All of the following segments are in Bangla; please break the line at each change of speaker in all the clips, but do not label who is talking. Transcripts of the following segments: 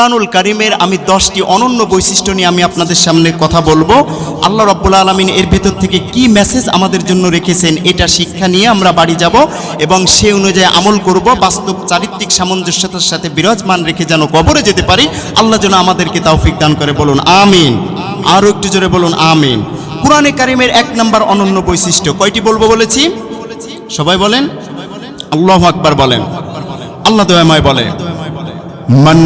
কুরআনুল কারীমের আমি 10টি অনন্য বৈশিষ্ট্য নিয়ে আমি আপনাদের সামনে কথা বলবো। আল্লাহ রাব্বুল আলামিন এর ভেতর থেকে কি মেসেজ আমাদের জন্য রেখেছেন এটা শিক্ষা নিয়ে আমরা বাড়ি যাব এবং সেই অনুযায়ী আমল করব। বাস্তব চারিত্রিক সামঞ্জস্যতার সাথে বিরাজমান রেখে যেন কবরে যেতে পারি, আল্লাহ যেন আমাদেরকে তৌফিক দান করে। বলুন আমিন। আরো একটু জোরে বলুন আমিন। কুরআনে কারীমের 1 নম্বর অনন্য বৈশিষ্ট্য কয়টি বলবো বলেছি? সবাই বলেন আল্লাহু আকবার বলেন। আল্লাহ দয়াময় বলেন, মান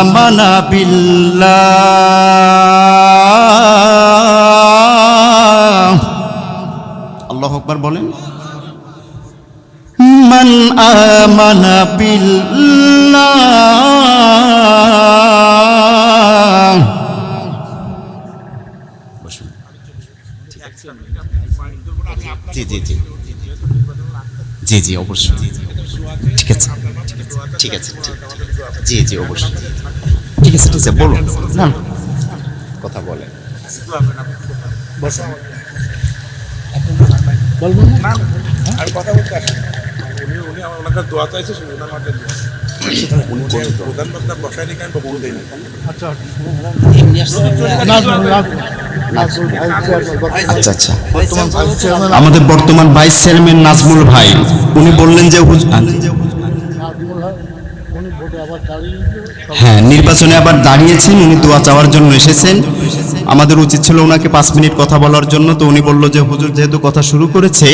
আমানা বিল্লাহ, আল্লাহু আকবার বলেন, মান আমানা বিল্লাহ। জি জি জি জি জি অবশ্যই, ঠিক আছে ঠিক আছে, জি জি অবশ্যই, ঠিক আছে ঠিক আছে, বলুন না কথা বলেন।
আমি কথা বলতে আসি, উনি ওনাকে দোয়া চাইছে, ওনার মাঠে প্রধান বক্তা বসায় রেখে আমি বলতে দিই।
আচ্ছা আচ্ছা, আমাদের বর্তমান ভাইস চেয়ারম্যান নাজমুল ভাই উনি বললেন যে হ্যাঁ নির্বাচনে আবার দাঁড়িয়েছেন, উনি দোয়া চাওয়ার জন্য এসেছেন। আমাদের উচিত ছিল ওনাকে 5 মিনিট কথা বলার জন্য, তো উনি বলল যে হুজুর যেহেতু কথা শুরু করেছে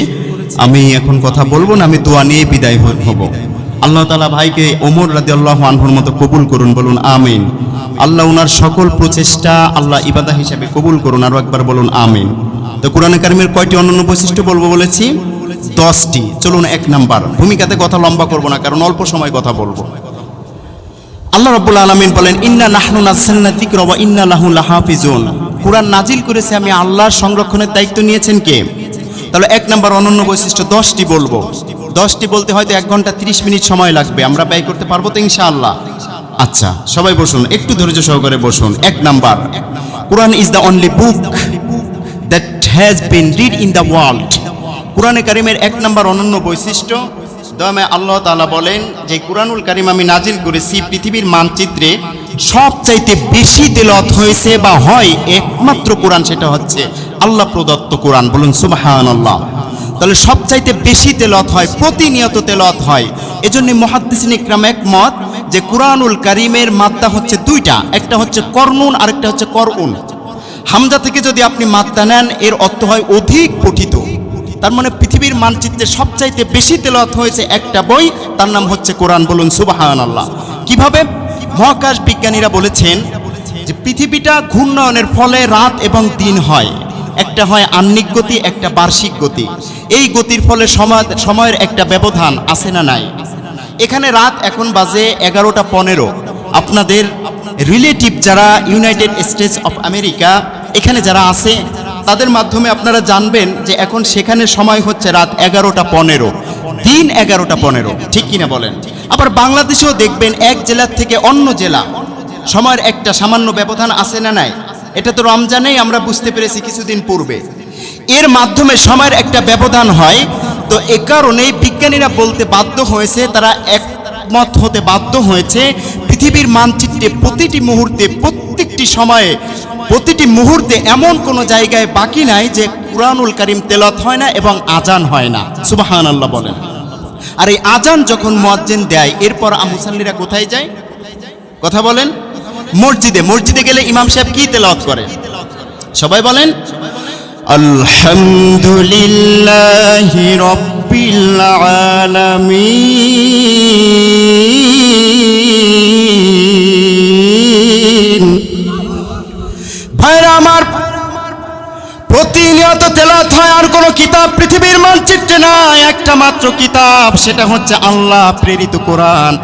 আমি এখন কথা বলবো না, আমি দোয়া নিয়ে বিদায় হব। আল্লাহ তাআলা ভাইকে ওমর রাদিয়াল্লাহু আনহুর মতো কবুল করুন, বলুন আমিন। আল্লাহ ওনার সকল প্রচেষ্টা আল্লাহ ইবাদত হিসেবে কবুল করুন, আরো একবার বলুন আমিন। তো কোরআনে কারীমের কয়টি অনন্য বৈশিষ্ট্য বলবো বলেছি? 10টি। চলুন 1 নাম্বার, ভূমিকাতে কথা লম্বা করব না কারণ অল্প সময় কথা বলবো। আল্লাহ রাব্বুল আলামিন বলেন, ইন্না নাহনু নাযালনা যিকরা ওয়া ইন্না লাহু লাহাফিজুন। কুরআন নাজিল করেছে আমি আল্লাহর, সংরক্ষণের দায়িত্ব নিয়েছেন কে? তাহলে 1 নাম্বার অনন্য বৈশিষ্ট্য 10টি বলবো। 10টি বলতে হয়তো 1 ঘন্টা 30 মিনিট সময় লাগবে, আমরা ব্যয় করতে পারবো তো ইনশাআল্লাহ? আচ্ছা সবাই বসুন, একটু ধৈর্য সহকারে বসুন। 1 number, Quran is the only book that has been read in the world. কুরআনে কারীমের 1 নাম্বার অনন্য বৈশিষ্ট্য, দয়াময় আল্লাহ তাআলা বলেন যে কুরআনুল কারীম আমি নাজিল করেছি পৃথিবীর মানচিত্রে সবচাইতে বেশি তেলাওয়াত হয়েছে বা হয় একমাত্র কোরআন, সেটা হচ্ছে আল্লাহ প্রদত্ত কোরআন। বলুন সুবহানাল্লাহ। তাহলে সবচাইতে বেশি তেলাওয়াত হয়, প্রতিনিয়ত তেলাওয়াত হয়। এজন্য মুহাদ্দিসিন ইকরাম একমত যে কুরআনুল কারীমের মাদ্দা হচ্ছে 2টা, একটা হচ্ছে করনুন আর একটা হচ্ছে করউন। হামজা থেকে যদি আপনি মাদ্দা নেন এর অর্থ হয় অধিক পঠিত। তার মানে পৃথিবীর মানচিত্রে সবচাইতে বেশি তেলাওয়াত হয়েছে একটা বই, তার নাম হচ্ছে কোরআন। বলুন সুবহানাল্লাহ। কিভাবে? মহাকাশ বিজ্ঞানীরা বলেছেন যে পৃথিবীটা ঘূর্ণয়নের ফলে রাত এবং দিন হয়, একটা হয় আহ্নিক গতি, একটা বার্ষিক গতি। এই গতির ফলে সময়ের একটা ব্যবধান আছে না নাই? এখানে রাত এখন বাজে 11টা 15। আপনাদের রিলেটিভ যারা ইউনাইটেড স্টেটস অফ আমেরিকা এখানে যারা আছে তাদের মাধ্যমে আপনারা জানবেন যে এখন সেখানে সময় হচ্ছে রাত 11টা 15, দিন 11টা 15, ঠিক কিনা বলেন? আবার বাংলাদেশেও দেখবেন এক জেলার থেকে অন্য জেলা সময়ের একটা সামান্য ব্যবধান আছে না নাই? এটা তো রমজানেই আমরা বুঝতে পেরেছি কিছুদিন পূর্বে। এর মাধ্যমে সময়ের একটা ব্যবধান হয়। তো এ কারণেই বিজ্ঞানীরা বলতে বাধ্য হয়েছে, তারা একমত হতে বাধ্য হয়েছে পৃথিবীর মানচিত্রে প্রতিটি মুহূর্তে, প্রত্যেকটি সময়ে, প্রতিটি মুহূর্তে এমন কোনো জায়গায় বাকি নাই যে কুরআনুল কারীম তেলাওয়াত হয় না এবং আজান হয় না। সুবহানাল্লাহ বলেন। আর এই আজান যখন মুয়াজ্জিন দেয় এরপর মুসাল্লিরা কোথায় যায়? কথা বলেন। মসজিদে। মসজিদে গেলে ইমাম সাহেব কি তেলাওয়াত করে? সবাই বলেন আলহামদুলিল্লাহি রাব্বিল আলামিন। ভাইরা আমার, প্রতিনিয়ত তেলাওয়াত হয়। আর কোনো কিতাব পৃথিবীর মানচিত্রে নাই, একটা মাত্র কিতাব, সেটা হচ্ছে আল্লাহ প্রেরিত কোরআন।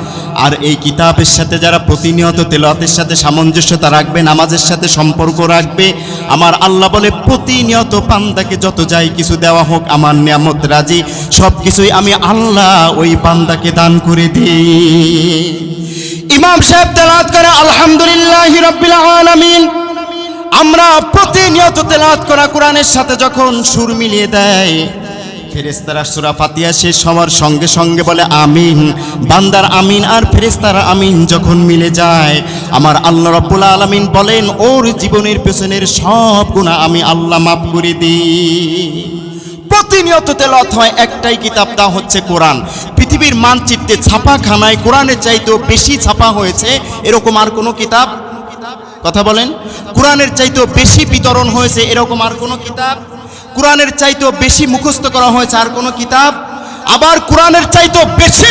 আর এই কিতাবের সাথে যারা প্রতিনিয়ত তেলাওয়াতের সাথে সামঞ্জস্যতা রাখবে, নামাজের সাথে সম্পর্ক রাখবে, আমার আল্লাহ বলে প্রতিনিয়ত বান্দাকে যত যাই কিছু দেওয়া হোক আমার নিয়ামত রাজি, সব কিছুই আমি আল্লাহ ওই বান্দাকে দান করে দিই। ইমাম সাহেব তেলাওয়াত করে আলহামদুলিল্লাহি রাব্বিল আলামিন। আমরা প্রতিনিয়ত তেলাওয়াত করা কোরআনের সাথে যখন সুর মিলিয়ে দেয়, ফেরেশতারা সূরা ফাতিহা শেষ হওয়ার সঙ্গে সঙ্গে বলে আমিন। বান্দার আমিন আর ফেরেশতার আমিন যখন মিলে যায়, আমার আল্লাহ রাব্বুল আলামিন বলেন ওর জীবনের পেছনের সব গুনাহ আমি আল্লাহ মাফ করে দিই। প্রতিনিয়ত তেলাওয়াত হয় একটাই কিতাব, তা হচ্ছে কোরআন। পৃথিবীর মানচিত্রে ছাপাখানায় কোরআনের চাইতেও বেশি ছাপা হয়েছে এরকম আর কোনো কিতাব, কথা বলেন, কোরআনের চাইতেও বেশি বিতরণ হয়েছে এরকম আর কোনো কিতাব, কোরআনের চাইতেও বেশি মুখস্থ করা হয়েছে আর কোনো কিতাব, আবার কোরআনের চাইতেও বেশি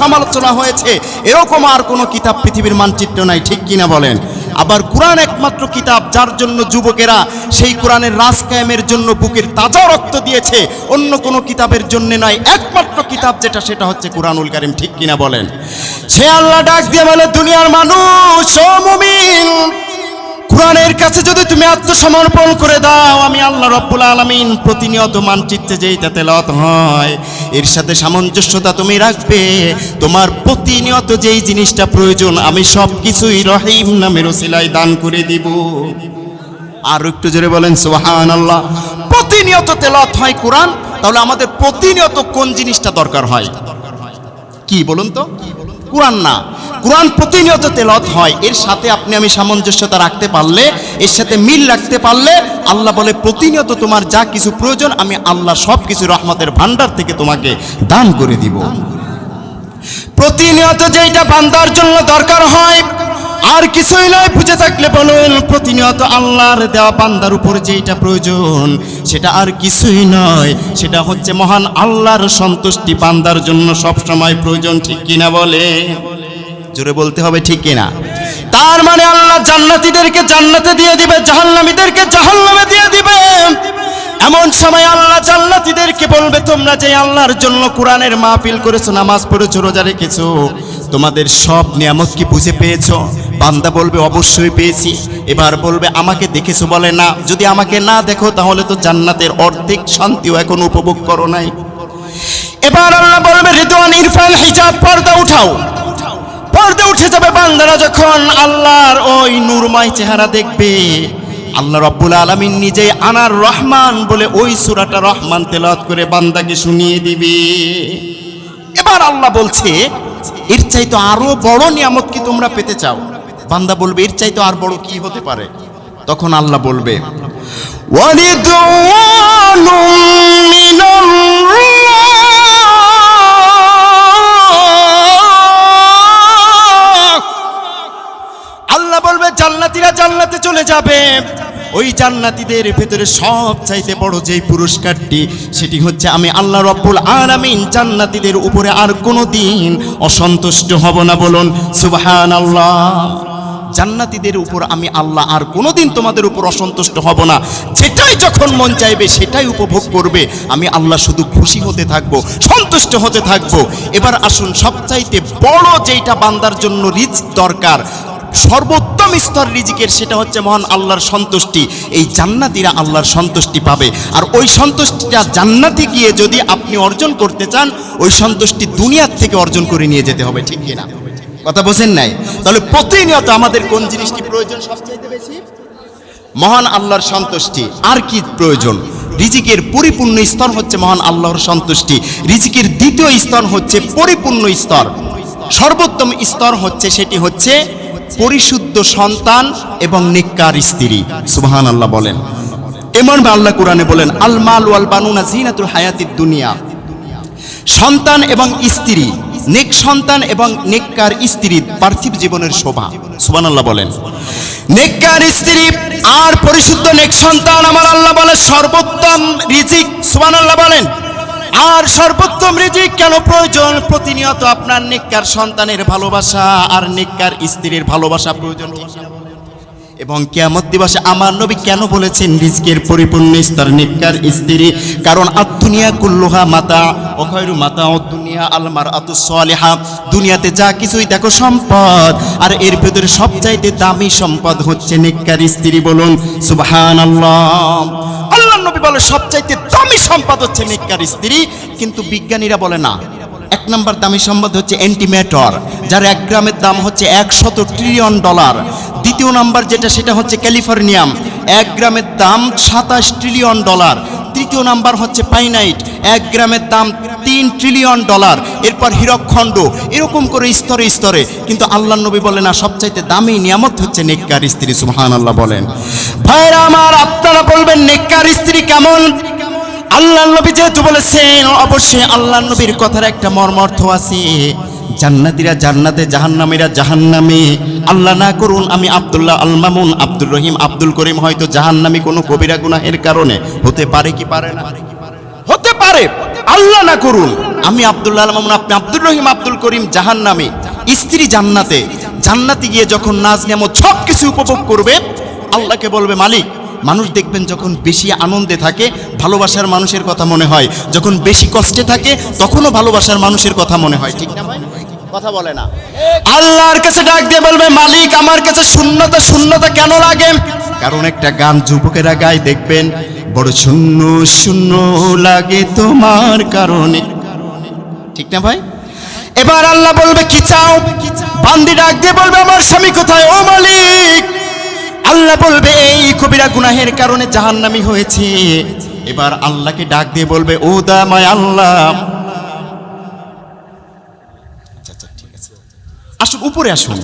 সমালোচনা হয়েছে এরকম আর কোনো কিতাব পৃথিবীর মানচিত্র নাই, ঠিক কিনা বলেন? আবার কোরআন একমাত্র কিতাব যার জন্য যুবকেরা সেই কোরআনের রাজ কায়েমের জন্য বুকের তাজা রক্ত দিয়েছে, অন্য কোনো কিতাবের জন্য নয়। একমাত্র কিতাব যেটা সেটা হচ্ছে কোরআনুল কারীম, ঠিক কিনা বলেন? সে আল্লাহ ডাক দিয়ে বলে দুনিয়ার মানুষ ও মুমিন, কোরআনের কাছে যদি তুমি আত্মসমর্পণ করে দাও, আমি আল্লাহ রাব্বুল আলামিন প্রতিনিয়ত মানচিত্রে যেইটা তেলাওয়াত হয় এর সাথে সামঞ্জস্যতা তুমি রাখবে, তোমার প্রতিনিয়ত যেই জিনিসটা প্রয়োজন আমি সব কিছুই রহিম নামের ওসিলায় দান করে দিব। আর একটু জোরে বলেন সুবহানাল্লাহ। প্রতিনিয়ত তেলাওয়াত হয় কোরআন, তাহলে আমাদের প্রতিনিয়ত কোন জিনিসটা দরকার হয়? কি বলুন তো? কোরআন না, কোরআন প্রতিনিয়ত তেলাওয়াত হয়, এর সাথে আপনি আমি সামঞ্জস্যতা রাখতে পারলে, এর সাথে মিল রাখতে পারলে আল্লাহ বলে প্রতিনিয়ত তোমার যা কিছু প্রয়োজন আমি আল্লাহ সব কিছু রহমতের ভান্ডার থেকে তোমাকে দান করে দিব। প্রতিনিয়ত যেটা বান্দার জন্য দরকার হয় আর কিছুই নয়, বুঝে থাকলে বলুন, প্রতিনিয়ত আল্লাহর দেওয়া বান্দার উপর যেটা প্রয়োজন সেটা আর কিছুই নয়, সেটা হচ্ছে মহান আল্লাহর সন্তুষ্টি বান্দার জন্য সব সময় প্রয়োজন, ঠিক কিনা বলে? জোরে বলতে হবে, ঠিক কিনা? তার মানে আল্লাহ জান্নাতীদেরকে জান্নাতে দিয়ে দিবে, জাহান্নামীদেরকে জাহান্নামে দিয়ে দিবে। এমন সময় আল্লাহ জান্নাতীদেরকে বলবে তোমরা যে আল্লাহর জন্য কোরআনের মাহফিল করেছো, নামাজ পড়েছো, রোজা রেখেছো, তোমাদের সব নিয়ামত কি বুঝে পেয়েছো? বান্দা বলবে অবশ্যই পেয়েছি। এবার বলবে আমাকে দেখেছো? বলে না। যদি আমাকে না দেখো তাহলে তো জান্নাতের অর্ধেক শান্তিও এখন উপভোগ করো নাই। এবার আল্লাহ বলবে রিদওয়ান ইরফান হিজাব, পর্দা উঠাও। পর্দা উঠে যাবে, বান্দারা যখন আল্লাহর ওই নূরময় চেহারা দেখবে, আল্লাহ রাব্বুল আলামিন নিজেই আনার রহমান বলে ওই সূরাটা রহমান তেলাওয়াত করে বান্দাকে শুনিয়ে দিবে। এবার আল্লাহ বলছে এর চাইতে আরো বড় নিয়ামত কি তোমরা পেতে চাও? বান্দা বলবে এর চাইতে আর বড় কি হতে পারে? তখন আল্লাহ বলবে ওয়ারিদওয়ানুম মিনাল্লাহ। আল্লাহ বলবে জান্নাতীরা জান্নাতে চলে যাবে, ওই জান্নাতীদের ভেতরে সব চাইতে বড় যেই পুরস্কারটি সেটি হচ্ছে আমি আল্লাহ রাব্বুল আলামিন জান্নাতীদের উপরে আর কোনোদিন অসন্তুষ্ট হব না। বলুন সুবহানাল্লাহ। জান্নাতীদের উপর আমি আল্লাহ আর কোনোদিন তোমাদের উপর অসন্তুষ্ট হব না, যেটাই যখন মন চাইবে সেটাই উপভোগ করবে, আমি আল্লাহ শুধু খুশি হতে থাকবো, সন্তুষ্ট হতে থাকবো। এবার আসুন, সবচাইতে বড় যেটা বান্দার জন্য রিজিক দরকার, সর্বোত্তম স্তর রিজিকের, সেটা হচ্ছে মহান আল্লাহর সন্তুষ্টি। এই জান্নাতীরা আল্লাহর সন্তুষ্টি পাবে, আর ওই সন্তুষ্টিটা জান্নাতে গিয়ে যদি আপনি অর্জন করতে চান, ওই সন্তুষ্টি দুনিয়ার থেকে অর্জন করে নিয়ে যেতে হবে, ঠিক কিনা? কথা বোঝেন নাই? তাহলে প্রতিনিয়ত আমাদের কোন জিনিসটি প্রয়োজন সবচাইতে বেশি? মহান আল্লাহর সন্তুষ্টি। আর কি প্রয়োজন? রিজিকের পরিপূর্ণ স্তর হচ্ছে মহান আল্লাহর সন্তুষ্টি। রিজিকের দ্বিতীয় স্তর হচ্ছে পরিপূর্ণ স্তর, সর্বোত্তম স্তর হচ্ছে সেটি হচ্ছে পরিশুদ্ধ সন্তান এবং নেককার স্ত্রী। সুবহানাল্লাহ বলেন। এমন আল্লাহ কোরআনে বলেন আল মাল ওয়াল বানুনা জিনাতুল হায়াতিদ দুনিয়া। সন্তান এবং স্ত্রী, নেক সন্তান এবং নেককার স্ত্রী পার্থিব জীবনের শোভা। সুবহানাল্লাহ বলেন। নেককার স্ত্রী আর পরিশুদ্ধ নেক সন্তান আমার আল্লাহ বলে সর্বোত্তম রিজিক। সুবহানাল্লাহ বলেন। আর সর্বোত্তম রিজিক কেন প্রয়োজন? প্রতিনিয়ত আপনার নেককার সন্তানের ভালোবাসা আর নেককার স্ত্রীর ভালোবাসা প্রয়োজন। এবং কিয়ামত দিবসে আমার নবী কেন বলেছেন রিজকের পরিপূর্ণ স্তর নেককার স্ত্রী? কারণ আদ-দুনিয়া কুল্লুহা মাতা ওয়া খায়রু মাতাউদ দুনিয়া আল মারআতুস সালিহা। দুনিয়াতে যা কিছুই দেখো সম্পদ, আর এর ভিতরে সবচাইতে দামি সম্পদ হচ্ছে নেককার স্ত্রী। বলুন সুবহানাল্লাহ। আল্লাহর নবী বলে সবচাইতে দামি সম্পদ হচ্ছে নেককার স্ত্রী, কিন্তু বিজ্ঞানীরা বলে না। এক নম্বর দামি সম্পদ হচ্ছে অ্যান্টিম্যাটার, যার 1 গ্রামের দাম হচ্ছে $100 ট্রিলিয়ন। দ্বিতীয় নাম্বার যেটা সেটা হচ্ছে ক্যালিফোর্নিয়াম, 1 গ্রামের দাম $27 ট্রিলিয়ন। তৃতীয় নাম্বার হচ্ছে পাইনাইট, 1 গ্রামের দাম $3 ট্রিলিয়ন, এরপর হীরকখণ্ড, এরকম করে স্তরে স্তরে। কিন্তু আল্লাহর নবী বলেন না, সবচাইতে দামি নিয়ামত হচ্ছে নেককার স্ত্রী। সুবহানাল্লাহ বলেন। ভাইরা আমার, আপনারা বলবেন নেককার স্ত্রী কেমন? আল্লাহর নবী যেহেতু বলেছেন, অবশ্যই আল্লাহর নবীর কথার একটা মর্মার্থ আছে। জান্নাতীরা জান্নাতে, জাহান্নামীরা জাহান্নামে। আল্লাহ না করুন আমি আব্দুল্লাহ আল মামুন, আব্দুর রহিম, আব্দুল করিম হয়তো জাহান্নামী কোনো কবিরা গুনাহের কারণে হতে পারে কি পারে না? হতে পারে। আল্লাহ না করুন আমি আব্দুল্লাহ আল মামুন, আপনি আব্দুর রহিম, আব্দুল করিম জাহান্নামী, স্ত্রী জান্নাতে। জান্নাতে গিয়ে যখন নাজ নিয়ামত সব কিছু উপভোগ করবে, আল্লাহকে বলবে মালিক। মানুষ দেখবেন যখন বেশি আনন্দে থাকে ভালোবাসার মানুষের কথা মনে হয়, যখন বেশি কষ্টে থাকে তখনও ভালোবাসার মানুষের কথা মনে হয়, ঠিক না ভাই? কথা বলে না। আল্লাহর কাছে ডাক দিয়ে বলবে মালিক আমার কাছে শূন্যতা শূন্যতা কেন লাগে? কারণ একটা গান যুবকেরা গায়, দেখবেন বড় শূন্য শূন্য লাগে তোমার কারণে, ঠিক না ভাই? এবার আল্লাহ বলবে কি চাও? বান্দি ডাক দিয়ে বলবে আমার স্বামী কোথায়? ও মালিক, আল্লাহ বলবে এই কবিরা গুনাহের কারণে জাহান্নামী হয়েছে। এবার আল্লাহকে ডাক দিয়ে বলবে ও দামায় আল্লাহ, আচ্ছা ঠিক আছে, আসুন উপরে আসুন।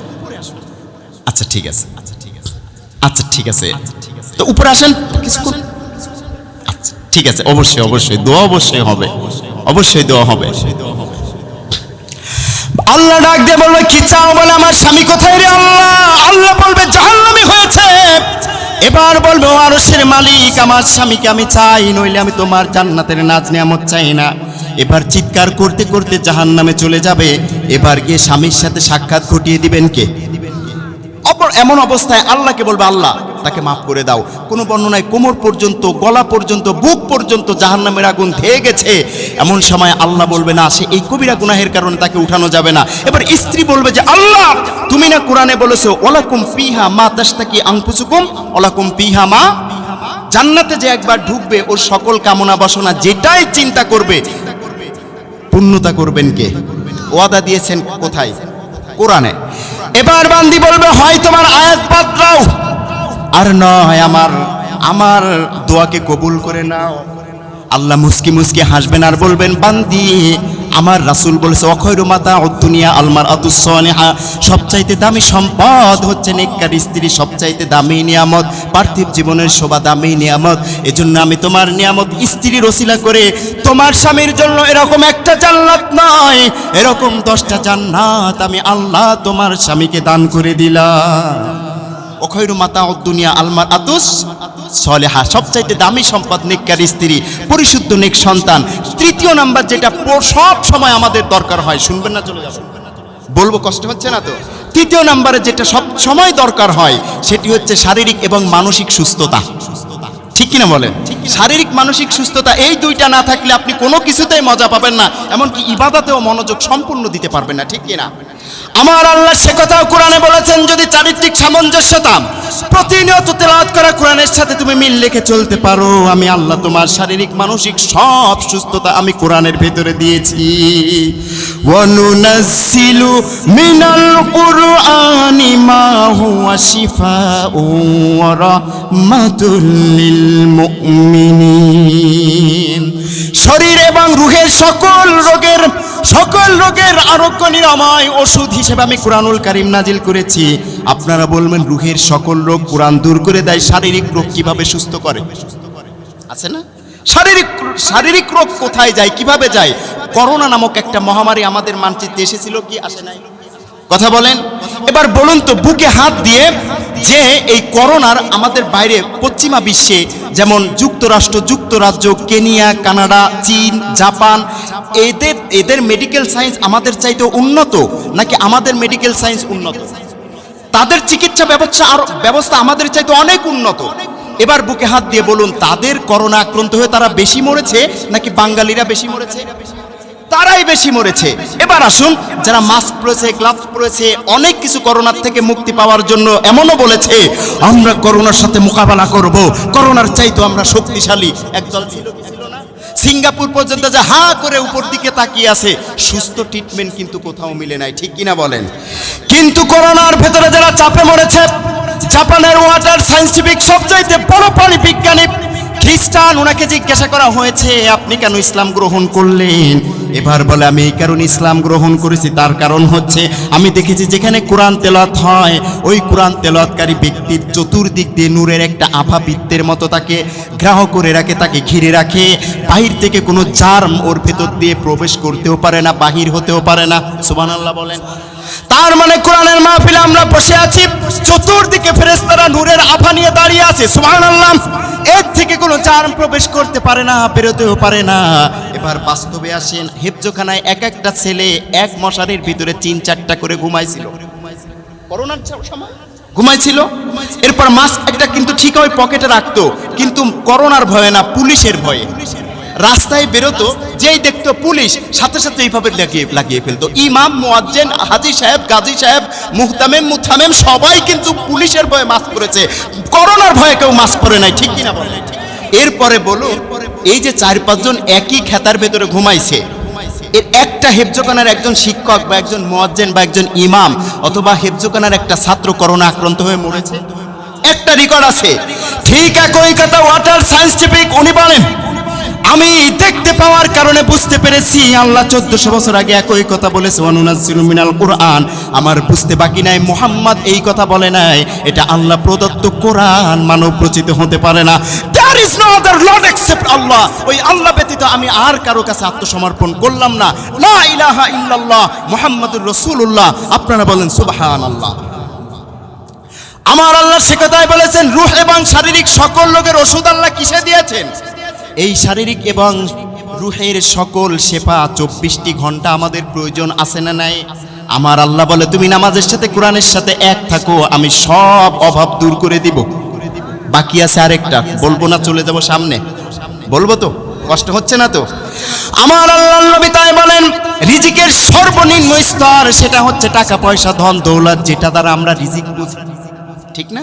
আচ্ছা ঠিক আছে, আচ্ছা ঠিক আছে, তো উপরে আসেন কিছুক্ষণ। আচ্ছা ঠিক আছে, অবশ্যই অবশ্যই দোয়া অবশ্যই হবে, অবশ্যই দোয়া হবে। আল্লাহ ডাক দিয়ে বলবে কি চাও? বলে আমার স্বামী কোথায় রে আল্লাহ? আল্লাহ বলবে জাহান্নামী হয়েছে। এবার বলবে ও আরশের মালিক আমার স্বামীকে আমি চাই, নইলে আমি তোমার জান্নাতের নাজ নিয়ামত চাই না। এবার চিৎকার করতে করতে জাহান্নামে চলে যাবে। এবার গিয়ে স্বামীর সাথে সাক্ষাৎ ঘটিয়ে দিবেন কে? অপর এমন অবস্থায় আল্লাহকে বলবে আল্লাহ তাকে মাফ করে দাও। কোন বর্ণনায় কোমর পর্যন্ত, গলা পর্যন্ত, বুক পর্যন্ত জাহান্নামের আগুন ধেয়ে গেছে। এমন সময় আল্লাহ বলবে না, সে এই কবিরা গুনাহের কারণে তাকে উঠানো যাবে না। এবার স্ত্রী বলবে যে আল্লাহ তুমি না কোরআনে বলেছো ওয়ালাকুম ফিহা মা তাশতাকি আনফুসুকুম ওয়ালাকুম ফিহা মা, জান্নাতে যে একবার ঢুকবে ওর সকল কামনা বাসনা যেটাই চিন্তা করবে পূর্ণতা করবেন কে? ওয়াদা দিয়েছেন কোথায়? কোরআনে। এবার বান্দি বলবে হয় তোমার আয়াত বাদ দাও, আর নয় আমার দোয়াকে কবুল করে নাও। আল্লাহ মুস্কি মুস্কি হাসবেন আর বলবেন বান্দি আমার রাসূল বলেছে অখয়রু মাতা দুনিয়া আলমারাতুস সালিহা, সবচাইতে দামি সম্পদ হচ্ছে নেককার স্ত্রী, সবচাইতে দামি নিয়ামত, পার্থিব জীবনের শোভা দামি নিয়ামত। এজন্য আমি তোমার নিয়ামত স্ত্রীর ওসিলা করে তোমার স্বামীর জন্য এরকম একটা জান্নাত নয়, এরকম 10টা জান্নাত আমি আল্লাহ তোমার স্বামীকে দান করে দিলাম। অখয়রু মাতা দুনিয়া আলমারাতুস সালিহা, সবচাইতে দামি সম্পদ নেককার স্ত্রী, পরিশুদ্ধ নেক সন্তান। তৃতীয় নাম্বার যেটা সব সময় আমাদের দরকার হয়, শুনবেন না চলে যাবেন, বলবো কষ্ট হচ্ছে না তো? তৃতীয় নাম্বারে যেটা সব সময় দরকার হয় সেটি হচ্ছে শারীরিক এবং মানসিক সুস্থতা, ঠিক কিনা বলেন? শারীরিক মানসিক সুস্থতা, এই দুইটা না থাকলে আপনি কোনো কিছুতেই মজা পাবেন না, এমনকি ইবাদতেও মনোযোগ সম্পূর্ণ দিতে পারবেন না, ঠিক কিনা? আমার আল্লাহ সে কথাও কোরআনে বলেছেন, যদি চারিত্রিক সামঞ্জস্যতা প্রতিনিয়ত তেলাওয়াত করা কোরআনের সাথে তুমি মিল রেখে চলতে পারো, আমি আল্লাহ তোমার শারীরিক মানসিক সব সুস্থতা আমি কোরআনের ভেতরে দিয়েছি। ওয়ানুনাজ্জিলু মিনাল কুরআনি মা হুয়া শিফাউন ওয়া রাহমাতুল লিল মুমিনিন, শরীর এবং রূহের সকল রোগের আরোগ্য নিরাময় ওষুধ হিসেবে আমি কোরআনুল কারীম নাজিল করেছি। আপনারা বলবেন রূহের সকল রোগ কোরআন দূর করে দেয়, শারীরিক রোগ কিভাবে সুস্থ করে? আছে না? শারীরিক রোগ কোথায় যায়, কিভাবে যায়? করোনা নামক একটা মহামারী আমাদের মানচিত্রে এসেছিল কি আসে নাই? কথা বলেন। এবার বলুন তো বুকে হাত দিয়ে যে এই করোনার আমাদের বাইরে পশ্চিমা বিশ্বে যেমন যুক্তরাষ্ট্র, যুক্তরাজ্য, কেনিয়া, কানাডা, চীন, জাপান, এদের মেডিকেল সায়েন্স আমাদের চাইতে উন্নত নাকি আমাদের মেডিকেল সায়েন্স উন্নত? তাদের চিকিৎসা ব্যবস্থা আমাদের চাইতে অনেক উন্নত। এবার বুকে হাত দিয়ে বলুন তাদের করোনা আক্রান্ত হয়ে তারা বেশি মরেছে নাকি বাঙালিরা বেশি মরেছে? তারাই বেশি মরেছে। এবার আসুন, যারা মাস্ক পরেছে, গ্লাভস পরেছে, অনেক কিছু করোনার থেকে মুক্তি পাওয়ার জন্য এমনও বলেছে আমরা করোনার সাথে মোকাবেলা করব, করোনার চাইতে আমরা শক্তিশালী। একদল ছিল না সিঙ্গাপুর পর্যন্ত যা হা করে উপর দিকে তাকিয়ে আছে, সুস্থ ট্রিটমেন্ট কিন্তু কোথাও মিলে নাই, ঠিক কিনা বলেন? কিন্তু করোনার ভেতরে যারা চাপে মরেছে, জাপানের ওয়াটার সায়েন্টিফিক সবচাইতে বড় প্রাণী বিজ্ঞানী খ্রিস্টান, ওনাকে জিজ্ঞাসা করা হয়েছে আপনি কেন ইসলাম গ্রহণ করলেন? এবার বলে আমি এই কারণে ইসলাম গ্রহণ করেছি, তার কারণ হচ্ছে আমি দেখেছি যেখানে কোরআন তেলাওয়াত হয় ওই কোরআন তেলাওয়াতকারী ব্যক্তির চতুর্দিক দিয়ে নূরের একটা আভা বৃত্তের মতো তাকে গ্রাহ্য করে রাখে, তাকে ঘিরে রাখে। বাহির থেকে কোনো জার্ম ওর ভেতর দিয়ে প্রবেশ করতেও পারে না, বাহির হতেও পারে না। সুবহানাল্লাহ বলেন। তার মানে কোরআনের মাহফিলে আমরা বসে আছি, চতুর্দিকে ফেরেশতারা নূরের আভা নিয়ে দাঁড়িয়ে আছে। সুবহানাল্লাহ। এর থেকে কোনো জার্ম প্রবেশ করতে পারে না, বেরোতেও পারে না। এবার বাস্তবে আসেন, হেফজোখানায় এক একটা ছেলে এক মশারির ভিতরে 3-4টা করে ঘুমাইছিল। করোনার সময় ঘুমাইছিল। এরপর মাস্ক একটা কিন্তু ঠিক ওই পকেটে রাখতো, কিন্তু করোনার ভয়ে না, পুলিশের ভয়ে। রাস্তায় বেরোতো, যেই দেখতো পুলিশ সাথে সাথে এইভাবে লাগিয়ে ফেলতো। ইমাম, মুয়াজ্জিন, হাজী সাহেব, গাজী সাহেব, মুহতামিম, মুতামিম সবাই কিন্তু পুলিশের ভয়ে মাস্ক পরেছে, করোনার ভয়ে কেউ মাস্ক পরে নাই। ঠিক কিনা বলেন? এরপরে বলো, এই যে 4-5 জন একই খেতার ভেতরে ঘুমাইছে, এর একটা হেফজোখানার একজন শিক্ষক বা একজন মুয়াজ্জিন বা একজন ইমাম অথবা হেফজোখানার একটা ছাত্র করোনা আক্রান্ত হয়ে মরেছে? একটা রেকর্ড আছে। ঠিক একই কথা ওয়াটার সায়েন্টিফিক উনি বলেন, আমি দেখতে পাওয়ার কারণে বুঝতে পেরেছি আল্লাহ 1400 বছর আগে একই কথা বলেছে, ওয়ানুনাজ্জিলু মিনাল কুরআন। আমার বুঝতে বাকি নাই, মুহাম্মদ এই কথা বলে নাই, এটা আল্লাহ প্রদত্ত কোরআন, মানব রচিত হতে পারে না। There is no other Lord except Allah। ওই আল্লাহ ব্যতীত আমি আর কারো কাছে আত্মসমর্পণ করলাম না। লা ইলাহা ইল্লাল্লাহ মুহাম্মাদুর রাসূলুল্লাহ। আপনারা বলেন সুবহানাল্লাহ। আমার আল্লাহ সে কথাই বলেছেন, রূহ এবং শারীরিক সকল রোগের ওষুধ আল্লাহ কিসে দিয়েছেন? এই শারীরিক এবং রূহের সকল সেবা 24টি ঘন্টা আমাদের প্রয়োজন আছে না নাই? আমার আল্লাহ বলে তুমি নামাজের সাথে কোরআনের সাথে এক থাকো, আমি সব অভাব দূর করে দিব। বাকি আছে আরেকটা, বলবো না, চলে যাব সামনে, বলবো তো, কষ্ট হচ্ছে না তো? আমার আল্লাহর নবী তাই বলেন, রিজিকের সর্বনিম্ন স্তর সেটা হচ্ছে টাকা পয়সা, ধন দৌলত, যেটা দ্বারা আমরা রিজিক বুঝি। ঠিক না?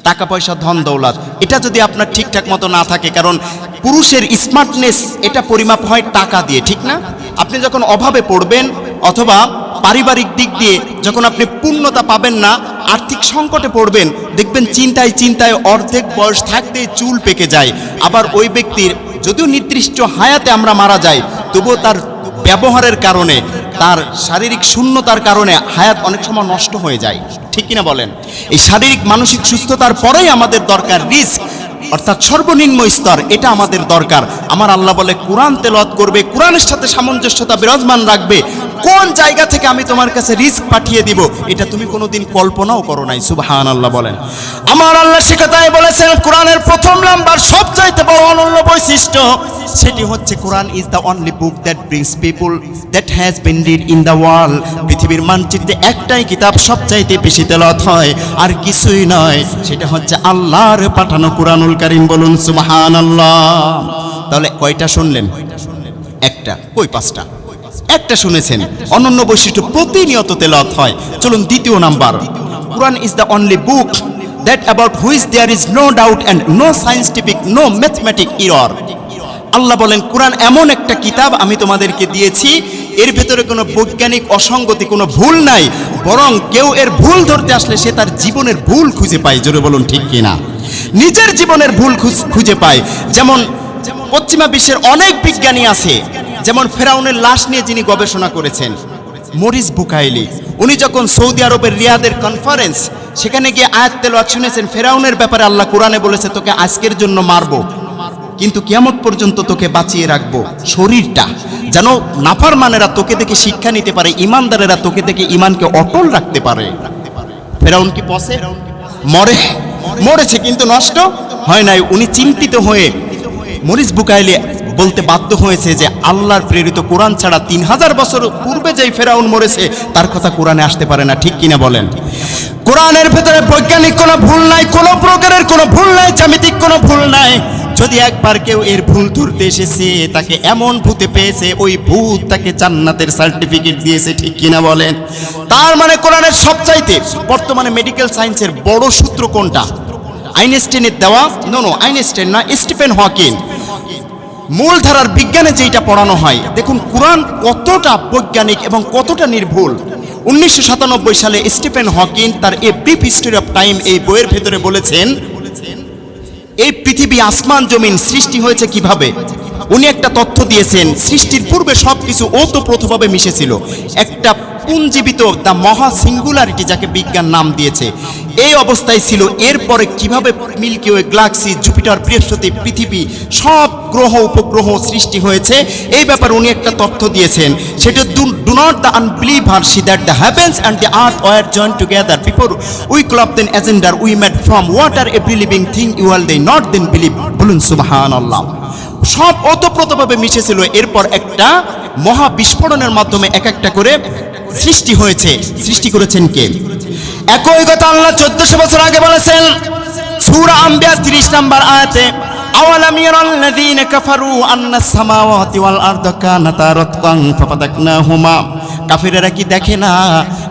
টাকা পয়সা, ধন দৌলত, এটা যদি আপনার ঠিকঠাক মতো না থাকে, কারণ পুরুষের স্মার্টনেস এটা পরিমাপ হয় টাকা দিয়ে। ঠিক না? আপনি যখন অভাবে পড়বেন অথবা পারিবারিক দিক দিয়ে যখন আপনি পূর্ণতা পাবেন না, আর্থিক সংকটে পড়বেন, দেখবেন চিন্তায় চিন্তায় অর্ধেক বয়স থাকতেই চুল পেকে যায়। আবার ওই ব্যক্তির যদিও নির্দিষ্ট হায়াতে আমরা মারা যাই, তবুও তার ব্যবহারের কারণে, তার শারীরিক শূন্যতার কারণে হায়াত অনেক সময় নষ্ট হয়ে যায়। ঠিক কিনা বলেন? এই শারীরিক মানসিক সুস্থতার পরেই আমাদের দরকার রিস্ক, অর্থাৎ সর্বনিম্ন স্তর, এটা আমাদের দরকার। আমার আল্লাহ বলে কোরআন তেলাওয়াত করবে, কোরআনের সাথে সামঞ্জস্যতা বিরাজমান রাখবে, কোন জায়গা থেকে আমি তোমার কাছে রিস্ক পাঠিয়ে দিব এটা তুমি কোনোদিন কল্পনাও করো নাই। সুবহানাল্লাহ বলেন। আমার আল্লাহ সে কথাই বলেছেন, কোরআনের প্রথম নাম্বার সবচাইতে বড় অনন্য বৈশিষ্ট্য সেটি হচ্ছে Quran is the only book that brings people that has been read in the world. পৃথিবীর মানচিত্রে একটাই কিতাব সবচাইতে বেশি তেলাওয়াত হয়, আর কিছুই নয়, সেটা হচ্ছে আল্লাহর পাঠানো কোরআনুল কারীম। বলুন সুবহানাল্লাহ। তাহলে কয়টা শুনলেন? একটা। কই 5টা? একটা শুনেছেন। অনন্য বৈশিষ্ট্য, প্রতিনিয়ত তেলাওয়াত হয়। চলুন দ্বিতীয় number, Quran is the only book that about which there is no doubt and no scientific, no mathematic error। আল্লাহ বলেন কোরআন এমন একটা কিতাব আমি তোমাদেরকে দিয়েছি, এর ভেতরে কোনো বৈজ্ঞানিক অসঙ্গতি, কোনো ভুল নাই, বরং কেউ এর ভুল ধরতে আসলে সে তার জীবনের ভুল খুঁজে পায়। জোরে বলুন ঠিক কিনা? নিজের জীবনের ভুল খুঁজে পায়। যেমন পশ্চিমা বিশ্বের অনেক বিজ্ঞানী আছে, যেমন ফেরাউনের লাশ নিয়ে যিনি গবেষণা করেছেন মরিস বুকাইলি, উনি যখন সৌদি আরবের রিয়াদের কনফারেন্স, সেখানে গিয়ে আয়াত তেলাওয়াত শুনেছেন, ফেরাউনের ব্যাপারে আল্লাহ কোরআনে বলেছে তোকে আজকের জন্য মারবো, কিন্তু কিয়ামত পর্যন্ত তোকে বাঁচিয়ে রাখবো, শরীরটা যেন নাফরমানেরা তোকে দেখে শিক্ষা নিতে পারে, ইমানদারেরা তোকে দেখে ইমানকে অটল রাখতে পারে। ফেরাউন কি পচে? মরেছে কিন্তু নষ্ট হয় নাই। উনি চিন্তিত হয়ে মরিস বুকাইলি বলতে বাধ্য হয়েছে যে আল্লাহর প্রেরিত কোরআন ছাড়া 3000 বছর পূর্বে যেই ফেরাউন মরেছে তার কথা কোরআনে আসতে পারে না। ঠিক কিনা বলেন? কোরআনের ভেতরে বৈজ্ঞানিক কোনো ভুল নাই, কোনো প্রকারের কোনো ভুল নাই, জ্যামিতিক কোনো ভুল নাই। যদি একবার কেউ এর ভুল ধরতে এসেছে, তাকে এমন ভূতে পেয়েছে, ওই ভূত তাকে জান্নাতের সার্টিফিকেট দিয়েছে। ঠিক কিনা বলেন? তার মানে কোরআনের সবচাইতে বর্তমানে মেডিকেল সায়েন্সের বড় সূত্র কোনটা? আইনস্টাইনের দেওয়া? নো, আইনস্টাইন না, স্টিফেন হকিং। মূলধারার বিজ্ঞানে যেটা পড়ানো হয়, দেখুন কোরআন কতটা বৈজ্ঞানিক এবং কতটা নির্ভুল। 1997 সালে স্টিফেন হকিং তার a brief history of time এই বইয়ের ভেতরে বলেছেন, এই পৃথিবী আসমান জমিন সৃষ্টি হয়েছে কিভাবে। উনি একটা তথ্য দিয়েছেন, সৃষ্টির পূর্বে সবকিছু ওতপ্রোতভাবে মিশেছিল। একটা পুঞ্জীবিত দ্য মহা সিঙ্গুলারিটি, যাকে বিজ্ঞান নাম দিয়েছে, এই অবস্থায় ছিল। এরপরে কিভাবে মিল্কি ওয়ে, গ্যালাক্সি, জুপিটার, বৃহস্পতি, পৃথিবী, সব গ্রহ উপগ্রহ সৃষ্টি হয়েছে, এই ব্যাপারে উনি একটা তথ্য দিয়েছেন। সেটা do not the unbeliever see that the heavens and the earth were joint together before we clove them asunder we made from water every living thing you will they not then believe. বলুন সুবহানাল্লাহ। সব ওতপ্রোতভাবে মিশেছিল। এরপর একটা মহা বিস্ফোরণের মাধ্যমে এক একটা করে সৃষ্টি হয়েছে। সৃষ্টি করেছেন কে? একই কথা আল্লাহ 1400 বছর আগে বলেছেন সূরা আম্বিয়া 30 নম্বর আয়াতে, আওয়ালাম ইয়ারাল্লাযীনা কাফারু আন্নাস সামাওয়াতি ওয়াল আরদা কানাতা রাতকান ফাফাতাকনাহুমা। কাফিরেরা কি দেখে না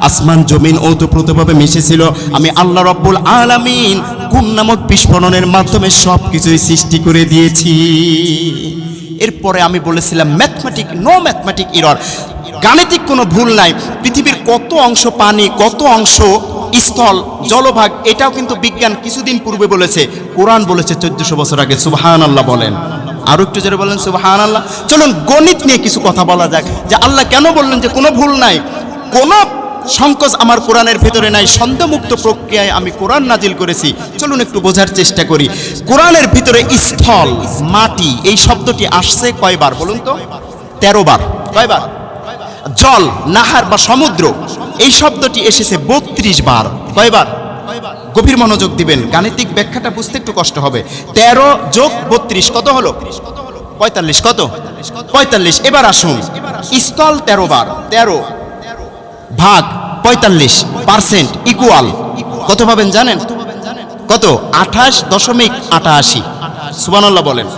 আসমান জমিন ওতপ্রোতভাবে মিশেছিল? আমি আল্লাহ রাব্বুল আলামিন কোন নামক বিস্ফোরণের মাধ্যমে সব কিছুই সৃষ্টি করে দিয়েছি। এরপরে আমি বলেছিলাম নো ম্যাথমেটিক এরর, গাণিতিক কোনো ভুল নাই। পৃথিবীর কত অংশ পানি, কত অংশ স্থল, জলভাগ, এটাও কিন্তু বিজ্ঞান কিছুদিন পূর্বে বলেছে, কোরআন বলেছে 1400 বছর আগে। সুবহানাল্লাহ বলেন, আরো একটু জোরে বলেন সুবহানাল্লাহ। চলুন গণিত নিয়ে কিছু কথা বলা যাক, যে আল্লাহ কেন বললেন যে কোনো ভুল নাই, কোনো সংকোচ আমার কোরআনের ভিতরে নাই, সন্দেহমুক্ত প্রক্রিয়ায় আমি কোরআন নাজিল করেছি। চলুন একটু বোঝার চেষ্টা করি। কোরআনের ভিতরে স্থল, মাটি, এই শব্দটি আসছে কয়বার বলুন তো? 13 বার। কয়বার? জল, নাহার বা সমুদ্র, এই শব্দটি এসেছে 32 বার। কয়বার? গভীর মনোযোগ দিবেন, গাণিতিক ব্যাখ্যাটা বুঝতে একটু কষ্ট হবে। 13 যোগ 32 কত হলো? 45। কত? 45। এবার আসুন, স্থল 13 বার, 13 ভাগ 45% ইকুয়াল কত পাবেন জানেন? কত? 28.88। সুবহানাল্লাহ বলেন।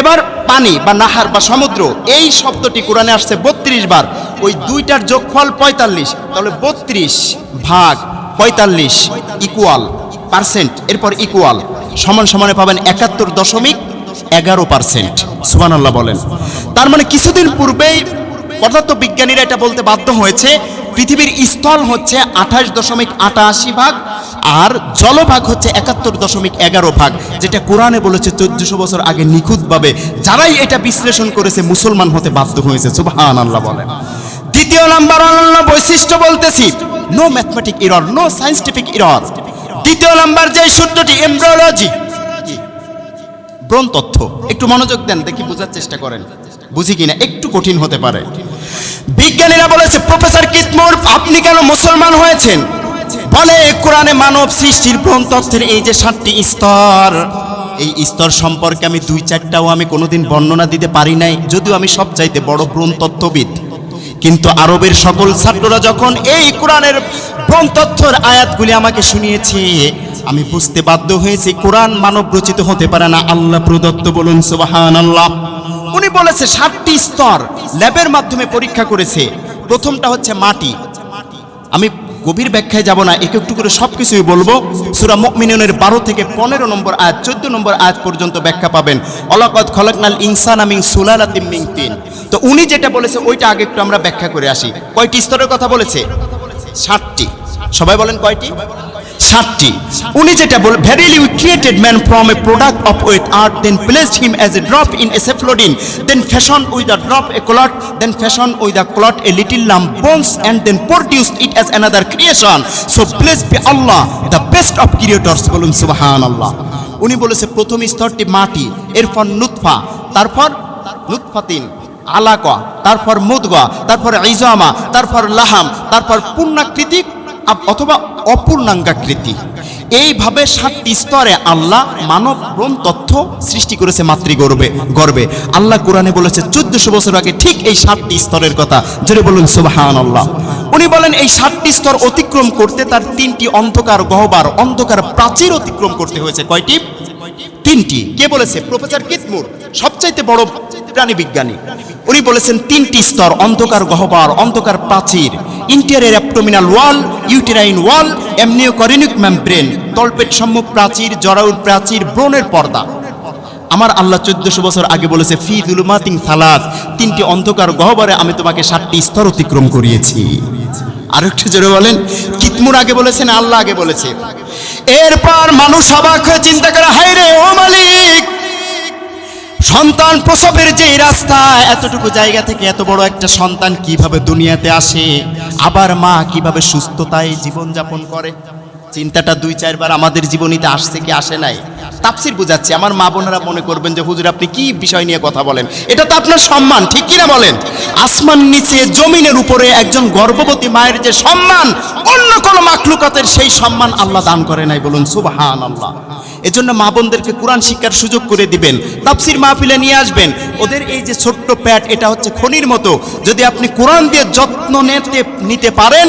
এবার পানি বা নাহার বা সমুদ্র, এই শব্দটি কোরআনে আসছে 32 বার। ওই দুইটার যোগফল 45, তাহলে 32 ভাগ 45 ইকুয়াল পার্সেন্ট, এরপর ইকুয়াল সমান সমানে পাবেন 71.11%। সুবহানাল্লাহ বলেন। তার মানে কিছুদিন পূর্বেই পদার্থবিজ্ঞানীরা এটা বলতে বাধ্য হয়েছে, পৃথিবীর স্থল হচ্ছে 28.88 ভাগ আর জলভাগ হচ্ছে 71.11 ভাগ, যেটা কোরআনে বলেছে 1400 বছর আগে নিখুঁতভাবে। যারাই এটা বিশ্লেষণ করেছে মুসলমান হতে বাধ্য হয়েছে। সুবহানাল্লাহ বলেন। দ্বিতীয় নাম্বার আল্লাহ বৈশিষ্ট্য বলতেছি, no mathematic error, no scientific error. দ্বিতীয় নাম্বার যে সূত্রটি, এমব্রিওলজি, ভ্রূণ তত্ত্ব। একটু মনোযোগ দেন, দেখি বোঝার চেষ্টা করেন, বুঝি কিনা, একটু কঠিন হতে পারে। বিজ্ঞানীরা বলেছে, প্রফেসর কিতমুর আপনি কেন মুসলমান হয়েছেন? বলে কোরআনে মানব সৃষ্টির ভ্রূণ তত্ত্বের এই যে 7টি স্তর, এই স্তর সম্পর্কে আমি 2-4টাও আমি কোনোদিন বর্ণনা দিতে পারি নাই, যদিও আমি সবচাইতে বড় ভ্রূণ তত্ত্ববিদ। কিন্তু আরবের সকল ছাত্ররা যখন এই কোরআনের ভ্রূণ তত্ত্বের আয়াতগুলি আমাকে শুনিয়েছে, আমি বুঝতে বাধ্য হয়েছি কোরআন মানব রচিত হতে পারে না, আল্লাহ প্রদত্ত। বলুন সুবহানাল্লাহ। উনি বলেছে 7টি স্তর, ল্যাবের মাধ্যমে পরীক্ষা করেছে। প্রথমটা হচ্ছে মাটি। আমি গভীর ব্যাখ্যায় যাব না, এক একটু করে সবকিছুই বলবো। সূরা মুমিনুনের 12 থেকে 15 নম্বর আয়াত, 14 নম্বর আয়াত পর্যন্ত ব্যাখ্যা পাবেন। ওয়ালাকাদ খালাকনাল ইনসানা মিন সুলালাতিন মিন তিন। তো উনি যেটা বলেছে ওইটা আগে একটু আমরা ব্যাখ্যা করে আসি। কয়টি স্তরের কথা বলেছে? 7টি। সবাই বলেন কয়টি? 7টি। উনি যেটা বলে, verily we created man from a product of wet earth, then placed him as a drop in a cephalodin, then fashioned with a drop a clot, then fashioned with a clot a little lamb bones, and then produced it as another creation. So blessed be Allah, the best of creators. বলুন সুবহানাল্লাহ। উনি বলেছে প্রথম স্তরটি মাটি, এরপর নুতফা, তারপর নুতফাতিন, আলাকা, তারপর মুদগা, তারপর ইজামা, তারপর লাহাম, তারপর পূর্ণাকৃতি অথবা অপূর্ণাঙ্গাকৃতি। এইভাবে 7টি স্তরে আল্লাহ মানব ভ্রূণ তথ্য সৃষ্টি করেছে মাতৃগর্ভে। আল্লাহ কোরআনে বলেছে 1400 বছর আগে ঠিক এই 7টি স্তরের কথা। জোরে বলুন সুবহানাল্লাহ। উনি বলেন এই 7টি স্তর অতিক্রম করতে তার 3টি অন্ধকার গহ্বর, অন্ধকার প্রাচীর অতিক্রম করতে হয়েছে। কয়টি? 3টি। কে বলেছে? প্রফেসর কিতমুর, সবচাইতে বড় প্রাণী বিজ্ঞানী। উনি বলেছেন 3টি স্তর, অন্ধকার গহ্বর, অন্ধকার প্রাচীর, ইন্টেরিয়র অ্যাবডোমিনাল ওয়াল, ইউটেরাইন ওয়াল, অ্যামনিওকরিনিক মেমব্রেন, তলপেট সম্মুখ প্রাচীর, জরায়ুর প্রাচীর, ব্রণের পর্দা। আমার আল্লাহ 1400 বছর আগে বলেছে ফি যুলুমাতিন সালাস, 3টি অন্ধকার গহ্বরে আমি তোমাকে 7টি স্তর অতিক্রম করিয়েছি। আর একটু জোরে বলেন। কিতমুর আগে বলেছেন, আল্লাহ আগে বলেছে। এরপর মানুষ অবাক হয়ে চিন্তা করে, হায় রে ও মালিক, সন্তান প্রসবের যেই রাস্তা, এতটুকু জায়গা থেকে এত বড় একটা সন্তান কিভাবে দুনিয়াতে আসে, আবার মা কিভাবে সুস্থতায় জীবনযাপন করে। চিন্তাটা 2-4 বার আমাদের জীবনীতে আসছে কি আসে নাই? তাফসীর বুঝাচ্ছে, আমার মা বোনেরা মনে করবেন যে হুজুর আপনি কি বিষয় নিয়ে কথা বলেন, এটা তো আপনার সম্মান, ঠিক কিনা বলেন? আসমান নিচে জমিনের উপরে একজন গর্ভবতী মায়ের যে সম্মান, অন্য কোনো মাখলুকাতের সেই সম্মান আল্লাহ দান করে নাই, বলুন সুবহানাল্লাহ। এজন্য মা বোনদেরকে কোরআন শিক্ষার সুযোগ করে দিবেন, তাফসীর মাহফিলে নিয়ে আসবেন। ওদের এই যে ছোট্ট প্যাট, এটা হচ্ছে খনির মতো, যদি আপনি কোরআন দিয়ে যত্ন নিতে পারেন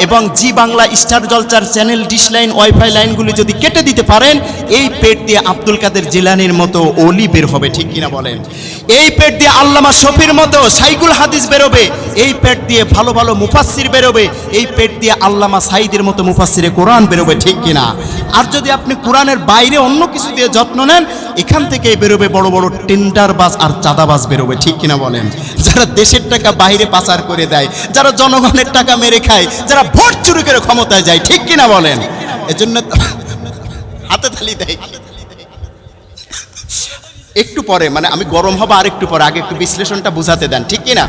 এবং Zee Bangla, Star Jalsha channel, dish line, wifi লাইনগুলি যদি কেটে দিতে পারেন, এই পেট দিয়ে আব্দুল কাদের জিলানির মতো ওলি বের হবে, ঠিক কিনা বলেন? এই পেট দিয়ে আল্লামা শফির মতো শাইখুল হাদিস বেরোবে, এই পেট দিয়ে ভালো ভালো মুফাসসির বেরোবে, এই পেট দিয়ে আল্লামা সাঈদের মতো মুফাসসিরে কোরআন বেরোবে, ঠিক কিনা? আর যদি আপনি কোরআনের বাইরে অন্য কিছু দিয়ে যত্ন নেন, এখান থেকে বেরোবে বড় বড় টেন্ডারবাজ আর চাঁদাবাজ বেরোবে, ঠিক কিনা বলেন? যারা দেশের টাকা বাইরে পাচার করে দেয়, যারা জনগণের টাকা মেরে খায়, যারা ভোট চুরি করে ক্ষমতায় যায়, ঠিক কিনা বলেন? এজন্য হাতে তালি দেয়। একটু পরে, মানে আমি গরম হব আর একটু পরে, আগে একটু বিশ্লেষণটা বুঝাতে দেন, ঠিক কিনা?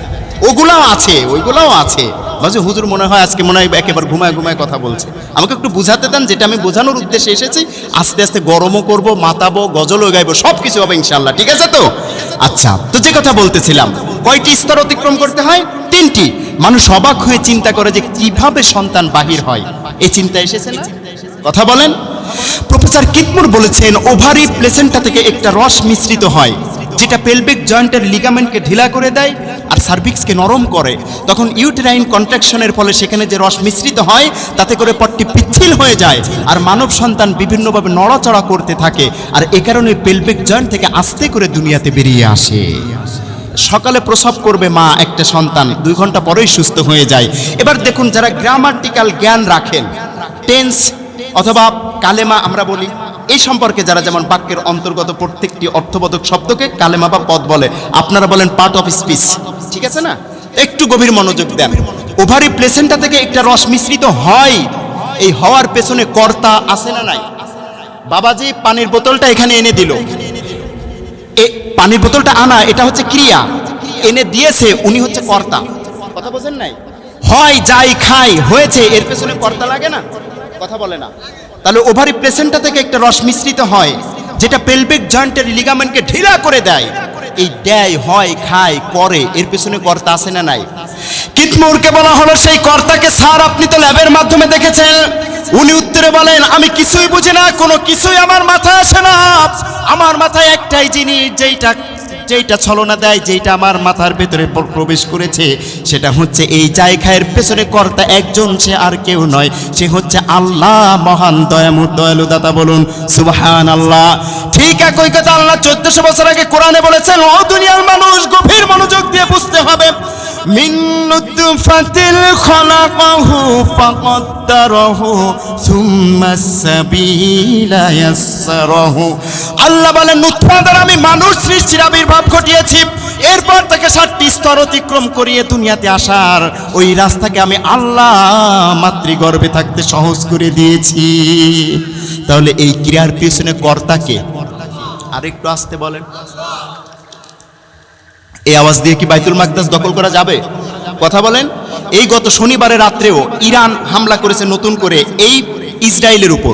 ওগুলাও আছে, ওইগুলাও আছে। বাজে হুজুর মনে হয় আজকে মনে হয় একেবারে ঘুমায় ঘুমায় কথা বলছে, আমাকে একটু বুঝাতে দেন, যেটা আমি বোঝানোর উদ্দেশ্যে এসেছি। আস্তে আস্তে গরমও করব, মাতাবো, গজলও গাইবো, সব কিছু হবে ইনশাল্লাহ, ঠিক আছে তো? আচ্ছা, তো যে কথা বলতেছিলাম, কয়টি স্তর অতিক্রম করতে হয়? 3টি। মানুষ অবাক হয়ে চিন্তা করে যে কিভাবে সন্তান বাহির হয়, এই চিন্তা এসেছে না? কথা বলেন। প্রফেসর কিতমুর বলেছেন, ওভারি প্লেসেন্টা থেকে একটা রস মিশ্রিত হয়, যেটা পেলভিক জয়েন্টের লিগামেন্টকে ঢিলা করে দেয় আর সার্ভিক্সকে নরম করে। তখন ইউটেরাইন কন্ট্রাকশনের ফলে সেখানে যে রস মিশ্রিত হয়, তাতে করে পট্টি পিচ্ছিল হয়ে যায় আর মানব সন্তান বিভিন্নভাবে নড়াচড়া করতে থাকে, আর এ কারণে পেলভিক জয়েন্ট থেকে আস্তে করে দুনিয়াতে বেরিয়ে আসে। সকালে প্রসব করবে মা একটা সন্তান, 2 ঘন্টা পরেই সুস্থ হয়ে যায়। এবার দেখুন, যারা গ্রামাটিক্যাল জ্ঞান রাখেন, টেন্স অথবা কালেমা আমরা বলি, এই সম্পর্কে যারা, যেমন বাক্যের অন্তর্গত প্রত্যেকটি অর্থবোধক শব্দকে কালেমা বা পদ বলে, আপনারা বলেন পার্ট অফ স্পিচ, ঠিক আছে না? একটু গভীর মনোযোগ দেন। ওভারি প্লেসেন্টা থেকে একটা রস মিশ্রিত হয়, এই হওয়ার পেছনে কর্তা আছে না নাই? বাবাজি পানির বোতলটা এখানে এনে দিল, পানির বোতলটা আনা, এটা হচ্ছে ক্রিয়া, এনে দিয়েছে, উনি হচ্ছে কর্তা। কথা বোঝেন নাই? হয় যাই খাই হয়েছে, এর পেছনে কর্তা লাগে না? কথা বলে না। তাহলে ওভারি প্লেসেন্টা থেকে একটা রস মিশ্রিত হয়, যেটা পেলভিক জয়েন্টের লিগামেন্টকে ঢিলা করে দেয়। এই দেয়, হয়, খায়, করে, এর পেছনে কর্তা আছে না নাই? কিতমুরকে বলা হলো, সেই কর্তাকে স্যার আপনি তো ল্যাবের মাধ্যমে দেখেছেন। উনি উত্তরে বলেন, আমি কিছুই বুঝি না, কোনো কিছুই আমার মাথায় আসে না। আমার মাথায় একটাই জিনিস, যেইটা ছলনা দেয়, যেইটা আমার মাথার ভেতরে প্রবেশ করেছে, সেটা হচ্ছে এই জায়গার পেছনে কর্তা একজন, সে আর কেউ নয়, সে হচ্ছে আল্লাহ, মহান দয়াময় দয়ালু দাতা, বলুন সুবহানাল্লাহ। ঠিক একই কথা আল্লাহ 1400 বছর আগে কোরআনে বলেছেন। ও দুনিয়ার মানুষ, গভীর মনোযোগ দিয়ে বুঝতে হবে। মিন নুতফাতিল খলাকাহু ফাকদ্দারাহু সুম্মাস সাবিলা ইয়াসসারাহু। আল্লাহ বলেন, নুতফা দ্বারা আমি মানুষ সৃষ্টির আবির্ভাব ঘটিয়েছি, এরপর তাকে 7টি স্তর অতিক্রম করিয়ে দুনিয়াতে আসার ওই রাস্তাকে আমি আল্লাহ মাতৃগর্ভে থাকতে সহজ করে দিয়েছি। তাহলে এই ক্রিয়ার পিছনে কর্তাকে আরেকটু আসতে বলেন। এই আওয়াজ দিয়ে কি বাইতুল মাকদাস দখল করা যাবে? কথা বলেন। এই গত শনিবারে রাত্রেও ইরান হামলা করেছে নতুন করে এই ইসরায়েলের উপর।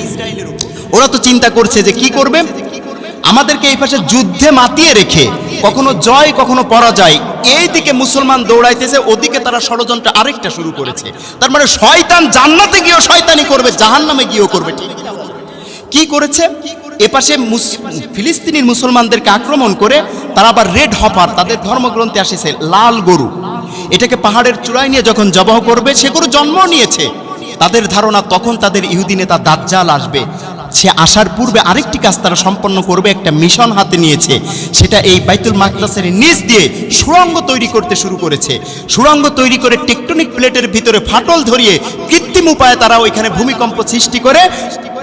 ওরা তো চিন্তা করছে যে কি করবে, আমাদেরকে এই পাশে যুদ্ধে মাতিয়ে রেখে কখনো জয় কখনো পরাজয়, এইদিকে মুসলমান দৌড়াইতেছে, ওদিকে তারা ষড়যন্ত্র আরেকটা শুরু করেছে। তার মানে শয়তান জান্নাতে গিয়েও শয়তানি করবে, জাহান্নামে গিয়েও করবে। ঠিক কি করেছে? এপাশে ফিলিস্তিনির মুসলমানদেরকে আক্রমণ করে তারা আবার রেড হপার, তাদের ধর্মগ্রন্থে আসেছে লাল গরু, এটাকে পাহাড়ের চূড়ায় নিয়ে যখন জবাহ করবে, সে গরু জন্ম নিয়েছে। তাদের ধারণা তখন তাদের ইহুদি নেতা দাজ্জাল আসবে, সে আসার পূর্বে আরেকটি কাজ তারা সম্পন্ন করবে, একটা মিশন হাতে নিয়েছে। সেটা এই বাইতুল মাকদাসের নিচ দিয়ে সুড়ঙ্গ তৈরি করতে শুরু করেছে। সুড়ঙ্গ তৈরি করে টেকটনিক প্লেটের ভিতরে ফাটল ধরিয়ে কৃত্রিম উপায়ে তারা ওইখানে ভূমিকম্প সৃষ্টি করে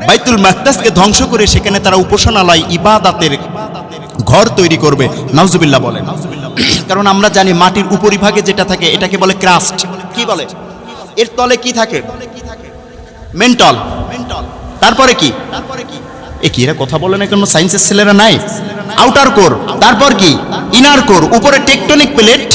বাইতুল মাকদাসকে ধ্বংস করে সেখানে তারা উপাসনালয়, ইবাদতের ঘর তৈরি করবে। নাউজুবিল্লাহ বলেন। কারণ আমরা জানি মাটির উপরিভাগে যেটা থাকে এটাকে বলে ক্রাস্ট। কি বলে? এর তলে কি থাকে? মেন্টল। তারপরে কি কি এরা কথা বলে না কেন? সায়েন্সের ছেলেরা নাই? আউটার কোর, তারপর কি ইনার কোর, উপরে টেকটনিক প্লেট,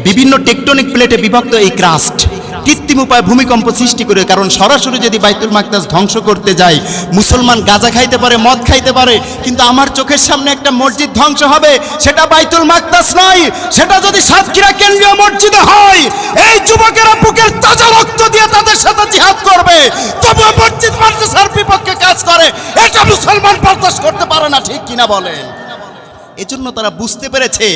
বিভিন্ন টেকটনিক প্লেটে বিভক্ত এই ক্রাস্ট কৃত্রিম উপায়ে ভূমিকম্প সৃষ্টি করে। কারণ সরাসরি যদি বাইতুল মাকদাস ধ্বংস করতে যায়, মুসলমান গাঁজা খাইতে পারে, মদ খাইতে পারে, কিন্তু আমার চোখের সামনে একটা মসজিদ ধ্বংস হবে, সেটা বাইতুল মাকদাস নয়, সেটা যদি সাতক্ষীরা কেন্দ্রীয় মসজিদে হয়, এই যুবকেরা বুকের তাজা রক্ত দিয়ে তাদের সাথে জিহাদ করবে, তবুও মসজিদ মাদ্রাসার বিপক্ষে কাজ করে, এটা মুসলমান বরদাস্ত করতে পারে না, ঠিক কিনা বলেন? এজন্য তারা বুঝতে পেরেছে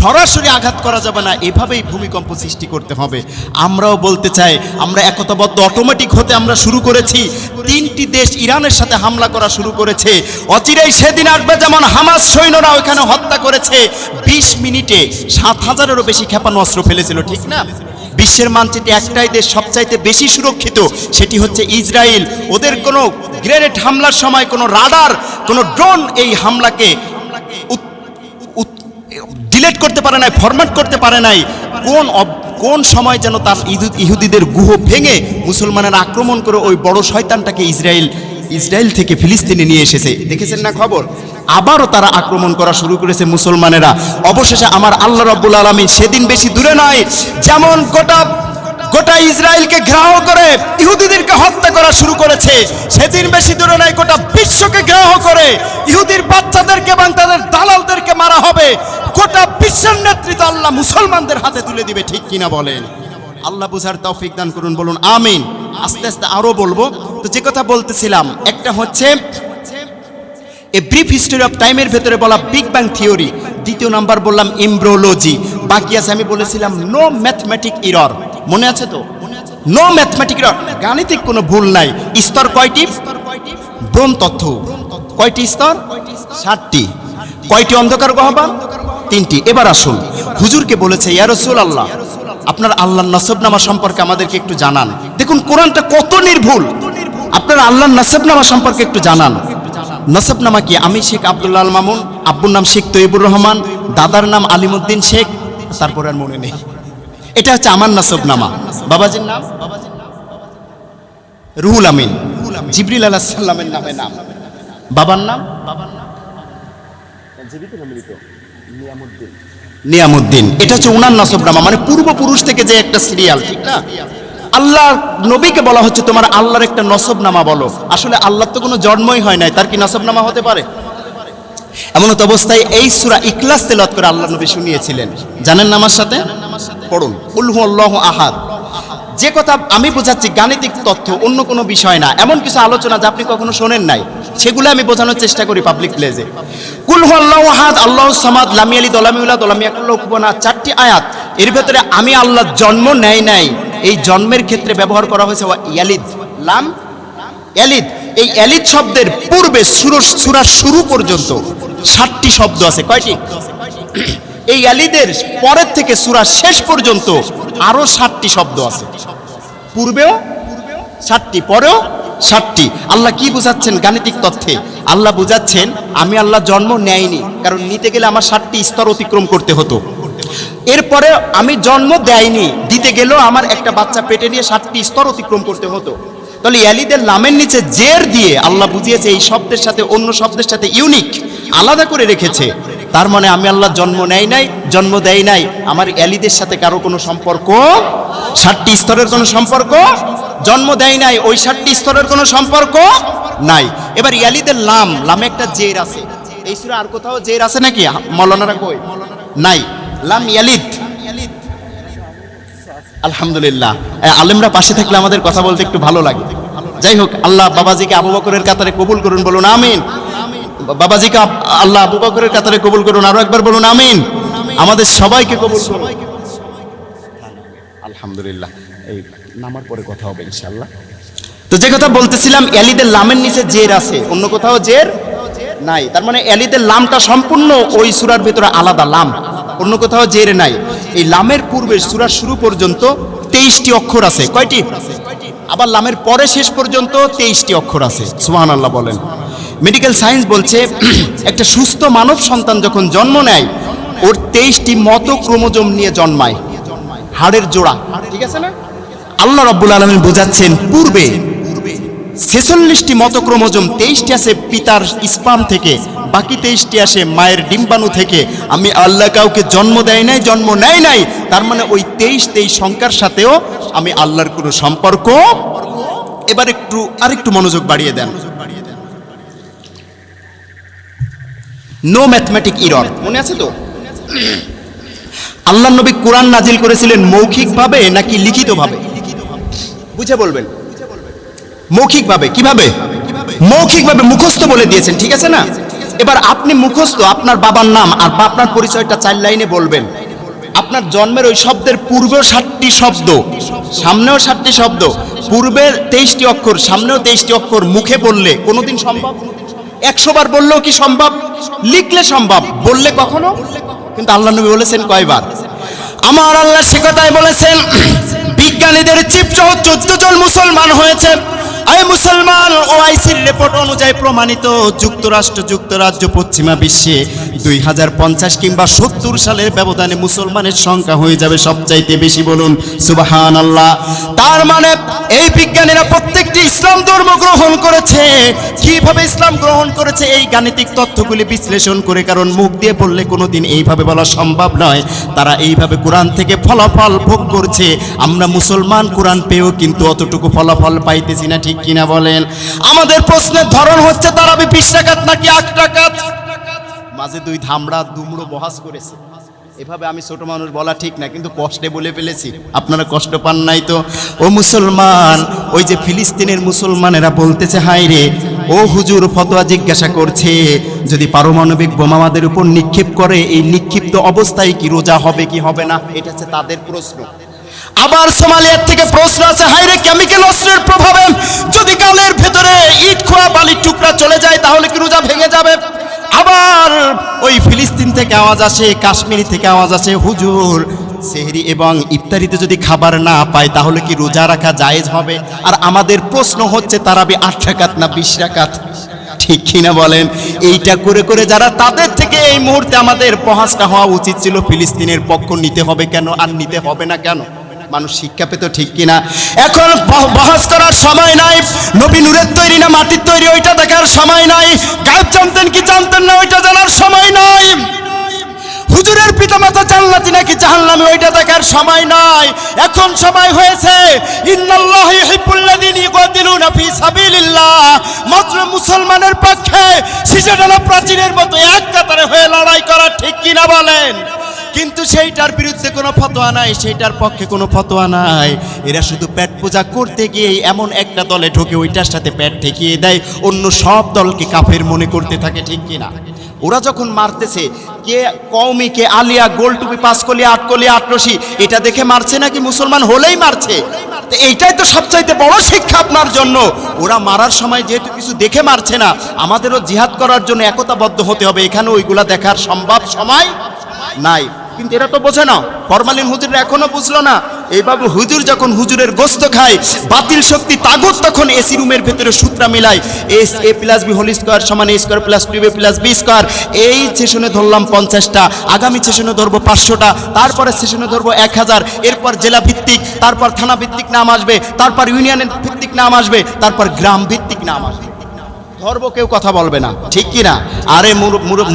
সরাসরি আঘাত করা যাবে না, এভাবেই ভূমিকম্প সৃষ্টি করতে হবে। আমরাও বলতে চাই, আমরা একতাবদ্ধ অটোমেটিক হতে আমরা শুরু করেছি। 3টি দেশ ইরানের সাথে হামলা করা শুরু করেছে, অচিরেই সেদিন আসবে যেমন হামাস সৈন্যরা ওখানে হত্যা করেছে। 20 মিনিটে 7,000-এরও বেশি ক্ষেপণাস্ত্র ফেলেছিল, ঠিক না? বিশ্বের মানচিত্রে একটাই দেশ সবচাইতে বেশি সুরক্ষিত, সেটি হচ্ছে ইসরায়েল। ওদের কোনো গ্রেনেড হামলার সময় কোনো রাডার, কোনো ড্রোন এই হামলাকে ডিলেট করতে পারে নাই, ফরম্যাট করতে পারে নাই। কোন সময় যেন তার ইহুদিদের গুহ ভেঙে মুসলমানেরা আক্রমণ করে ওই বড় শয়তানটাকে ইসরায়েল থেকে ফিলিস্তিনে নিয়ে এসেছে, দেখেছেন না খবর? আবারও তারা আক্রমণ করা শুরু করেছে মুসলমানেরা। অবশেষে আমার আল্লাহ রাব্বুল আলামিন সেদিন বেশি দূরে নয়, যেমন গোটা ইসরায়েলকে ঘেরাও করে ইহুদিদেরকে হত্যা করা শুরু করেছে, সেদিন বেশি দূরে নয় গোটা বিশ্বকে ঘেরাও করে ইহুদির বাচ্চাদেরকে এবং তাদের দালালদেরকে মারা হবে। গোটা বিশ্বের নেতৃত্ব আল্লাহ মুসলমানদের হাতে তুলে দিবে, ঠিক কিনা বলেন? আল্লাহ বুঝার তৌফিক দান করুন, বলুন আমিন। আস্তে আস্তে আরো বলবো। তো যে কথা বলতেছিলাম, একটা হচ্ছে এ ব্রিফ হিস্টোরি অফ টাইমের ভেতরে বলা বিগ ব্যাং থিওরি, দ্বিতীয় নাম্বার বললাম এমব্রিওলজি, বাকি আছে আমি বলেছিলাম নো ম্যাথমেটিক এরর, মনে আছে তো? নো ম্যাথমেটিক এরর, গাণিতিক কোনো ভুল নাই। স্তর কয়টি? ব্রোন তথ্য কয়টি স্তর? 7টি। কয়টি অন্ধকার গহ্বর? 3টি। এবার আসুন, হুজুরকে বলেছে ইয়া রাসূলুল্লাহ, আপনার আল্লাহর নসবনামা সম্পর্কে আমাদেরকে একটু জানান। দেখুন কোরআনটা কত নির্ভুল, আপনার আল্লাহর নসবনামা সম্পর্কে একটু জানান। নসবনামা কি? আমি শেখ আব্দুল্লাহ আল মামুন, আব্বুর নাম শেখ তৈবুর রহমান, দাদার নাম আলিমউদ্দিন শেখ, তারপর আর মনে নেই। এটা হচ্ছে আমার নসবনামা। বাবাজির নাম রুহুল আমিন, জিবরিল আলাইহিস সালামের নামে নাম। বাবার নাম নিয়ামউদ্দিন। এটা হচ্ছে উনার নসবনামা, মানে পূর্বপুরুষ থেকে যে একটা সিরিয়াল, ঠিক না? আল্লাহ নবীকে বলা হচ্ছে তোমার আল্লাহর একটা নসবনামা বলো। আসলে আল্লাহর তো কোনো জন্মই হয় নাই, তার কি নসবনামা হতে পারে? এমন তো অবস্থায় এই সূরা ইখলাস তেলাওয়াত করে আল্লাহ নবী শুনিয়েছিলেন, জানেন না? আমার সাথে পড়ুন, কুল হুয়াল্লাহু আহাদ। যে কথা আমি বোঝাচ্ছি গাণিতিক তথ্য, অন্য কোনো বিষয় না। এমন কিছু আলোচনা যা আপনি কখনো শোনেন নাই, সেগুলো আমি বোঝানোর চেষ্টা করি পাবলিক প্লেসে। কুল হুয়াল্লাহু আহাদ, আল্লাহুস সামাদ, লাম ইয়ালিদ ওয়া লাম ইউলাদ ওয়া লাম ইয়াকুল লাহু কুফুয়ান আহাদ, 4টি আয়াত। এর ভেতরে আমি আল্লাহ জন্ম নেই নাই, এই জন্মের ক্ষেত্রে ব্যবহার করা হয়েছে ওয়া ইয়ালিদ, লাম ইয়ালিদ। এই ইয়ালিদ শব্দের পূর্বে সূরার শুরু পর্যন্ত 7টি শব্দ আছে। কয়টি? এই ইয়ালিদের পরের থেকে সূরার শেষ পর্যন্ত আরো 7টি শব্দ আছে। পূর্বেও 7টি, পরেও 7টি। আল্লাহ কি বুঝাচ্ছেন গাণিতিক তথ্যে? আল্লাহ বুঝাচ্ছেন আমি আল্লাহ জন্ম নেয়নি, কারণ নিতে গেলে আমার 7টি স্তর অতিক্রম করতে হতো। এরপরে আমি জন্ম দেয়নি, দিতে গেলেও আমার একটা বাচ্চা পেটে নিয়ে 7টি স্তর অতিক্রম করতে হতো। তাহলে ইয়ালিদের লামের নিচে জের দিয়ে আল্লাহ বুঝিয়েছে এই শব্দের সাথে অন্য শব্দের সাথে ইউনিক আলাদা করে রেখেছে। তার মানে আমি আল্লাহ জন্ম নেই নাই, জন্ম দেয় নাই, আমার ইয়ালিদের সাথে কারো কোনো সম্পর্ক, 7টি স্তরের কোনো সম্পর্ক, জন্ম দেয় নাই, ওই 7টি স্তরের কোনো সম্পর্ক নাই। এবার ইয়ালিদের লামে একটা জের আছে। এই সূরা আর কোথাও জের আছে নাকি? মাওলানারা কই? নাই। লাম ইয়ালিদ। আলহামদুলিল্লাহ, আলেমরা পাশে থাকলে আমাদের কথা বলতে একটু ভালো লাগে। যাই হোক, আল্লাহ বাবাজিকে আবু বকরের কাতারে কবুল করুন, বলুন আমিন। বাবাজিকে আল্লাহ আবু বকরের কাতারে কবুল করুন, আরো একবার বলুন আমিন। আমাদের সবাইকে কবুল করুন, আলহামদুলিল্লাহ। এই নামার পরে কথা হবে ইনশাআল্লাহ। তো যে কথা বলতেছিলাম, ইয়ালিদের লামের নিচে জের আছে, অন্য কোথাও জের নাই। তার মানে ইয়ালিদের লামটা সম্পূর্ণ ওই সূরার ভিতরে আলাদা লাম, অন্য কোথাও জের নাই। এই লামের পূর্বে সূরার শুরু পর্যন্ত 23টি অক্ষর আছে। কয়টি? আবার লামের পরে শেষ পর্যন্ত 23টি অক্ষর আছে। সুবহানাল্লাহ বলেন। মেডিকেল সায়েন্স বলছে একটা সুস্থ মানব সন্তান যখন জন্ম নেয়, ওর 23টি মতো ক্রোমোজোম নিয়ে জন্মায়, হাড়ের জোড়া, ঠিক আছে না? আল্লাহ রাব্বুল আলামিন বুঝাচ্ছেন পূর্বে 46টি মতক্রোমোজোম, 23টি আছে পিতার স্পার্ম থেকে, বাকি 23টি আসে মায়ের ডিম্বাণু থেকে। আমি আল্লাহ কাউকে জন্ম দেয় নাই, জন্ম নেয় নাই, তার মানে ওই 23 সংখ্যার সাথেও আমি আল্লাহর কোনো সম্পর্ক। এবার আরেকটু মনোযোগ বাড়িয়ে দেন। নো ম্যাথমেটিক এরর, মনে আছে তো? আল্লাহ নবী কোরআন নাজিল করেছিলেন মৌখিকভাবে নাকি লিখিতভাবে? বুঝে বলবেন। মৌখিকভাবে। কিভাবে? মৌখিকভাবে, মুখস্থ বলে দিয়েছেন, ঠিক আছে না? এবার আপনি মুখস্থ আপনার বাবার নাম আর আপনার পরিচয়টা 4 লাইনে বলবেন। আপনার জন্মের ওই শব্দের পূর্বেও 7টি শব্দ, সামনেও 7টি শব্দ, পূর্বের 23টি অক্ষর, সামনেও 23টি অক্ষর মুখে বললে কোনোদিন সম্ভব? 100 বার বললেও কি সম্ভব? লিখলে সম্ভব, বললে কখনো? কিন্তু আল্লাহ নবী বলেছেন কয়বার? আমার আল্লাহ সে কথাই বলেছেন, বিজ্ঞানীদের চিপ সহ 14 জন মুসলমান হয়েছে। এই মুসলমান ওআইসির রিপোর্ট অনুযায়ী প্রমাণিত, যুক্তরাজ্য পশ্চিমা বিশ্বে 2050 কিংবা 70 সালের ব্যবধানে মুসলমানের সংখ্যা হয়ে যাবে সবচাইতে বেশি। বলুন সুবহানাল্লাহ। তার মানে এই বিজ্ঞানীরা প্রত্যেকটি ইসলাম ধর্ম গ্রহণ করেছে। কিভাবে ইসলাম গ্রহণ করেছে এই গাণিতিক তথ্যগুলি বিশ্লেষণ করে, কারণ মুখ দিয়ে বললে কোনোদিন এইভাবে বলা সম্ভব নয়। তারা এইভাবে কোরআন থেকে ফলাফল ভোগ করছে। আমরা মুসলমান কোরআন পেয়েও কিন্তু অতটুকু ফলাফল পাইতেছি না, ঠিক কিনা বলেন? আমাদের প্রশ্নের ধরন হচ্ছে তারাবি 20 রাকাত নাকি 8 রাকাত? মাঝে 2 ধামড়া দুমড়ো বহাস করেছে। এভাবে আমি ছোট মানুষ বলা ঠিক না, কিন্তু কষ্টে বলে ফেলেছি। আপনারা কষ্ট পান নাই তো? ও মুসলমান, ওই যে ফিলিস্তিনের মুসলমানেরা বলতেছে, হায় রে ও হুজুর, ফতোয়া জিজ্ঞাসা করছে যদি পারমাণবিক বোমা আমাদের উপর নিক্ষেপ করে, এই নিক্ষিপ্ত অবস্থায় কি রোজা হবে কি হবে না? এটা হচ্ছে তাদের প্রশ্ন। আবার সোমালিয়ার থেকে প্রশ্ন আছে, হায় রে কেমিক্যাল অস্ত্রের প্রভাবে যদি গালের ভেতরে ইট খোয়া বালির টুকরা চলে যায় তাহলে কি রোজা ভেঙে যাবে? আবার ওই ফিলিস্তিন থেকে আওয়াজ আসে, কাশ্মীর থেকে আওয়াজ আসে, হুজুর সেহরি এবং ইফতারিতে যদি খাবার না পায় তাহলে কি রোজা রাখা জায়েজ হবে? আর আমাদের প্রশ্ন হচ্ছে তারাবি 8 রাকাত না 20 রাকাত? ঠিক কিনা বলেন? এইটা করে করে যারা, তাদের থেকে এই মুহূর্তে আমাদের বহাসটা হওয়া উচিত ছিল, ফিলিস্তিনের পক্ষ নিতে হবে কেন আর নিতে হবে না কেন? মানুষ শিক্ষা পেত, ঠিক কিনা? এখন বহাস করার সময় নাই। নবী নূরের তৈরি না মাটির তৈরি ওইটা দেখার সময় নাই। গায়েব জানতেন কি জানতেন না ওইটা জানার সময় নাই। হুজুরের পিতামাতা জান্নাতি নাকি জাহান্নামী ওইটা দেখার সময় নাই। এখন সময় হয়েছে, ইন্নাল্লাহা ইউহিব্বুল্লাযীনা ইউকাতিলুনা ফী সাবিলিল্লাহ, মাত্র মুসলমানের পক্ষে শিশাডালা প্রাচীরের মতো এক কাতারে হয়ে লড়াই করা, ঠিক কিনা বলেন? কিন্তু সেইটার বিরুদ্ধে কোনো ফতোয়া নাই, সেইটার পক্ষে কোনো ফতোয়া নাই। এরা শুধু পেট পূজা করতে গিয়ে এমন একটা দলে ঢোকে, ওইটার সাথে পেট ঠেকিয়ে দেয়, অন্য সব দলকে কাফের মনে করতে থাকে, ঠিক কিনা? ওরা যখন মারতেছে, কে কওমি, কে আলিয়া, গোল টুপি, 5 কলিয়া 8 কলিয়া 8 রশি, এটা দেখে মারছে নাকি মুসলমান হলেই মারছে? তো এইটাই তো সবচাইতে বড় শিক্ষা আপনার জন্য। ওরা মারার সময় যেহেতু কিছু দেখে মারছে না, আমাদেরও জিহাদ করার জন্য একতাবদ্ধ হতে হবে। এখানে ওইগুলা দেখার সম্ভব সময় নাই। কিন্তু এরা তো বোঝে না, ফরমালিন হুজুররা এখনো বুঝলো না। এইভাবে হুজুর যখন হুজুরের গোস্ত খায়, বাতিল শক্তি তাগুত তখন এসি রুমের ভেতরে সূত্রা মিলায়, a + b হোল স্কয়ার সমান a² + 2b + b স্কয়ার। এই সেশনে ধরলাম 50টা, আগামী সেশনে ধরবো 500টা, তারপরে সেশনে ধরবো 1000, এরপর জেলা ভিত্তিক, তারপর থানা ভিত্তিক নাম আসবে, তারপর ইউনিয়নের ভিত্তিক নাম আসবে, তারপর গ্রাম ভিত্তিক নাম আসবে। ধর্ম কেউ কথা বলবে না, ঠিক কিনা? আরে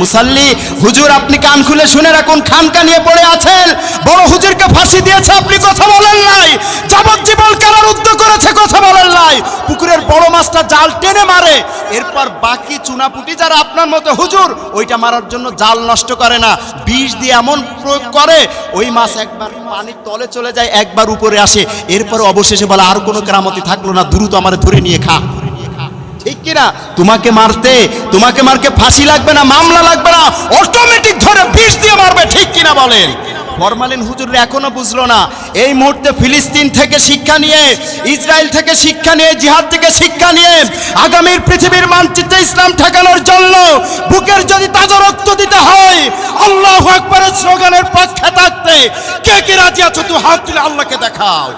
মুসাল্লি হুজুর, আপনি কান খুলে শুনে রাখুন, খানকা নিয়ে পড়ে আছেন, বড় হুজুরকে ফাঁসি দিয়েছে, আপনি কথা বলেন নাই। যাবজ্জীবন কারারুদ্ধ করেছে, কথা বলেন নাই। পুকুরের বড় মাছটা জাল টেনে মারে, এরপর বাকি চুনাপুটি যারা আপনার মতো হুজুর, ওইটা মারার জন্য জাল নষ্ট করে না, বিষ দিয়ে এমন প্রয়োগ করে ওই মাছ একবার পানির তলে চলে যায়, একবার উপরে আসে, এরপর অবশেষে বলে আর কোনো কেরামতি থাকলো না, দ্রুত আমার ধরে নিয়ে খা, ঠিক কিনা? তোমাকে মারকে ফাঁসি লাগবে না, মামলা লাগবে না, অটোমেটিক ধরে বিষ দিয়ে মারবে, ঠিক কিনা বলেন? ফরমালিন হুজুররা এখনো বুঝলো না। এই মুহূর্তে ফিলিস্তিন থেকে শিক্ষা নিয়ে, ইসরায়েল থেকে শিক্ষা নিয়ে, জিহাদ থেকে শিক্ষা নিয়ে আগামীর পৃথিবীর মানচিত্রে ইসলাম ঠেকানোর জন্য বুকের যদি তাজা রক্ত দিতে হয়, আল্লাহু আকবারের স্লোগানের পক্ষে থাকতে কে কে রাজি আছো? তুই হাত তুলে আল্লাহকে দেখাও।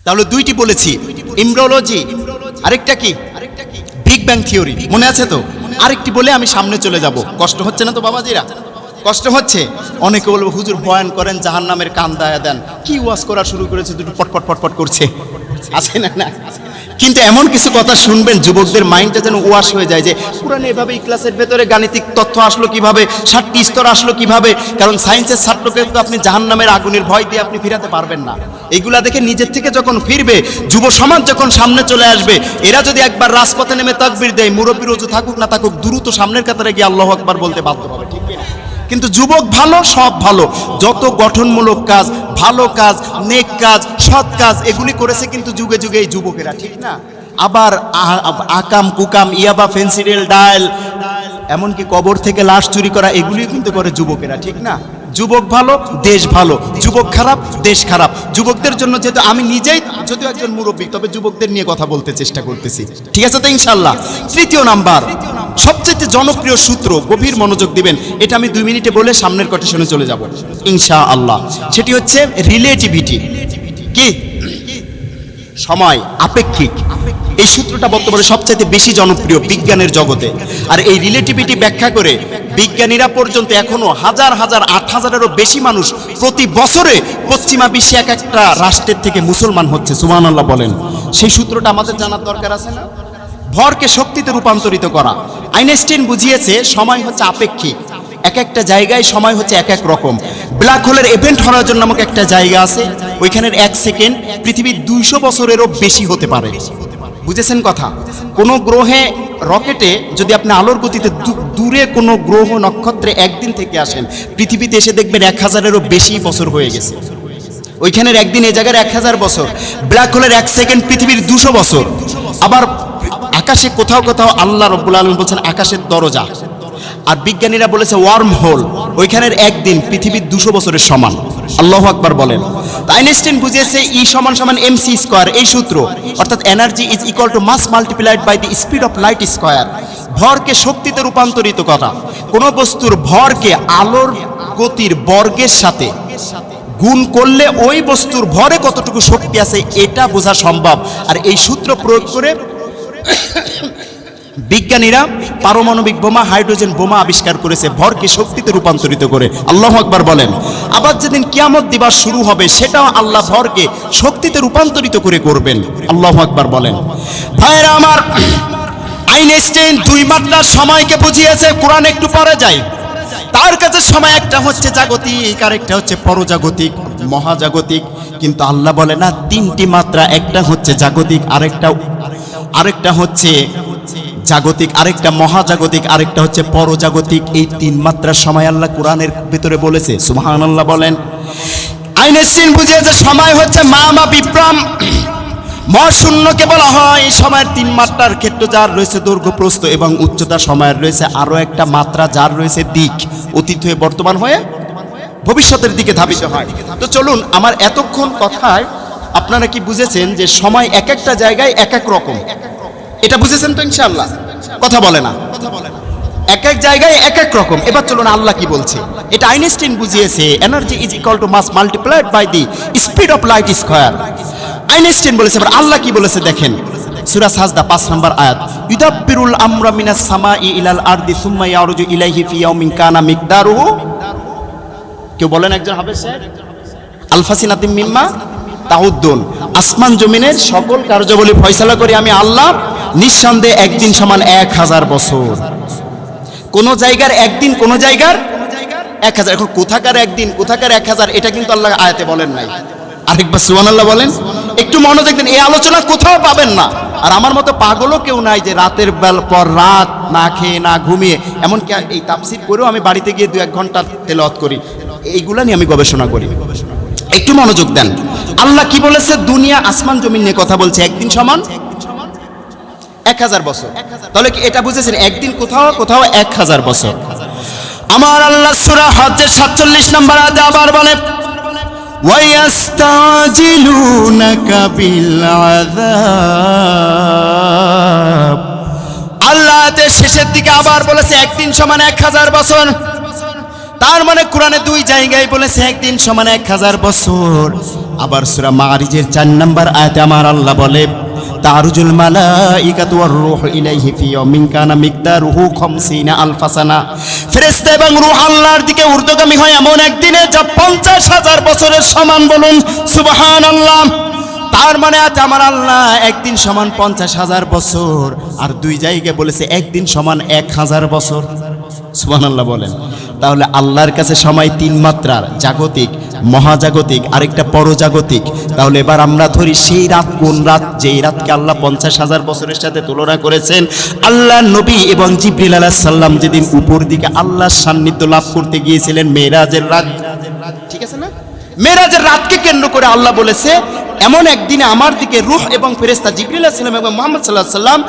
তাহলে 2টি বলেছি, এমব্রিওলজি, আরেকটা কি বিগ ব্যাং থিওরি, মনে আছে তো? আরেকটি বলে আমি সামনে চলে যাব। কষ্ট হচ্ছে না তো বাবাজিরা? কষ্ট হচ্ছে? অনেকে বলবে হুজুর বয়ান করেন জাহান্নামের কান দায়া দেন, কি ওয়াজ করা শুরু করেছে, দুটো পটপট পটপট করছে, আছে না? না, কিন্তু এমন কিছু কথা শুনবেন যুবকদের মাইন্ডটা যেন ওয়াশ হয়ে যায় যে কোরআনে এভাবে ক্লাসের ভেতরে গাণিতিক তথ্য আসলো কিভাবে, 7টি স্তর আসলো কিভাবে। কারণ সায়েন্সের ছাত্রকে তো আপনি জাহান্নামের আগুনের ভয় দিয়ে আপনি ফিরাতে পারবেন না। এইগুলা দেখে নিজের থেকে যখন ফিরবে, যুব সমাজ যখন সামনে চলে আসবে, এরা যদি একবার রাজপথে নেমে তাকবীর দেয়, মুরব্বির ওযু থাকুক না থাকুক, দ্রুত সামনের কাতারে গিয়ে আল্লাহু আকবার বলতে বাধ্য হবে, ঠিক না? কিন্তু যুবক ভালো, সব ভালো, যত গঠনমূলক কাজ, ভালো কাজ, নেক কাজ, সৎ কাজ, এগুলি করেছে কিন্তু যুগে যুগে এই যুবকেরা, ঠিক না? আবার আকাম কুকাম, ইয়াবা, ফেন্সিডিল, ডায়াল, এমনকি কবর থেকে লাশ চুরি করা, এগুলিও কিন্তু করে যুবকেরা, ঠিক না? যুবক ভালো, দেশ ভালো, যুবক খারাপ, দেশ খারাপ। যুবকদের জন্য, যেহেতু আমি নিজেই যদিও একজন মুরব্বী, তবে যুবকদের নিয়ে কথা বলতে চেষ্টা করতেছি, ঠিক আছে তো ইনশাল্লাহ। তৃতীয় নাম্বার, সবচেয়ে জনপ্রিয় সূত্র, গভীর মনোযোগ দিবেন, এটা আমি 2 মিনিটে বলে সামনের কোটেশনে চলে যাব ইনশাআল্লাহ। সেটি হচ্ছে রিলেটিভিটি। কি? সময়, আপেক্ষিক। এই সূত্রটা বর্তমানে সবচেয়ে বেশি জনপ্রিয় বিজ্ঞানের জগতে। আর এই রিলেটিভিটি ব্যাখ্যা করে বিজ্ঞানীরা পর্যন্ত এখনো হাজার হাজার, 8,000-এরও বেশি মানুষ প্রতি বছরে পশ্চিমা বিশ্বে এক একটা রাষ্ট্রের থেকে মুসলমান হচ্ছে, সুবহানাল্লাহ বলেন। সেই সূত্রটা আমাদের জানার দরকার আছে না? ভরকে শক্তিতে রূপান্তরিত করা। আইনস্টাইন বুঝিয়েছে সময় হচ্ছে আপেক্ষিক, এক একটা জায়গায় সময় হচ্ছে এক এক রকম। ব্ল্যাক হোলের ইভেন্ট হরাইজন নামক একটা জায়গা আছে, ওইখানের 1 সেকেন্ড পৃথিবীর 200 বছরেরও বেশি হতে পারে। বুঝেছেন কথা? কোনো গ্রহে, রকেটে যদি আপনি আলোর গতিতে দূরে কোনো গ্রহ নক্ষত্রে একদিন থেকে আসেন, পৃথিবীতে এসে দেখবেন 1000-এরও বেশি বছর হয়ে গেছে। ওইখানের একদিন, এই জায়গার 1000 বছর। ব্ল্যাক হোলের 1 সেকেন্ড পৃথিবীর 200 বছর। আবার আকাশে কোথাও কোথাও আল্লাহ রাব্বুল আলামিন বলছেন আকাশের দরজা। আর বিজ্ঞানীরা বলেছে ওয়ার্ম হোল, ওইখানের একদিন পৃথিবীর 200 বছরের সমান। আল্লাহু আকবার বলেন। আইনস্টাইন বুঝিয়েছে ই সমান সমান mc স্কয়ার, এই সূত্র, অর্থাৎ energy is equal to mass multiplied by the speed of light square. ভরকে শক্তিতে রূপান্তরিত করা, কোন বস্তুর ভরকে আলোর গতির বর্গের সাথে গুণ করলে ওই বস্তুর ভরে কতটুকু শক্তি আছে এটা বোঝা সম্ভব। আর এই সূত্র প্রয়োগ করে বিজ্ঞানীরা পারমাণবিক বোমা, হাইড্রোজেন বোমা আবিষ্কার করেছে, ভরকে শক্তিতে রূপান্তরিত করে। আল্লাহু আকবার বলেন। আবার যেদিন কিয়ামত দিবস শুরু হবে, সেটাও আল্লাহ ভরকে শক্তিতে রূপান্তরিত করে করবেন। আল্লাহু আকবার বলেন। ভাইরা আমার, আইনস্টাইন 2 মাত্রার সময়কে বুঝিয়েছে। কোরআন একটু পরে যায়, তার কাছে সময় একটা হচ্ছে জাগতিক, আরেকটা হচ্ছে পরজাগতিক, মহাজাগতিক। কিন্তু আল্লাহ বলে না, 3টি মাত্রা, একটা হচ্ছে জাগতিক, আরেকটা হচ্ছে জাগতিক, আরেকটা মহাজাগতিক, আরেকটা হচ্ছে পরজাগতিক। এই 3 মাত্রার সময় আল্লাহ কোরআনের ভিতরে বলেছে, সুবহানাল্লাহ বলেন। আইনস্টাইন বুঝিয়েছে সময় হচ্ছে মা বিপ্রাম, মহাশূন্যকে বলা হয় সময়ের 3 মাত্রার ক্ষেত্র, যার রয়েছে দৈর্ঘ্য, প্রস্থ এবং উচ্চতা। সময়ের রয়েছে আরো একটা মাত্রা, যার রয়েছে দিক, অতীত হয়ে বর্তমান হয়ে ভবিষ্যতের দিকে ধাবিত হয়। তো চলুন, আমার এতক্ষণ কথায় আপনারা কি বুঝেছেন যে সময় এক একটা জায়গায় এক এক রকম? এটা বুঝেছেন তো ইনশাআল্লাহ? কথা বলে না, এক এক জায়গায় এক এক রকম। এবার চলুন আল্লাহ কি বলছে। এটা আইনস্টাইন বুঝিয়েছে, energy is equal to mass multiplied by the speed of light square. Einstein বলেছে। এবার আল্লাহ কি বলেছে দেখেন, সূরা সাজদা 5 নম্বর আয়াত, ইউদাব্বিরুল আমরা মিনাস সামাই ইলাল আরদি সুম্মা ইয়ারজু ইলাইহি ফি ইয়াউমিন কানা মিকদারুহু। কেউ বলেন একজন হাফেজ সাহেব, আলফাসিনাতিম মিম্মা তাউদ্দুন। আসমান জমিনের সকল কার্যাবলী ফয়সালা করি আমি আল্লাহ, নিঃসন্দেহে একদিন সমান 1000 বছর। কোন জায়গার একদিন, কোন জায়গার 1000। এখন কোথাকার একদিন, কোথাকার 1000, এটা কিন্তু আল্লাহ আয়াতে বলেন নাই। আরেকবার সুবহানাল্লাহ বলেন। একটু মনোযোগ দিন, এই আলোচনা কোথাও পাবেন না। আর আমার মতো পাগলও কেউ নাই যে রাতের পর রাত না খেয়ে না ঘুমিয়ে, এমনকি এই তাফসীর করেও আমি বাড়িতে গিয়ে 2-1 ঘন্টা তেলাওয়াত করি, এইগুলা নিয়ে আমি গবেষণা করি। একটু মনোযোগ দেন, আল্লাহ কি বলেছে? দুনিয়া, আসমান জমিন নিয়ে কথা বলছে, একদিন সমান 1000 বছর। তাহলে কি এটা বুঝেছেন? একদিন কোথাও কোথাও 1000 বছর। আমার আল্লাহ সূরা হজ্জের 47 নম্বর আয়াতে আবার বলে, ওয়ায়াস্তাজিলুনাকা বিল আযাব। আল্লাহ এর শেষের দিকে আবার বলেছে একদিন সমান 1000 বছর। তার মানে কোরআনে 2 জায়গায় বলেছে একদিন সমান 1000 বছর। আবার সূরা মাআরিজের 4 নম্বর আয়াতে আমার আল্লাহ বলে, তারুজুল মালাইকাতু ওয়ার রূহু ইলাইহি ফি ইয়াউমিন কানা মিকদারুহু 50 আলফা সানা। ফেরেশতা এবং রূহ আল্লাহর দিকে ঊর্ধ্বগামী হয় এমন একদিনে যা 50,000 বছরের সমান। বলুন সুবহানাল্লাহ। তার মানে আজ আমার আল্লাহ একদিন সমান 50,000 বছর, আর দুই জায়গায় বলেছে একদিন সমান 1000 বছর। সুবহানাল্লাহ বলেন। তাহলে আল্লাহর কাছে সময় তিন মাত্রার, জাগতিক, মহাজাগতিক, আরেকটা পরজাগতিক। তাহলে এবার আমরা ধরি সেই রাত কোন রাত, যেই রাতকে আল্লাহ 50,000 বছরের সাথে তুলনা করেছেন। আল্লাহ নবী এবং জিবরিল আলাইহিস সালাম যেদিন উপর দিকে আল্লাহর সান্নিধ্য লাভ করতে গিয়েছিলেন মেরাজের রাত, ঠিক আছে না? মেরাজের রাতকে কেন্দ্র করে আল্লাহ বলেছে এমন একদিনে আমার দিকে রূহ এবং ফেরেশতা জিবরিল আলাইহিস সালাম এবং মুহাম্মদ সাল্লাল্লাহু আলাইহি সাল্লাম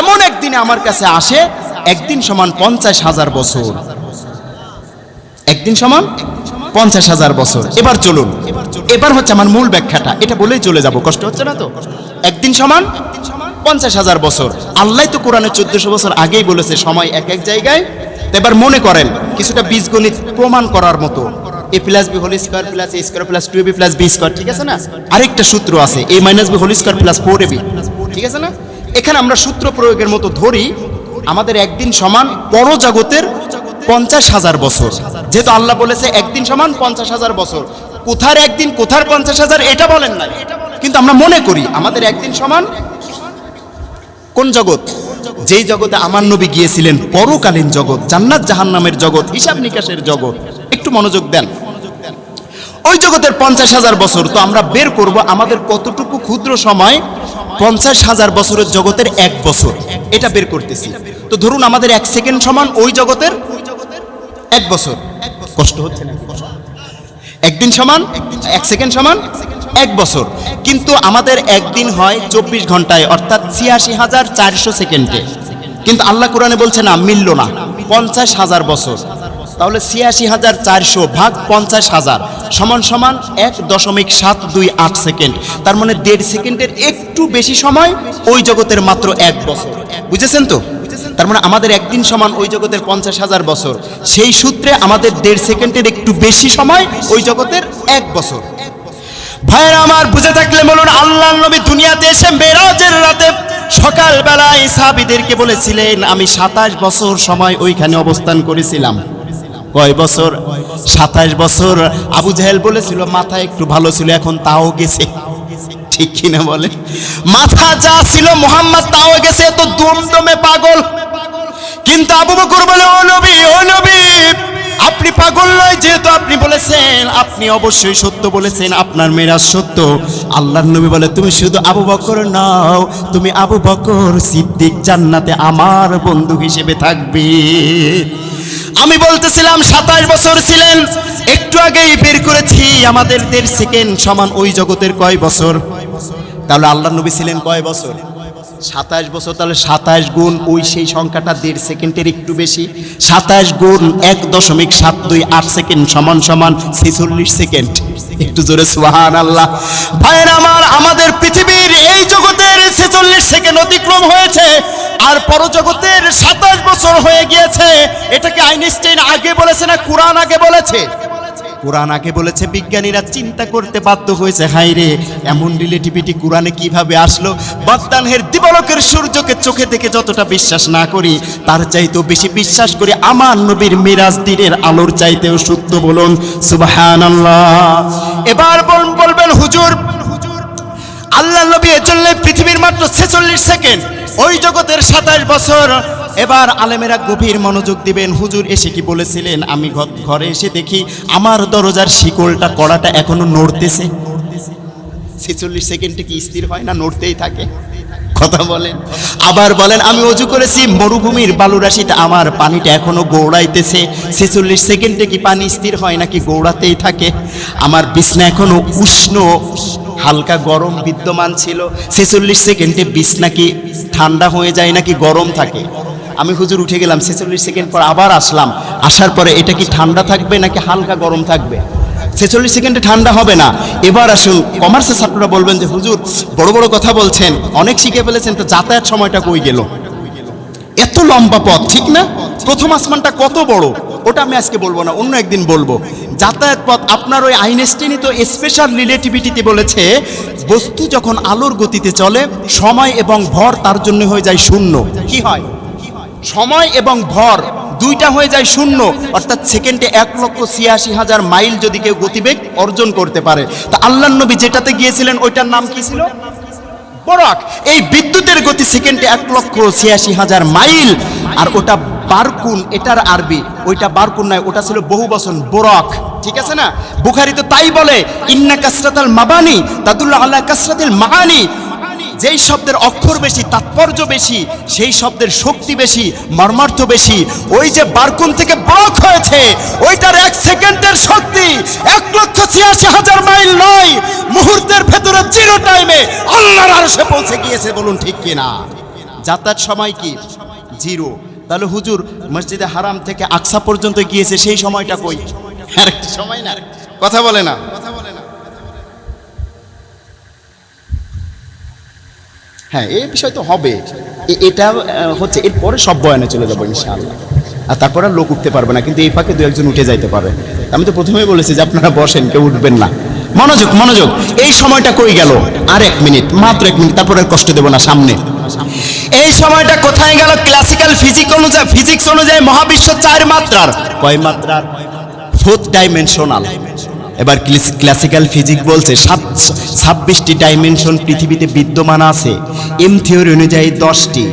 এমন একদিনে আমার কাছে আসে, একদিন সমান 50,000 বছর। একদিন সমান 50,000 বছর। এবার চলুন, এবার হচ্ছে আমার মূল ব্যাখ্যাটা, এটা বলেই চলে যাব, কষ্ট হচ্ছে না তো? একদিন সমান 50,000 বছর। আল্লাহ তো কোরআনে 1400 বছর আগেই বলেছে সময় এক এক জায়গায়। তো এবার মনে করেন কিছুটা বীজগণিত প্রমাণ করার মতো, a + b whole square plus a square plus 2ab plus b square, ঠিক আছে না? আরেকটা সূত্র আছে a - b whole square plus 4ab, ঠিক আছে না? এখানে আমরা সূত্র প্রয়োগের মতো ধরি আমাদের একদিন সমান পরজগতের 50,000 বছর। যেহেতু আল্লাহ বলেছে একদিন সমান 50,000 বছর, কোথার একদিন কোথার 50,000 এটা বলেন না, কিন্তু আমরা মনে করি আমাদের একদিন সমান কোন জগৎ? যেই জগতে আমার নবী গিয়েছিলেন, পরকালীন জগৎ, জান্নাত জাহান্নামের জগৎ, হিসাব নিকাশের জগৎ। একটু মনোযোগ দেন। ওই জগতের 50,000 বছর, তো আমরা বের করব আমাদের কতটুকু ক্ষুদ্র সময় 50,000 বছরের জগতের 1 বছর, এটা বের করতেছি। তো ধরুন আমাদের 1 সেকেন্ড সমান ওই জগতের 1 বছর। কষ্ট হচ্ছে না? একদিন সমান 1 সেকেন্ড সমান 1 বছর, কিন্তু আমাদের একদিন হয় 24 ঘন্টায়, অর্থাৎ 86,400 সেকেন্ডে। কিন্তু আল্লাহ কোরআনে বলছে না, মিলল না, 50,000 বছর। তাহলে 86,400 ভাগ 50,000 সমান সমান 1.728 সেকেন্ড। তার মানে 1.5 সেকেন্ডের একটু বেশি সময় ওই জগতের মাত্র 1 বছর। বুঝেছেন তো? তার মানে আমাদের একদিন সমান ওই জগতের 50,000 বছর। সেই সূত্রে আমাদের 1.5 সেকেন্ডের একটু বেশি সময় ওই জগতের 1 বছর। ভাইরা আমার, বুঝে থাকলে বলুন, আল্লাহর নবী দুনিয়াতে এসে মেরাজের রাতে সকালবেলায় সাহাবীদেরকে বলেছিলেন আমি 27 বছর সময় ওইখানে অবস্থান করেছিলাম। কয় বছর? 27 বছর। আবু জাহেল বলেছিল মাথা একটু ভালো ছিল, এখন তাও গেছে, ঠিক কিনা বলে? মাথা যা ছিল মুহাম্মদ তাও গেছে, তো দমদমে পাগল। কিন্তু আবু বকর বলে ও নবী, ও নবী, আপনি পাগল নয়, যেহেতু আপনি বলেছেন, আপনি অবশ্যই সত্য বলেছেন, আপনার মেরাজ সত্য। আল্লাহর নবী বলে তুমি শুধু আবু বকর নও, তুমি আবু বকর সিদ্দিক জান্নাতে আমার বন্ধু হিসেবে থাকবে। আমি বলতেছিলাম 27 বছর ছিলেন, একটু আগেই বের করেছি আমাদের 1.5 সেকেন্ড সমান ওই জগতের কয় বছর? তাহলে আল্লাহর নবী ছিলেন কয় বছর? 27 বছর। তাহলে 27 গুণ ওই সেই সংখ্যাটা 1.5 সেকেন্ডের একটু বেশি। 27 গুণ 1.728 সেকেন্ড সমান সমান 46 সেকেন্ড। একটু জোরে সুবহানাল্লাহ। ভাইরা আমার, আমাদের পৃথিবীর এই জগতের 46 সেকেন্ড অতিক্রম হয়েছে, আর পরজগতের 27 বছর হয়ে গিয়েছে। এটাকে আইনস্টাইন আগে বলেছে না কোরআন আগে বলেছে? কোরআন আগে বলেছে। বিজ্ঞানীরা চিন্তা করতে বাধ্য হয়েছে, হাই রে, এমন রিলেটিভিটি কোরআনে কিভাবে আসলো? বাগদানের দিবালোকের সূর্যকে চোখে দেখে যতটা বিশ্বাস না করি, তার চাইতেও বেশি বিশ্বাস করি আমার নবীর মিরাজ দিনের আলোর চাইতেও সত্য। বলুন সুবহানাল্লাহ। এবার বলবেন হুজুর, আল্লাহ নবী এর জন্য পৃথিবীর মাত্র 46 সেকেন্ড, ওই জগতের 27 বছর। এবার আলেমেরা গভীর মনোযোগ দিবেন। হুজুর এসে কি বলেছিলেন? আমি ঘরে এসে দেখি আমার দরজার শিকলটা, কড়াটা এখনো নড়তেছে। 46 সেকেন্ডে কি স্থির হয় না? নড়তেই থাকে। কথা বলেন। আবার বলেন আমি অজু করেছি মরুভূমির বালুরাশিতে, আমার পানিটা এখনো গৌড়াইতেছে। 46 সেকেন্ডে কি পানি স্থির হয় নাকি গৌড়াতেই থাকে? আমার বিছনা এখনো উষ্ণ হালকা গরম বিদ্যমান ছিল। 46 সেকেন্ডে বিছনা কি ঠান্ডা হয়ে যায় নাকি গরম থাকে? আমি হুজুর উঠে গেলাম, 46 সেকেন্ড পর আবার আসলাম, আসার পরে এটা কি ঠান্ডা থাকবে নাকি হালকা গরম থাকবে? 46 সেকেন্ডে ঠান্ডা হবে না। এবার আসুন, কমার্সের ছাত্ররা বলবেন যে হুজুর বড় বড় কথা বলছেন, অনেক শিখে ফেলেছেন, তো যাতায়াত সময়টা কই গেল? এত লম্বা পথ, ঠিক না? প্রথম আসমানটা কত বড়, ওটা আমি আজকে বলবো না, অন্য একদিন বলবো। যাতায়াত পথ আপনার ওই আইনস্টাইনই তো স্পেশাল রিলেটিভিটিতে বলেছে, বস্তু যখন আলোর গতিতে চলে সময় এবং ভর তার জন্য হয়ে যায় শূন্য। কি হয়? সময় এবং ভর দুইটা হয়ে যায় শূন্য, অর্থাৎ সেকেন্ডে 1,86,000 মাইল যদি কেউ গতিবেগ অর্জন করতে পারে। তা আল্লাহর নবী যেটাতে গিয়েছিলেন ওইটার নাম কি ছিল? বরাক। এই বিদ্যুতের গতি সেকেন্ডে 1,86,000 মাইল, আর ওটা বারকুন, এটার আরবি। ওইটা বারকুন নয়, ওটা ছিল বহু বচন, বরাক। ঠিক আছে না? বুখারী তো তাই বলে, ইন্না কাসরাতাল মাবানি তাদুল্লু আলা কাসরাতিল মাআনি। যেই শব্দের অক্ষর বেশি, তাৎপর্য বেশি, সেই শব্দের শক্তি বেশি, মর্মার্থ বেশি। ওই যে বারকুন থেকে বরাক হয়েছে, ওইটার 1 সেকেন্ডের শক্তি 1,86,000 মাইল নয়, মুহূর্তের ভেতরে জিরো টাইমে আল্লাহর আরশে পৌঁছে গিয়েছে। বলুন ঠিক কিনা? যাতায়াত সময় কি? জিরো। তাহলে হুজুর মসজিদে হারাম থেকে আকসা পর্যন্ত গিয়েছে, সেই সময়টা কই? আর একটা সময় না, কথা বলে না। হ্যাঁ, এই বিষয় তো হবে, এটা হচ্ছে এরপরে সব বয়ানে চলে যাবো ইনশাআল্লাহ। আর তারপরে আর লোক উঠতে পারবে না, কিন্তু এই ফাঁকে দু একজন উঠে যাইতে পারে। আমি তো প্রথমেই বলেছি যে আপনারা বসেন, কেউ উঠবেন না। মনোযোগ, মনোযোগ। এই সময়টা কই গেল? আর 1 মিনিট, মাত্র 1 মিনিট, তারপরে আর কষ্ট দেব না। সামনে এই সময়টা কোথায় গেল? ক্লাসিক্যাল ফিজিক্স অনুযায়ী মহাবিশ্ব 4 মাত্রার। কয় মাত্রার? 4th dimensional. এবার ক্লাসিক্যাল ফিজিক্স বলছে 26টি ডাইমেনশন পৃথিবীতে বিদ্যমান আছে। এম থিওরি অনুযায়ী 10টি,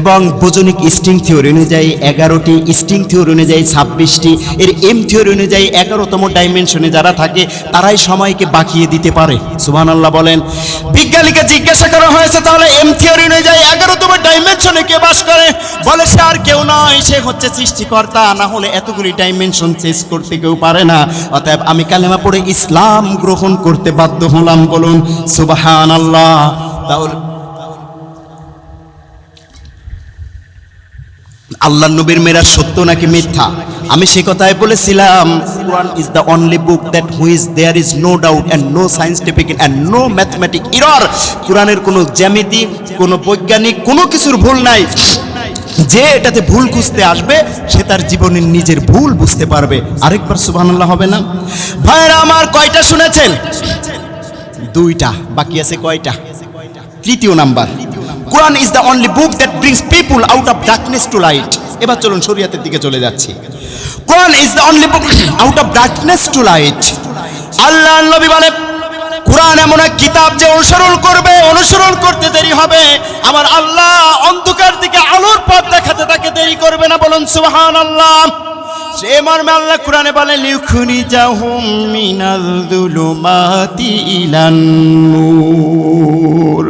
এবং বোজনিক স্ট্রিং থিওরি অনুযায়ী 11টি, স্ট্রিং থিওরি অনুযায়ী 26টি। এর এম থিওরি অনুযায়ী 11তম ডাইমেনশনে যারা থাকে তারাই সময়কে বাঁকিয়ে দিতে পারে। সুবহানাল্লাহ বলেন। বিজ্ঞানীকে জিজ্ঞাসা করা হয়েছে, তাহলে এম থিওরি অনুযায়ী 11তম ডাইমেনশনে কে বাস করে? বলে সে আর কেউ নয়, সে হচ্ছে সৃষ্টিকর্তা, না হলে এতগুলি ডাইমেনশন চেস করতে কেউ পারে না। অতএব আমি কালেমা পড়ে ইসলাম গ্রহণ করতে বাধ্য হলাম। বলুন সুবহানাল্লাহ। তাহলে আল্লাহ নবীর মেরাজ সত্য নাকি মিথ্যা? আমি সে কথাই বলেছিলাম, Quran is the only book that which there is no doubt and no scientific and no mathematic error. কোরআনের কোনো জ্যামিতি, কোনো বৈজ্ঞানিক কোনো কিছুর ভুল নাই। যে এটাতে ভুল খুঁজতে আসবে সে তার জীবনের নিজের ভুল বুঝতে পারবে। আরেকবার সুবহানাল্লাহ হবে না? ভাইরা আমার, কয়টা শুনেছেন? 2টা, বাকি আছে কয়টা? 3য় number. Quran is the only book that brings people out of darkness to light. এবার চলুন শরীয়তের দিকে চলে যাচ্ছি। Quran is the only book out of darkness to light. আল্লাহ নবী বলে, কোরআন এমন এক কিতাব যে অনুসরণ করবে, অনুসরণ করতে দেরি হবে, আমার আল্লাহ অন্ধকার থেকে আলোর পথ দেখাতে তাকে দেরি করবে না। বলুন সুবহানাল্লাহ। সে মর্মে আল্লাহ কোরআনে বলেন, লিউখরিজাহুম মিনাল যুলুমাতি ইলান নূর।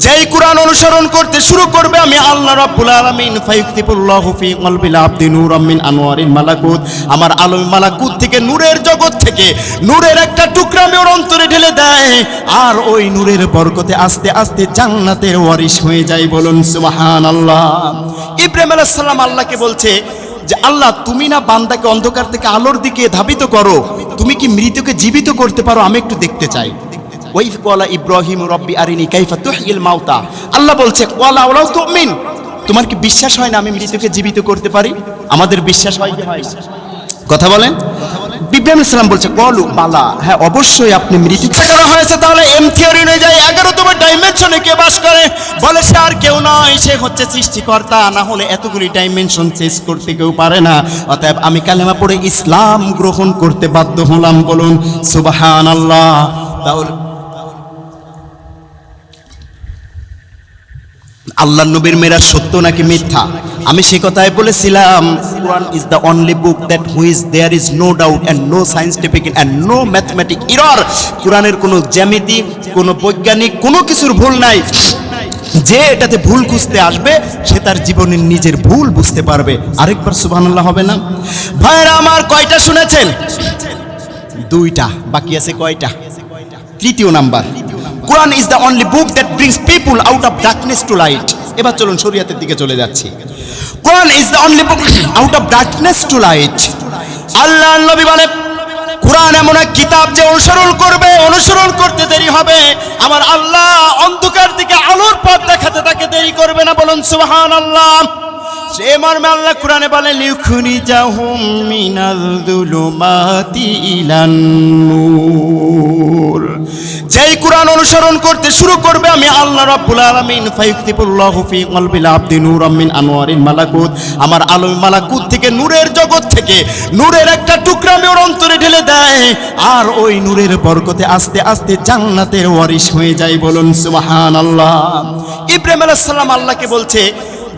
যেই কোরআন অনুসরণ করতে শুরু করবে, আমি আল্লাহ রাব্বুল আলামিন ফায়ুকতিবুল্লাহু ফি কলবিল আবদি নূরাম মিন আনওয়ারিল মালাকুত, আমার আলোয় মালাকুত থেকে, নূরের জগৎ থেকে নূরের একটা টুকরা আমি ওর অন্তরে ঢেলে দেয়, আর ওই নূরের বরকতে আস্তে আস্তে জান্নাতের ওয়ারিশ হয়ে যায়। বলুন সুবহানাল্লাহ। ইব্রাহিম আলাইহিস সালাম আল্লাহকে বলছে যে, আল্লাহ তুমি না বান্দাকে অন্ধকার থেকে আলোর দিকে ধাবিত করো, তুমি কি মৃতকে জীবিত করতে পারো? আমি একটু দেখতে চাই। ওয়াইফ ক্বালা ইব্রাহিম রব্বি আরিনি কাইফা তুহয়িল মাউতা। আল্লাহ বলছে, ক্বালা ওয়ালাউ তুমিন, তোমার কি বিশ্বাস হয় না আমি মৃতকে জীবিত করতে পারি? আমাদের বিশ্বাস হয় কি হয়? কথা বলেন। ইব্রাহিম আলাইহিস সালাম বলছে, ক্বালু বালা, হ্যাঁ অবশ্যই আপনি মৃতকে করা হয়েছে। তাহলে এম থিওরি অনুযায়ী 11তম ডাইমেনশনে কে বাস করে? বলে সে আর কেউ নয়, সে হচ্ছে সৃষ্টিকর্তা, না হলে এতগুলি ডাইমেনশন চেস করতে কেউ পারে না। অতএব আমি কালেমা পড়ে ইসলাম গ্রহণ করতে বাধ্য হলাম। বলুন সুবহানাল্লাহ। তাহলে আল্লাহ নবীর মেরাজ সত্য নাকি মিথ্যা? আমি সে কথাই বলেছিলাম, Quran is the only book that which there is no doubt and no scientific and no mathematic error. কোরআনের কোনো জ্যামিতি, কোনো বৈজ্ঞানিক কোনো কিছুর ভুল নাই। যে এটাতে ভুল খুঁজতে আসবে সে তার জীবনের নিজের ভুল বুঝতে পারবে। আরেকবার সুবহানাল্লাহ হবে না? ভাইরা আমার, কয়টা শুনেছেন? 2টা, বাকি আছে কয়টা? 3য় number. Quran is the only book that brings people out of darkness to light. এবার চলুন শরীয়তের দিকে চলে যাচ্ছি। Quran is the only book out of darkness to light. আল্লাহ নবী বলে, কোরআন এমন এক কিতাব যে অনুসরণ করবে, অনুসরণ করতে দেরি হবে, আমার আল্লাহ অন্ধকার থেকে আলোর পথ দেখাতে তাকে দেরি করবে না। বলুন সুবহানাল্লাহ। সে মর্মে আল্লাহ কোরআনে বলেন লিউখরিজাহুম মিনাল যুলুমাতি ইলান নূর। যেই কোরআন অনুসরণ করতে শুরু করবে আমি আল্লাহ রাব্বুল আলামিন ফায়ুক্তিবুল্লাহু ফি কলবিল আবদি নূরাম মিন আনওয়ারিল মালাকুত, আমার আলোয় মালাকুত থেকে নূরের জগৎ থেকে নূরের একটা টুকরা আমি ওর অন্তরে ঢেলে দেয়, আর ওই নূরের বরকতে আস্তে আস্তে জান্নাতের ওয়ারিশ হয়ে যায়। বলুন সুবহানাল্লাহ। ইব্রাহিম আলাইহিস সালাম আল্লাহকে বলছে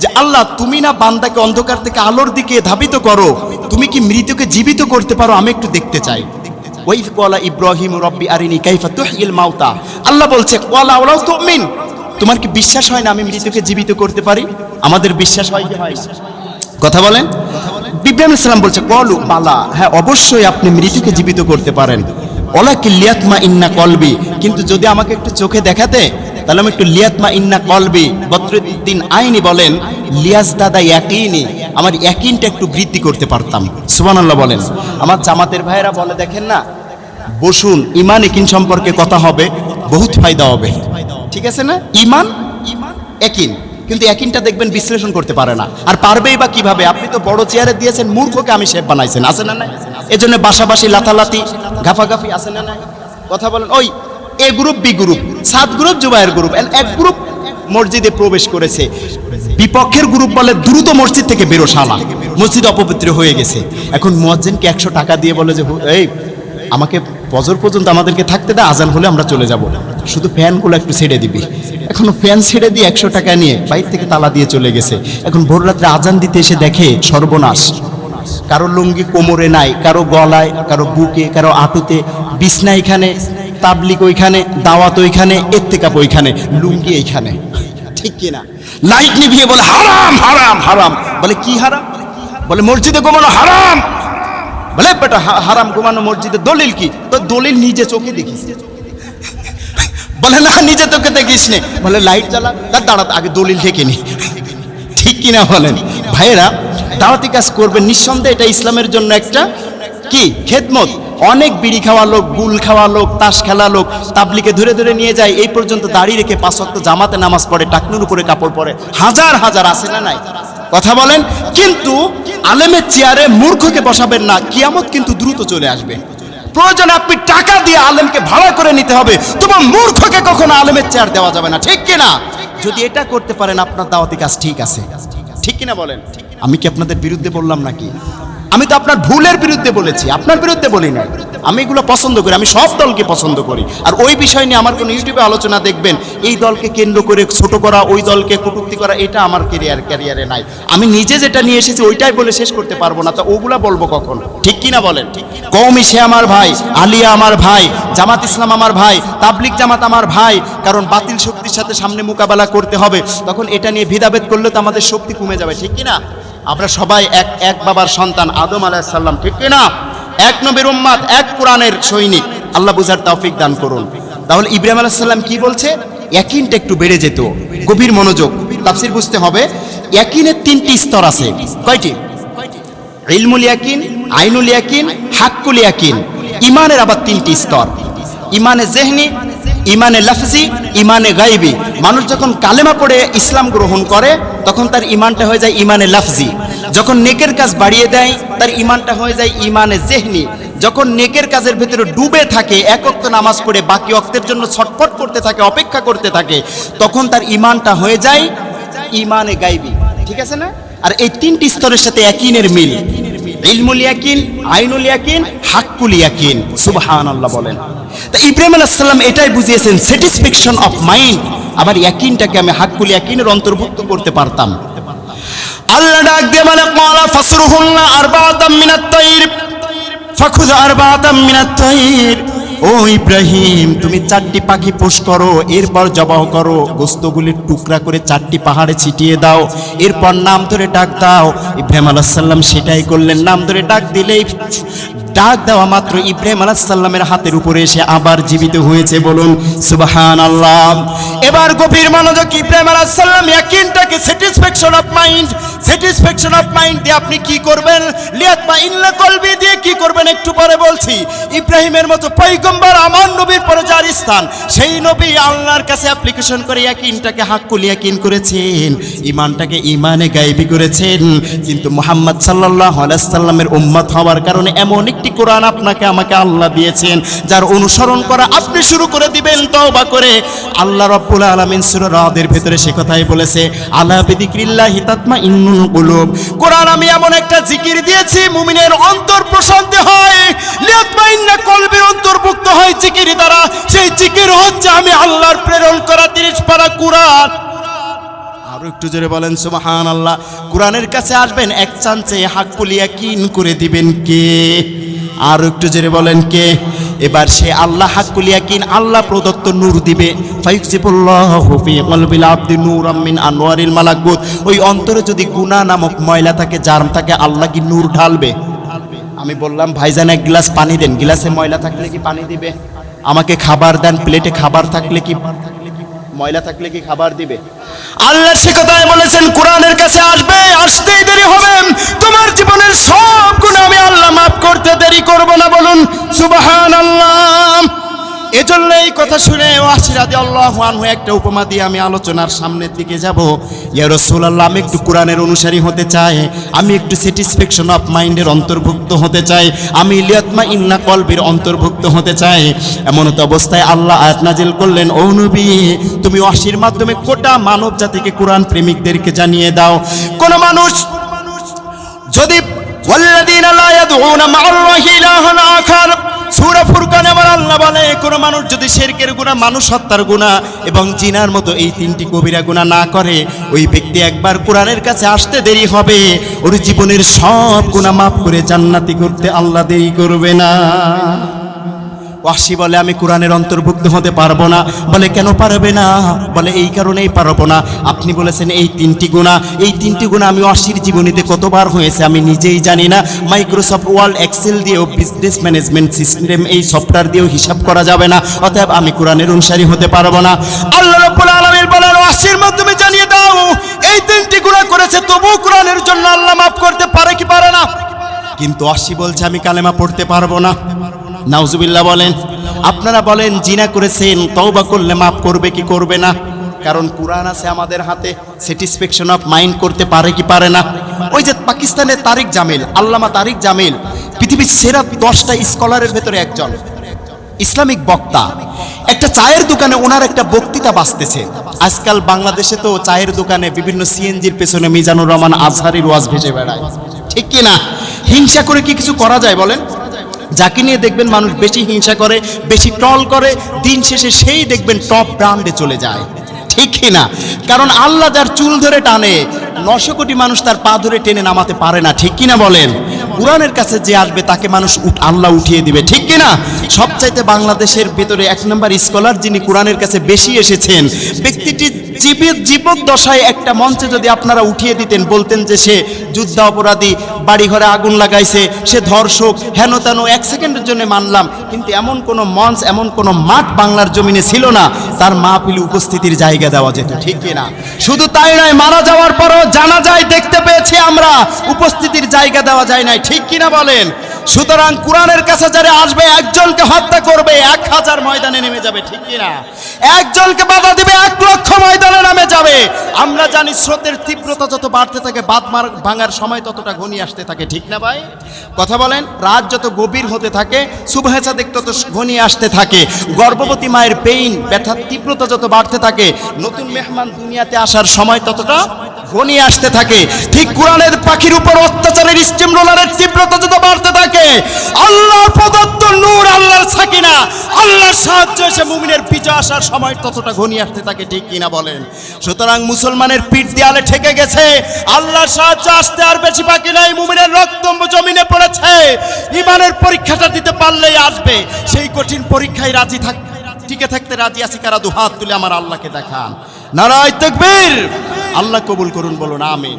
যে আল্লাহ তুমি না বান্দাকে অন্ধকার থেকে আলোর দিকে ধাবিত করো, তুমি কি মৃতকে জীবিত করতে পারো? আমি একটু দেখতে চাই। ওয়াইফ ক্বালা ইব্রাহিম রব্বি আরিনি কাইফা তুহয়িল মাউতা, আল্লাহ বলছে ক্বালা ওয়ালাউ তুমিন, তোমার কি বিশ্বাস হয় না আমি মৃতকে জীবিত করতে পারি? আমাদের বিশ্বাস হয় কি হয় না? কথা বলেন। ইব্রাহিম আলাইহিস সালাম বলছে ক্বালু বালা, হ্যাঁ অবশ্যই আপনি মৃতকে জীবিত করতে পারেন। ওয়ালাকিন লিয়াতমা ইন্না কলবি, কিন্তু যদি আমাকে একটু চোখে দেখাতে তাহলে আমি একটু লিয়াতমা ইন্না কলবি, বদরুদ্দিন আইনি বলেন লিয়াজদাদা ইয়াকিনি, আমার ইয়াকিনটা একটু বৃদ্ধি করতে পারতাম। সুবহানাল্লাহ বলেন। আমার জামাতের ভাইয়েরা বলে দেখেন না, বসুন ইমান ইয়াকিন সম্পর্কে কথা হবে, বহুত ফায়দা হবে, ঠিক আছে না? ইমান ইয়াকিন, কিন্তু ইয়াকিনটা দেখবেন বিশ্লেষণ করতে পারে না, আর পারবেই বা কিভাবে? আপনি তো বড় চেয়ারে দিয়েছেন, মূর্খকে আমি শেফ বানাইছেন, আছে না না? এজন্য বাসাবাসি লাথালাতি গাফাগাফি আছে না না? কথা বলেন। ওই A group B group, 7 group Zubair group, এক গ্রুপ মসজিদে প্রবেশ করেছে, বিপক্ষের গ্রুপ বলে দ্রুত মসজিদ থেকে বেরো শালা, মসজিদ অপবিত্র হয়ে গেছে। এখন মুয়াজ্জিনকে 100 টাকা দিয়ে বলে যে এই আমাকে ফজর পর্যন্ত আমাদেরকে থাকতে দে, আজান হলে আমরা চলে যাব, শুধু ফ্যানগুলো একটু ছেড়ে দিবি। এখন ফ্যান ছেড়ে দিয়ে 100 টাকা নিয়ে বাইরে থেকে তালা দিয়ে চলে গেছে। এখন ভোর রাত্রে আজান দিতে এসে দেখে সর্বনাশ, কারো লুঙ্গি কোমরে নাই, কারো গলায়, কারো বুকে, কারো আঁটুতে, বিছনা এখানে, তাবলিগ ওইখানে, দাওয়াত ওইখানে, ইত্তেকাফ ওইখানে, লুঙ্গি এইখানে, ঠিক কিনা? লাইট নিভিয়ে বলে হারাম হারাম হারাম। বলে কি হারাম? বলে মসজিদে ঘুমানো হারাম। বলে বেটা হারাম ঘুমানো মসজিদে দলিল কি? তো দলিল নিজে চোখে দেখিস। বলে না নিজে চোখে দেখিস নে। বলে লাইট জ্বালা, তার দাঁড়াতে আগে দলিল থেকে নি, ঠিক কিনা বলেন? ভাইয়েরা দাওয়াতি কাজ করবেন, নিঃসন্দেহে এটা ইসলামের জন্য একটা কি খেদমত। অনেক বিড়ি খাওয়া লোক, গুল খাওয়া লোক, তাস খেলা লোক তাবলিকে ধরে ধরে নিয়ে যায়, এই পর্যন্ত দাঁড়িয়ে রেখে 5 ওয়াক্ত জামাতে নামাজ পড়ে, টাকনুর উপরে কাপড় পরে, হাজার হাজার আছে না নাই? কথা বলেন। কিন্তু আলেমের চেয়ারে মূর্খকে বসাবেন না, কিয়ামত কিন্তু দ্রুত চলে আসবে। প্রয়োজনে আপনি টাকা দিয়ে আলেমকে ভাড়া করে নিতে হবে, তবে মূর্খকে কখনো আলেমের চেয়ার দেওয়া যাবে না, ঠিক কিনা? যদি এটা করতে পারেন আপনার দাওয়াতি কাজ ঠিক আছে, ঠিক কিনা বলেন? আমি কি আপনাদের বিরুদ্ধে বললাম নাকি? আমি তো আপনার ভুলের বিরুদ্ধে বলেছি, আপনার বিরুদ্ধে বলি না। আমি এগুলো পছন্দ করি, আমি সব দলকে পছন্দ করি। আর ওই বিষয় নিয়ে আমার কোনো ইউটিউবে আলোচনা দেখবেন এই দলকে কেন্দ্র করে ছোট করা, ওই দলকে কটূক্তি করা, এটা আমার ক্যারিয়ারে নাই। আমি নিজে যেটা নিয়ে এসেছি ওইটাই বলে শেষ করতে পারবো না, তো ওগুলা বলবো কখন? ঠিক কিনা বলেন? কওমি সে আমার ভাই, আলিয়া আমার ভাই, জামাত ইসলাম আমার ভাই, তাবলিগ জামাত আমার ভাই, কারণ বাতিল শক্তির সাথে সামনে মোকাবেলা করতে হবে। তখন এটা নিয়ে ভেদাভেদ করলে তো আমাদের শক্তি কমে যাবে, ঠিক কিনা? আমরা সবাই এক বাবার সন্তান, আদম আলাইহিস সালাম, ঠিক কিনা? এক নবীর উম্মত, এক কোরআনের সৈনিক। আল্লাহ বুঝার তৌফিক দান করুন। তাহলে ইব্রাহিম আলাইহিস সালাম কি বলছে? ইয়াকিনটা একটু বেড়ে যেত, গভীর মনোযোগ, তাফসীর বুঝতে হবে। ইয়াকিনের 3টি স্তর আছে। কয়টি? ইলমুল ইয়াকিন, আইনুল ইয়াকিন, হাক্কুল ইয়াকিন। ঈমানের আবার 3টি স্তর, ঈমানে যেহনি, ঈমানে লফজি, ঈমানে গায়বি। মানুষ যখন কালেমা পড়ে ইসলাম গ্রহণ করে তখন তার ঈমানটা হয়ে যায় ঈমানে লফজি। যখন নেকের কাজ বাড়িয়ে দেয় তার ঈমানটা হয়ে যায় ঈমানে যেহনি। যখন নেকের কাজের ভেতরে ডুবে থাকে, এক ওয়াক্ত নামাজ পড়ে বাকি ওয়াক্তের জন্য ছটফট করতে থাকে, অপেক্ষা করতে থাকে, তখন তার ঈমানটা হয়ে যায় ঈমানে গায়বি, ঠিক আছে না? আর এই 3টি স্তরের সাথে ইয়াকিনের মিল, ইলমুল ইয়াকিন, আইনুল ইয়াকিন, হাক্কুল ইয়াকিন। সুবহানাল্লাহ বলেন। তা ইব্রাহিম আলাইহিস সালাম এটাই বুঝিয়েছেন, স্যাটিসফ্যাকশন অফ মাইন্ড। আবার ইয়াকিনটাকে আমি হাক্কুল ইয়াকিনের অন্তর্ভুক্ত করতে পারতাম। আল্লাহ ডাক দিয়ে বলে ক্বালা ফাসরুহুন্না আরবাআতাম মিনাত তাইর ফাখুয আরবাআতাম মিনাত তাইর। ও ইব্রাহিম, তুমি 4টি পাখি পোষ করো, এরপর জবাহ করো, গোস্তগুলির টুকরা করে 4টি পাহাড়ে ছিটিয়ে দাও, এরপর নাম ধরে ডাক দাও। ইব্রাহিম আলাইহিস সালাম সেটাই করলেন। নাম ধরে ডাক দিলেই, ডাক দেওয়া মাত্র ইব্রাহিম আলাইহিস সালামের হাতের উপরে এসে আবার জীবিত হয়েছে। বলুন সুবহানাল্লাহ। এবার গভীর মনোযোগ, ইব্রাহিম আলাইহিস সালাম
ইয়াকিনটাকে স্যাটিসফ্যাকশন অফ মাইন্ড দিয়ে আপনি কি করবেন? লিয়াতমাইন্না কলবি দিয়ে কি করবেন একটু পরে বলছি। ইব্রাহিমের মতো পয়গম্বর আমার নবীর পরে যার স্থান, সেই নবী আল্লাহর কাছে অ্যাপ্লিকেশন করে ইয়াকিনটাকে হাক্কুল ইয়াকিন করেছেন, ঈমানটাকে ঈমানে গায়বী করেছেন। কিন্তু মুহাম্মদ সাল্লাল্লাহু আলাইহি সাল্লামের উম্মত হওয়ার কারণে এমন একটি কোরআন আপনাকে আমাকে আল্লাহ দিয়েছেন, যার অনুসরণ করা আপনি শুরু করে দিবেন তওবা করে। আল্লাহ রাব্বুল আলামিন সূরা রাদের ভিতরে সে কথাই বলেছে, আলা বিযিকরিল্লাহি তাতমাইন্নুল কুলুব। কোরআন আমি এমন একটা জিকির দিয়েছি মুমিনের অন্তর প্রশান্তি হয়, লিয়াতমাইন্না কলবির অন্তর্ভুক্ত হয় জিকির দ্বারা। সেই জিকির হচ্ছে আমি আল্লাহর প্রেরণ করা 30 পারা কোরআন। আরো একটু জোরে বলেন সুবহানাল্লাহ। কোরআনের কাছে আসবেন এক চান্সে হাক্কুল ইয়াকিন করে দিবেন কে? আর একটু জোরে বলেন কে? এবার সে আল্লাহ হাক্কুল ইয়াকিন আল্লাহ প্রদত্ত নূর দিবে। ফায়ুকসিবুল্লাহু ফি কলবিল আবদি নূরাম মিন আনওয়ারিল মালাকুত। ওই অন্তরে যদি গুনাহ নামক ময়লা থাকে, জার্ম থাকে, আল্লাহ কি নূর ঢালবে? আমি বললাম ভাইজান এক গ্লাস পানি দেন, গ্লাসে ময়লা থাকলে কি পানি দিবে? আমাকে খাবার দেন, প্লেটে খাবার থাকলে কি, ময়লা থাকলে কি খাবার দিবে? আল্লাহ সে কথাই বলেছেন, কোরআনের কাছে আসবে, আসতেই দেরি হবে, তোমার জীবনের সব গুনাহ আমি আল্লাহ মাফ করতে দেরি করব না। বলুন সুবহানাল্লাহ। এজন্য এই কথা শুনে ওয়াসি রাদিয়াল্লাহু আনহু একটা উপমা দিয়ে আমি আলোচনার সামনের দিকে যাব। ইয়া রাসূলুল্লাহ, আমি একটু কোরআনের অনুসারী হতে চাই, আমি একটু স্যাটিসফ্যাকশন অফ মাইন্ডের অন্তর্ভুক্ত হতে চাই, আমি লিয়াতমাইন্না কলবির অন্তর্ভুক্ত হতে চাই। এমন তো অবস্থায় আল্লাহ আয়াত নাজিল করলেন, ও নবী তুমি ওয়াসির মাধ্যমে গোটা মানব জাতিকে কোরআন প্রেমিকদেরকে জানিয়ে দাও, কোন মানুষ যদি ওয়াল্লাযীনা লা ইয়াদউনা মা'আল্লাহি ইলাহান আখার, সূরা ফুরকানে আমার আল্লাহ বলে, কোন মানুষ যদি শিরকের গুনাহ, মানুষ হত্যার গুনাহ এবং জিনার মতো এই 3টি কবিরা গুনাহ না করে, ওই ব্যক্তি একবার কোরআনের কাছে আসতে দেরি হবে, ওর জীবনের সব গুনাহ মাফ করে জান্নাতি করতে আল্লাহ দেরি করবে না। ওয়াসি বলে আমি কোরআনের অন্তর্ভুক্ত হতে পারবো না। বলে কেন পারবে না? বলে এই কারণেই পারবো না, আপনি বলেছেন এই 3টি গুনাহ, এই 3টি গুনাহ আমি ওয়াসির জীবনীতে কতবার হয়েছে আমি নিজেই জানি না। মাইক্রোসফট ওয়ার্ড এক্সেল দিয়েও, বিজনেস ম্যানেজমেন্ট সিস্টেম এই সফটওয়্যার দিয়েও হিসাব করা যাবে না, অতএব আমি কোরআনের অনুসারী হতে পারবো না। আল্লাহ রাব্বুল আলামিন বলেন, ওয়াসির মাধ্যমে জানিয়ে দাও এই 3টি গুনাহ করেছে, তবু কোরআনের জন্য আল্লাহ মাফ করতে পারে কি পারে না? কিন্তু ওয়াসি বলছে আমি কালেমা পড়তে পারবো না। নাউজুবিল্লাহ বলেন। আপনারা বলেন জিনা করেছেন, তওবা করলে মাফ করবে কি করবে না? কারণ কোরআন আছে আমাদের হাতে, স্যাটিসফ্যাকশন অফ মাইন্ড করতে পারে কি পারে না? ওই যে পাকিস্তানের তারিক জামিল, আল্লামা তারিক জামিল পৃথিবীর সেরা 10টা স্কলারের ভেতরে একজন, ইসলামিক বক্তা। একটা চায়ের দোকানে ওনার একটা বক্তৃতা বাজতেছে। আজকাল বাংলাদেশে তো চায়ের দোকানে বিভিন্ন সিএনজির পেছনে মিজানুর রহমান আজহারির ওয়াজ ভেসে বেড়ায়, ঠিক কি না? হিংসা করে কি কিছু করা যায় বলেন? যাকে নিয়ে দেখবেন মানুষ বেশি হিংসা করে, বেশি টল করে, দিন শেষে সেই দেখবেন টপ ব্র্যান্ডে চলে যায়, ঠিক কি না? কারণ আল্লাহ যার চুল ধরে টানে, 900 কোটি মানুষ তার পা ধরে টেনে নামাতে পারে না, ঠিক কি না বলেন? কোরআনের কাছে যে আসবে তাকে মানুষ আল্লাহ উঠিয়ে দিবে, ঠিক কি না? সবচাইতে বাংলাদেশের ভেতরে 1 নম্বর স্কলার যিনি কোরআনের কাছে বেশি এসেছেন, ব্যক্তিটি জীবক দশায় একটা মঞ্চে যদি আপনারা উঠিয়ে দিতেন, বলতেন যে সে যুদ্ধ অপরাধী, বাড়ি ঘরে আগুন লাগাইছে, সে ধর্ষক, হেন তেন, 1 সেকেন্ডের জন্য মানলাম, কিন্তু এমন কোনো মঞ্চ, এমন কোনো মাঠ বাংলার জমিনে ছিল না তার মাহফিলে উপস্থিতির জায়গা দেওয়া যেত, ঠিক কি না? শুধু তাই নয়, মারা যাওয়ার পরও জানা যায় দেখতে পেয়েছি আমরা, উপস্থিতির জায়গা দেওয়া যায় নাই, ঠিক কি না বলেন? সুতরাং কোরআনের কাছে যারা আসবে, একজনকে হত্যা করবে 1000 ময়দানে নেমে যাবে, ঠিক কি না? একজনকে বাধা দিবে 1 লক্ষ ময়দানে নেমে যাবে। আমরা জানি স্রোতের তীব্রতা যত বাড়তে থাকে, বাঁধ ভাঙার সময় ততটা ঘনিয়ে আসতে থাকে, ঠিক না ভাই? কথা বলেন। রাত যত গভীর হতে থাকে, সুবহে সাদেক তত ঘনিয়ে আসতে থাকে। গর্ভবতী মায়ের পেইন, ব্যথার তীব্রতা যত বাড়তে থাকে, নতুন মেহমান দুনিয়াতে আসার সময় ততটা ঘনিয়ে আসতে থাকে। ঠিক কোরআনের পাখির উপর অত্যাচারের স্টিম রোলারের তীব্রতা যত বাড়তে থাকে, আল্লাহর প্রদত্ত নূর, আল্লাহর সাকিনা, আল্লাহর সাহায্য এসে মুমিনের বিজয় আসার সময় ততটা ঘনিয়ে আসতে থাকে, ঠিক কিনা বলেন? সুতরাং মুসলমানের পিঠ দেয়ালে ঠেকে গেছে, আল্লাহর সাহায্য আসতে আর বেশি বাকি নাই। মুমিনের রক্ত জমিনে পড়েছে, ঈমানের পরীক্ষাটা দিতে পারলেই আসবে। সেই কঠিন পরীক্ষায় টিকে থাকতে রাজি আছি কারা? 2 হাত তুলে আমার আল্লাহকে দেখান। নারায়ে তাকবীর। আল্লাহ কবুল করুন, বলুন আমিন।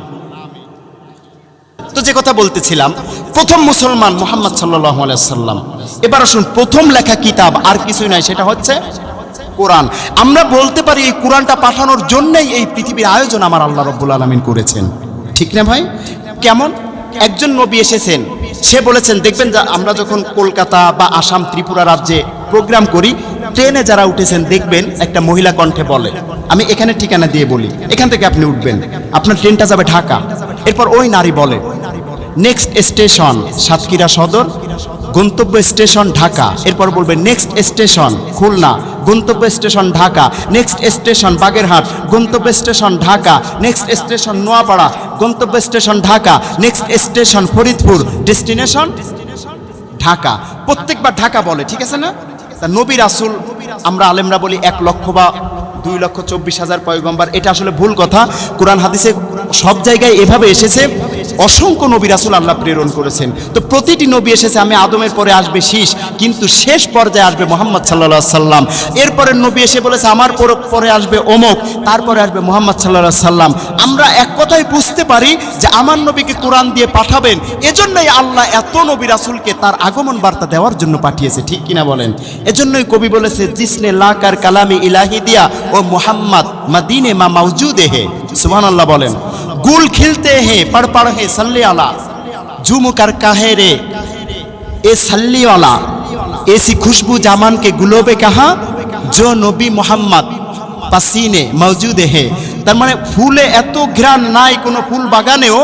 তো যে কথা বলতেছিলাম, প্রথম মুসলমান মুহাম্মদ সাল্লাল্লাহু আলাইহি সাল্লাম। এবার আসুন, প্রথম লেখা কিতাব আর কিছুই নয়, সেটা হচ্ছে কোরআন। আমরা বলতে পারি এই কোরআনটা পাঠানোর জন্যই এই পৃথিবীর আয়োজন আমার আল্লাহ রাব্বুল আলামিন করেছেন, ঠিক না ভাই? কেমন? একজন নবী এসেছেন, সে বলেছেন, দেখবেন যে আমরা যখন কলকাতা বা আসাম ত্রিপুরা রাজ্যে প্রোগ্রাম করি, ট্রেনে যারা উঠেছেন দেখবেন একটা মহিলা কণ্ঠে বলে, আমি এখানে ঠিকানা দিয়ে বলি, এখান থেকে আপনি উঠবেন, আপনার ট্রেনটা যাবে ঢাকা। এরপর ওই নারী বলে, নেক্সট স্টেশন সাতক্ষীরা সদর, গন্তব্য স্টেশন ঢাকা। এরপর বলবে নেক্সট স্টেশন খুলনা, গন্তব্য station Dhaka, next station Bagerhat, গন্তব্য station Dhaka, next station Noapara, গন্তব্য station Dhaka, next station Faridpur, destination Dhaka. প্রত্যেকবার ঢাকা বলে, ঠিক আছে না? তা নবী রাসূল আমরা আলেমরা বলি 1 লক্ষ বা 2,24,000 পয়গম্বর, এটা আসলে ভুল কথা। কোরআন হাদিসে সব জায়গায় এভাবে এসেছে, অসংখ্য নবী রাসূল আল্লাহ প্রেরণ করেছেন। তো প্রতিটি নবী এসেছে, আমি আদমের পরে আসবে শীষ, কিন্তু শেষ পর্যায়ে আসবে মুহাম্মদ সাল্লাল্লাহু আলাইহি সাল্লাম। এরপরে নবী এসে বলেছে আমার পরে আসবে অমুক, তারপরে আসবে মুহাম্মদ সাল্লাল্লাহু আলাইহি সাল্লাম। আমরা এক কথায় বুঝতে পারি যে আমার নবীকে কোরআন দিয়ে পাঠাবেন, এজন্যই আল্লাহ এত নবী রাসূলকে তার আগমন বার্তা দেওয়ার জন্য পাঠিয়েছে, ঠিক কিনা বলেন? এজন্যই কবি বলেছে, জিসনে লাকার কালামি ইলাহি দিয়া ও মুহাম্মদ মদিনে মা মওজুদে হে। সুবহানাল্লাহ বলেন। गुल खिलते हैं पढ़ पढ़ है सल्ले वाला, झूम कर कहे रे ए सल्ली वाला, ऐसी खुशबू जामान के गुलोबे कहा जो नबी मोहम्मद पसीने मौजूद है। তার মানে ফুলে এত ঘ্রাণ নাই কোনো ফুল বাগানেও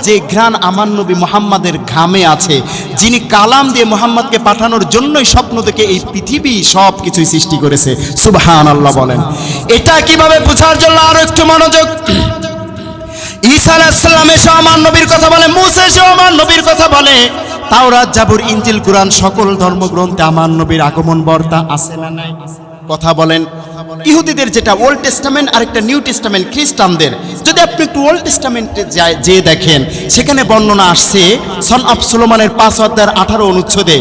যে ঘ্রাণ আমার নবী মুহাম্মাদের ঘামে আছে, যিনি কালাম দিয়ে মুহাম্মদকে পাঠানোর জন্যই স্বপ্ন দেখে এই পৃথিবী সব কিছুই সৃষ্টি করেছে। সুবহানাল্লাহ বলেন। এটা কিভাবে বোঝার জন্য আরো একটু মনোযোগ। ঈসা আলাইহিস সালাম এসে আমার নবীর কথা বলে, মুসা এসে আমার নবীর কথা বলে, তাওরাত জাবুর ইনজিল কুরআন সকল ধর্মগ্রন্থে আমার নবীর আগমন বার্তা আছে না নাই? কথা বলেন। ইহুদিদের যেটা ওল্ড টেস্টামেন্ট আর একটা নিউ টেস্টামেন্ট খ্রিস্টানদের, যদি আপনি একটু ওল্ড টেস্টামেন্টে যে দেখেন, সেখানে বর্ণনা আসছে সন অফ সোলোমনের 5 অধ্যায়ের 18 অনুচ্ছেদে,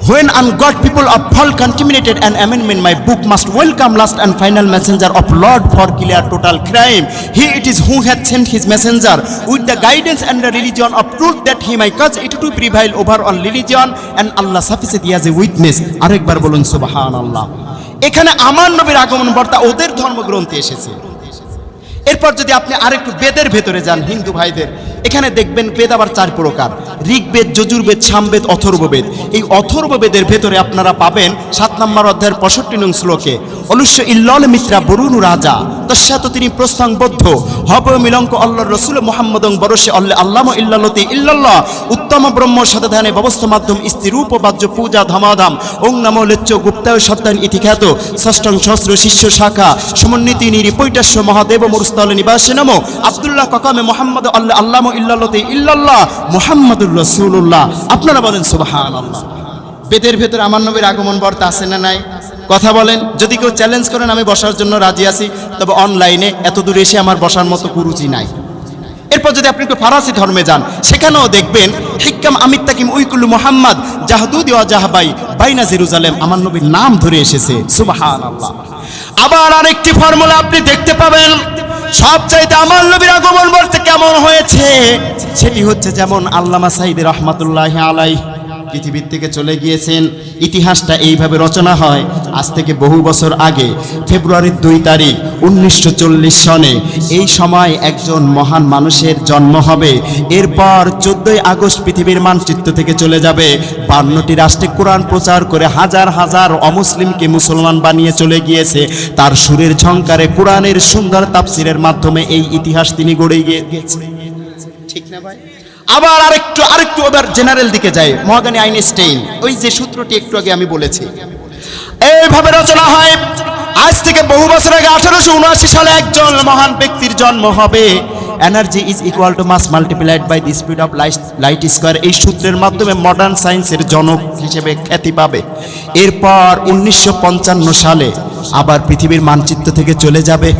When ungodly people of fall contaminated an amendment, my book must welcome last and final messenger of Lord for clear total crime. He it is who hath sent his messenger with the guidance and the religion of truth, that he might cause it to prevail over all religion, and Allah sufficient as a witness. আরেকবার বলুন সুবহানাল্লাহ। এখানে আমার নবীর আগমন বার্তা ওদের ধর্মগ্রন্থে এসেছে। এরপর যদি আপনি আরেকটু বেদের ভেতরে যান, হিন্দু ভাইদের, এখানে দেখবেন বেদ আবার 4 প্রকার, ঋগ্বেদ, যজুর্বেদ, সামবেদ, অথর্ববেদ। এই অথর্ববেদের ভেতরে আপনারা পাবেন 7 নম্বর অধ্যায়ের 65 নং শ্লোকে, অলুষ্য ইল্লল মিত্রা বরুণু রাজা তস্যাত তিনি প্রস্তাংবদ্ধ হব মিলঙ্ক আল্লাহর রসুল মুহাম্মদং বরসে আল্লাহ ইল্লাল্লাতি ইল্লাল্লাহ উত্তম ব্রহ্ম শতধানে ব্যবস্থা মাধ্যম স্থিরূপ বাহ্য পূজা ধমাধাম ওং নমো লেচ্চ গুপ্তায় সত্যান ইতিখ্যাত ষষ্ঠং সহস্র শিষ্য শাখা সমন্বিতি নিরিপৈটাস্য মহাদেব মুরস্তালে নিবাসে নমো আব্দুল্লাহ কাকামে মোহাম্মদ আল্লাহ ইল্লাল্লাতি ইল্লাল্লাহ মুহাম্মাদুর রাসূলুল্লাহ। আপনারা বলেন সুবহানাল্লাহ। বেদের ভেতরে আমার নবীর আগমন বার্তা আছে না নাই? কথা বলেন। যদি কেউ চ্যালেঞ্জ করেন আমি বসার জন্য রাজি আছি, তবে অনলাইনে এত দূর এসে আমার বসার মতো কুরুচি নাই। এরপর যদি আপনি একটু ফারাসি ধর্মে যান, সেখানেও দেখবেন হিক্কাম আমিত তাকিম উইকুল মুহাম্মদ জাহদুদি ওয়া জাহবাই বাইনা জেরুজালেম, আমার নবীর নাম ধরে এসেছে। সুবহানাল্লাহ। আবার আরেকটি ফর্মুলা আপনি দেখতে পাবেন, সবচাইতে আমার নবীর আগমন বার্তা কেমন হয়েছে, সেটি হচ্ছে যেমন আল্লামা সাঈদী রাহমাতুল্লাহি আলাইহি পৃথিবীর থেকে চলে গিয়েছেন। ইতিহাসটা এইভাবে রচনা হয়, আজ থেকে বহু বছর আগে ফেব্রুয়ারির 2 তারিখ 1940 সনে এই সময় একজন মহান মানুষের জন্ম হবে। এরপর 14ই আগস্ট পৃথিবীর মানচিত্র থেকে চলে যাবে। 52টি রাষ্ট্রে কোরআন প্রচার করে হাজার হাজার অমুসলিমকে মুসলমান বানিয়ে চলে গিয়েছে। তার সুরের ঝংকারে কোরআনের সুন্দর তাফসিরের মাধ্যমে এই ইতিহাস তিনি গড়ে গিয়েছেন, ঠিক না ভাই? আবার আরেকটু এবার জেনারেল দিকে যায়, মহাজ্ঞানী আইনস্টাইন, ওই যে সূত্রটি একটু আগে আমি বলেছি, এইভাবে রচনা হয়। আজ থেকে বহু বছর আগে 1879 সালে একজন মহান ব্যক্তির জন্ম হবে। Energy is equal to mass multiplied by the speed of light square. এই সূত্রের মাধ্যমে মডার্ন সায়েন্সের জনক হিসেবে খ্যাতি পাবে। এরপর 1955 সালে আবার পৃথিবীর মানচিত্র থেকে চলে যাবে।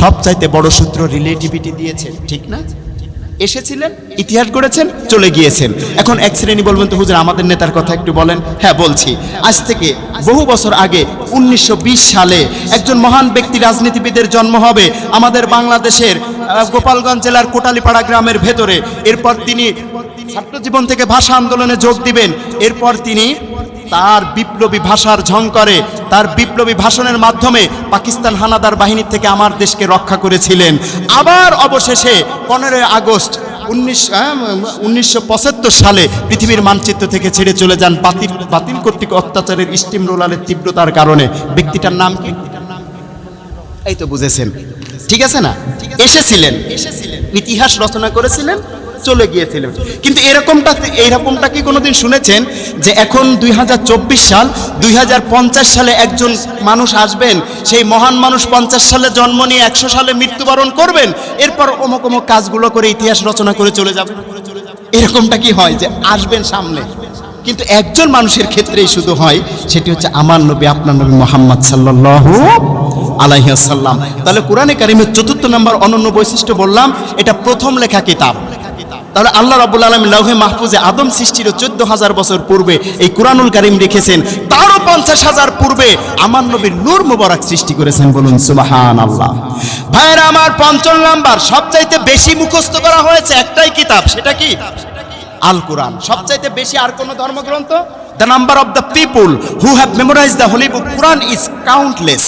সবচাইতে বড় সূত্র রিলেটিভিটি দিয়েছে, ঠিক না? এসেছিলেন, ইতিহাস গড়েছেন, চলে গিয়েছেন। এখন এক শ্রেণী বলবেন তো হুজুর আমাদের নেতার কথা একটু বলেন। হ্যাঁ বলছি। আজ থেকে বহু বছর আগে 1920 সালে একজন মহান ব্যক্তি রাজনীতিবিদের জন্ম হবে আমাদের বাংলাদেশের গোপালগঞ্জ জেলার কোটালীপাড়া গ্রামের ভেতরে। এরপর তিনি ছাত্র জীবন থেকে ভাষা আন্দোলনে যোগ দিবেন। এরপর তিনি তার বিপ্লবী ভাষার ঝংকারে, তার বিপ্লবী ভাষণের মাধ্যমে পাকিস্তান হানাদার বাহিনীর থেকে আমার দেশকে রক্ষা করেছিলেন। আবার অবশেষে 15 আগস্ট 1975 সালে পৃথিবীর মানচিত্র থেকে ছেড়ে চলে যান বাতিল কর্তৃক অত্যাচারের স্টিম রোলারের তীব্রতার কারণে। ব্যক্তিটার নাম কি? এই তো বুঝেছেন, ঠিক আছে না? এসেছিলেন, ইতিহাস রচনা করেছিলেন, চলে গিয়েছিলেন। কিন্তু এইরকমটা কি কোনোদিন শুনেছেন যে এখন 2024 সাল, 2050 সালে একজন মানুষ আসবেন, সেই মহান মানুষ 50 সালে জন্ম নিয়ে 100 সালে মৃত্যুবরণ করবেন, এরপর অমুক অমুক কাজগুলো করে ইতিহাস রচনা করে চলে যাবেন? এরকমটা কি হয় যে আসবেন সামনে? কিন্তু একজন মানুষের ক্ষেত্রেই শুধু হয়, সেটি হচ্ছে আমার নবী, আপনার নবী মুহাম্মদ সাল্লাল্লাহু আলাইহি ওয়াসাল্লাম। তাহলে কোরআনে কারিমের 4 নম্বর অনন্য বৈশিষ্ট্য বললাম, এটা প্রথম লেখা কিতাব। তাহলে আল্লাহ রাব্বুল আলামিন লাউহে মাহফুজে আদম সৃষ্টির 14,000 বছর পূর্বে এই কুরআনুল কারীম লিখেছেন, তারও 50,000 পূর্বে আমার নবীর নূর মুবারক সৃষ্টি করেছেন। বলুন সুবহানাল্লাহ। ভাইরা আমার, 5 নাম্বার সবচাইতে বেশি মুখস্থ করা হয়েছে একটাই কিতাব, সেটা কি? আল কোরআন। সবচাইতে বেশি আর কোন ধর্মগ্রন্থ? The number of the people who have memorised the Holi book Quran is countless.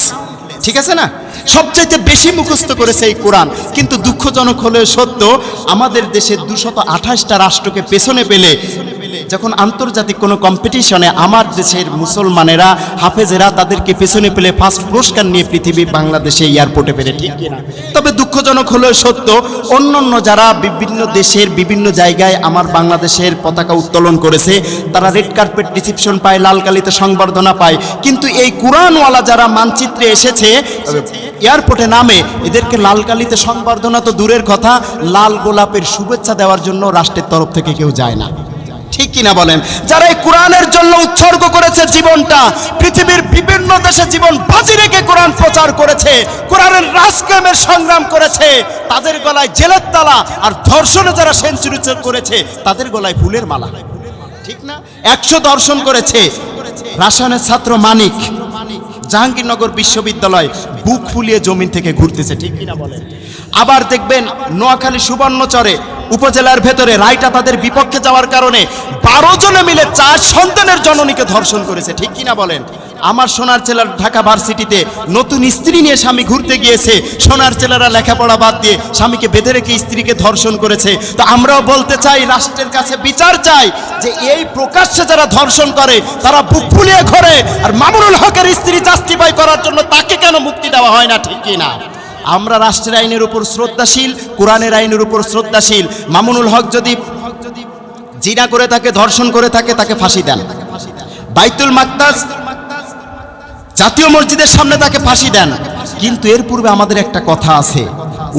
ঠিক আছে না? সবচাইতে বেশি মুখস্থ করেছে এই কোরআন। কিন্তু দুঃখজনক হলেও সত্য, আমাদের দেশে 228টা রাষ্ট্রকে পেছনে পেলে যখন আন্তর্জাতিক কোনো কম্পিটিশনে আমার দেশের মুসলমানেরা, হাফেজেরা তাদেরকে পেছনে পেলে ফার্স্ট পুরস্কার নিয়ে পৃথিবী বাংলাদেশে এয়ারপোর্টে পেরে, ঠিক কিনা? তবে দুঃখজনক হলেও সত্য, অন্যান্য যারা বিভিন্ন দেশের বিভিন্ন জায়গায় আমার বাংলাদেশের পতাকা উত্তোলন করেছে, তারা রেড কার্পেট রিসিপশন পায়, লাল কালিতে সংবর্ধনা পায়। কিন্তু এই কোরআনওয়ালা যারা মানচিত্রে এসেছে, এয়ারপোর্টে নামে, এদেরকে লাল কালিতে সংবর্ধনা তো দূরের কথা, লাল গোলাপের শুভেচ্ছা দেওয়ার জন্য রাষ্ট্রের তরফ থেকে কেউ যায় না। ঠিক কিনা বলেন? যারা এই কোরআনের জন্য উৎসর্গ করেছে জীবনটা, পৃথিবীর বিভিন্ন দেশে জীবন বাজি রেখে কোরআন প্রচার করেছে, কোরআনের রাজকায়েমের সংগ্রাম করেছে, তাদের গলায় জেলের তালা, আর ধর্ষণে যারা সেঞ্চুরি করেছে তাদের গলায় ফুলের মালা। ঠিক না? 100 ধর্ষণ করেছে রাসায়নের ছাত্র মানিক, জাহাঙ্গীরনগর বিশ্ববিদ্যালয়, বুক ফুলিয়ে জমিন থেকে ঘুরতেছে। ঠিক কিনা বলেন? আবার দেখবেন নোয়াখালী সুবর্ণচরে উপজেলার ভেতরে রায়টা তাদের বিপক্ষে যাওয়ার কারণে 12 জনে মিলে 4 সন্তানের জননীকে ধর্ষণ করেছে। ঠিক কিনা বলেন? আমার সোনার ছেলের ঢাকা ভার্সিটিতে নতুন স্ত্রী নিয়ে স্বামী ঘুরতে গিয়েছে, সোনার ছেলেরা লেখাপড়া বাদ দিয়ে স্বামীকে বেঁধে রেখে স্ত্রীকে ধর্ষণ করেছে। তো আমরাও বলতে চাই, রাষ্ট্রের কাছে বিচার চাই যে এই প্রকাশ্যে যারা ধর্ষণ করে তারা বুক ফুলিয়ে ঘরে, আর মামুনুল হকের স্ত্রী জাস্টিফাই করার জন্য তাকে কেন মুক্তি দেওয়া হয় না? ঠিক কিনা? আমরা রাষ্ট্রের আইনের উপর শ্রদ্ধাশীল, কোরআনের আইনের উপর শ্রদ্ধাশীল। মামুনুল হক যদি জিনা করে থাকে, ধর্ষণ করে থাকে, তাকে ফাঁসি দেন। বাইতুল মাকদাস জাতীয় মসজিদের সামনে তাকে ফাঁসি দেন। কিন্তু এর পূর্বে আমাদের একটা কথা আছে,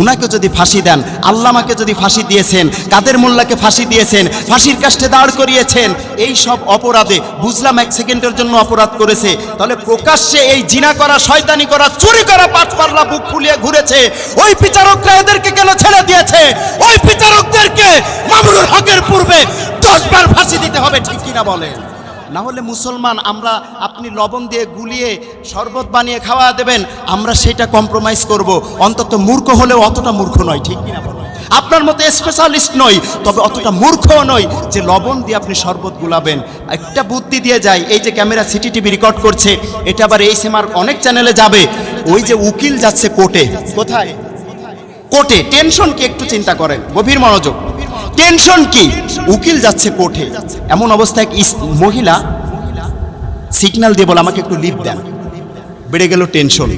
উনাকে যদি ফাঁসি দেন, আল্লামাকে যদি ফাঁসি দিয়েছেন, কাদের মোল্লাকে ফাঁসি দিয়েছেন, ফাঁসির কাষ্টে দাঁড় করিয়েছেন, এই সব অপরাধে বুঝলাম 1 সেকেন্ডের জন্য অপরাধ করেছে, তাহলে প্রকাশ্যে এই জিনা করা, শয়তানি করা, চুরি করা, পাটপাল্লা বুক ফুলিয়ে ঘুরেছে, ওই বিচারকরা এদেরকে কেন ছেড়ে দিয়েছে? ওই বিচারকদেরকে মামুনুল হকের পূর্বে 10 বার ফাঁসি দিতে হবে। ঠিক কিনা বলেন? না হলে মুসলমান আমরা, আপনি লবণ দিয়ে গুলিয়ে শরবত বানিয়ে খাওয়া দেবেন, আমরা সেটা কম্প্রোমাইজ করব। অন্তত মূর্খ হলেও অতটা মূর্খ নয়। ঠিক কিনা বলেন? আপনার মতো স্পেশালিস্ট নই, তবে অতটা মূর্খও নই যে লবণ দিয়ে আপনি শরবত গুলাবেন। একটা বুদ্ধি দিয়ে যায়, এই যে ক্যামেরা সিটি টিভি রেকর্ড করছে, এটা আবার এই সিনেমার অনেক চ্যানেলে যাবে। ওই যে উকিল যাচ্ছে কোর্টে, কোথায়? কোর্টে। টেনশন কি একটু চিন্তা করেন, গভীর মনোযোগ। টেনশন কি? উকিল যাচ্ছে কোর্টে, এমন অবস্থায় মহিলা সিগন্যাল দিয়ে বলে আমাকে একটু লিভ দেন। বেড়ে গেল টেনশন।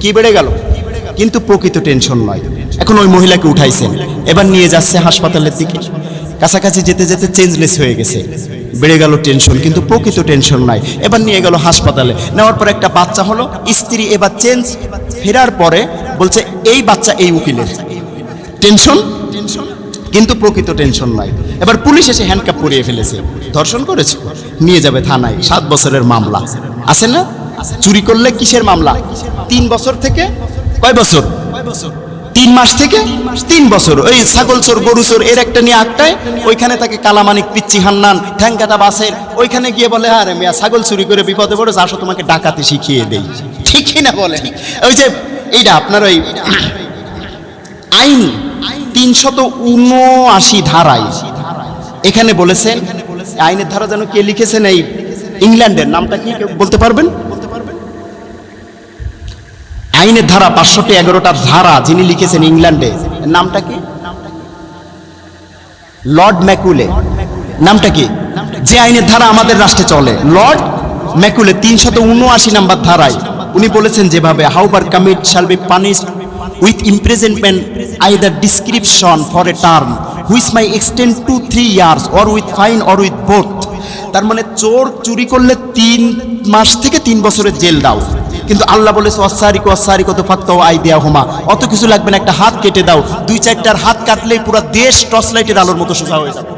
কি বেড়ে গেল? কিন্তু প্রকৃত টেনশন নয়। এখন ওই মহিলাকে উঠাইছেন, এবার নিয়ে যাচ্ছে হাসপাতালের দিকে, কাছাকাছি যেতে যেতে চেঞ্জলেস হয়ে গেছে, বেড়ে গেল টেনশন, কিন্তু প্রকৃত টেনশন নাই। এবার নিয়ে গেল হাসপাতালে, নেওয়ার পর একটা বাচ্চা হলো, স্ত্রী এবার চেঞ্জ, ফেরার পরে বলছে এই বাচ্চা এই উকিলের। টেনশন কিন্তু প্রকৃত টেনশন নয়। এবার পুলিশ এসে হ্যান্ডকাপ পরিয়ে ফেলেছে, ধর্ষণ করেছে, নিয়ে যাবে থানায়, 7 বছরের মামলা আছে না? চুরি করলে কিসের মামলা? 3 বছর থেকে কয় বছর? 3 মাস থেকে 3 বছর। ওই ছাগল চোর, গরু চোর, এর একটা নিয়ে আটটায়, ওইখানে তাকে কালামানিক, পিচ্চি হান্নান, ঠ্যাংকাটা বাসের, ওইখানে গিয়ে বলে আরে মিয়া ছাগল চুরি করে বিপদে পড়েছে, আসো তোমাকে ডাকাতি শিখিয়ে দেই। ঠিকই না বলে? ওই যে এইটা আপনার ওই আইন 379 ধারায় এখানে বলেছেন, আইনের ধারা যেন কে লিখেছেন, এই ইংল্যান্ডের নামটা কি কেউ বলতে পারবেন? আইনের ধারা 511টার ধারা যিনি লিখেছেন ইংল্যান্ডে, নামটা কি? লর্ড ম্যাকুলে। নামটা কি? যে আইনের ধারা আমাদের রাষ্ট্রে চলে, লর্ড ম্যাকুলে 379 নাম্বার ধারায় উনি বলেছেন যেভাবে, whoever commit shall be punished with imprisonment either description for a term which may extend to 3 years or with fine or with both. তার মানে চোর চুরি করলে 3 মাস থেকে 3 বছরের জেল দাও, কিন্তু আল্লাহ বলেছে অসারিক তো ফাক্তাও আইদিয়া হোমা, অত কিছু লাগবে না, একটা হাত কেটে দাও। 2-4টার হাত কাটলেই পুরো দেশ টর্চ লাইটের আলোর মতো সোজা হয়ে যাবে,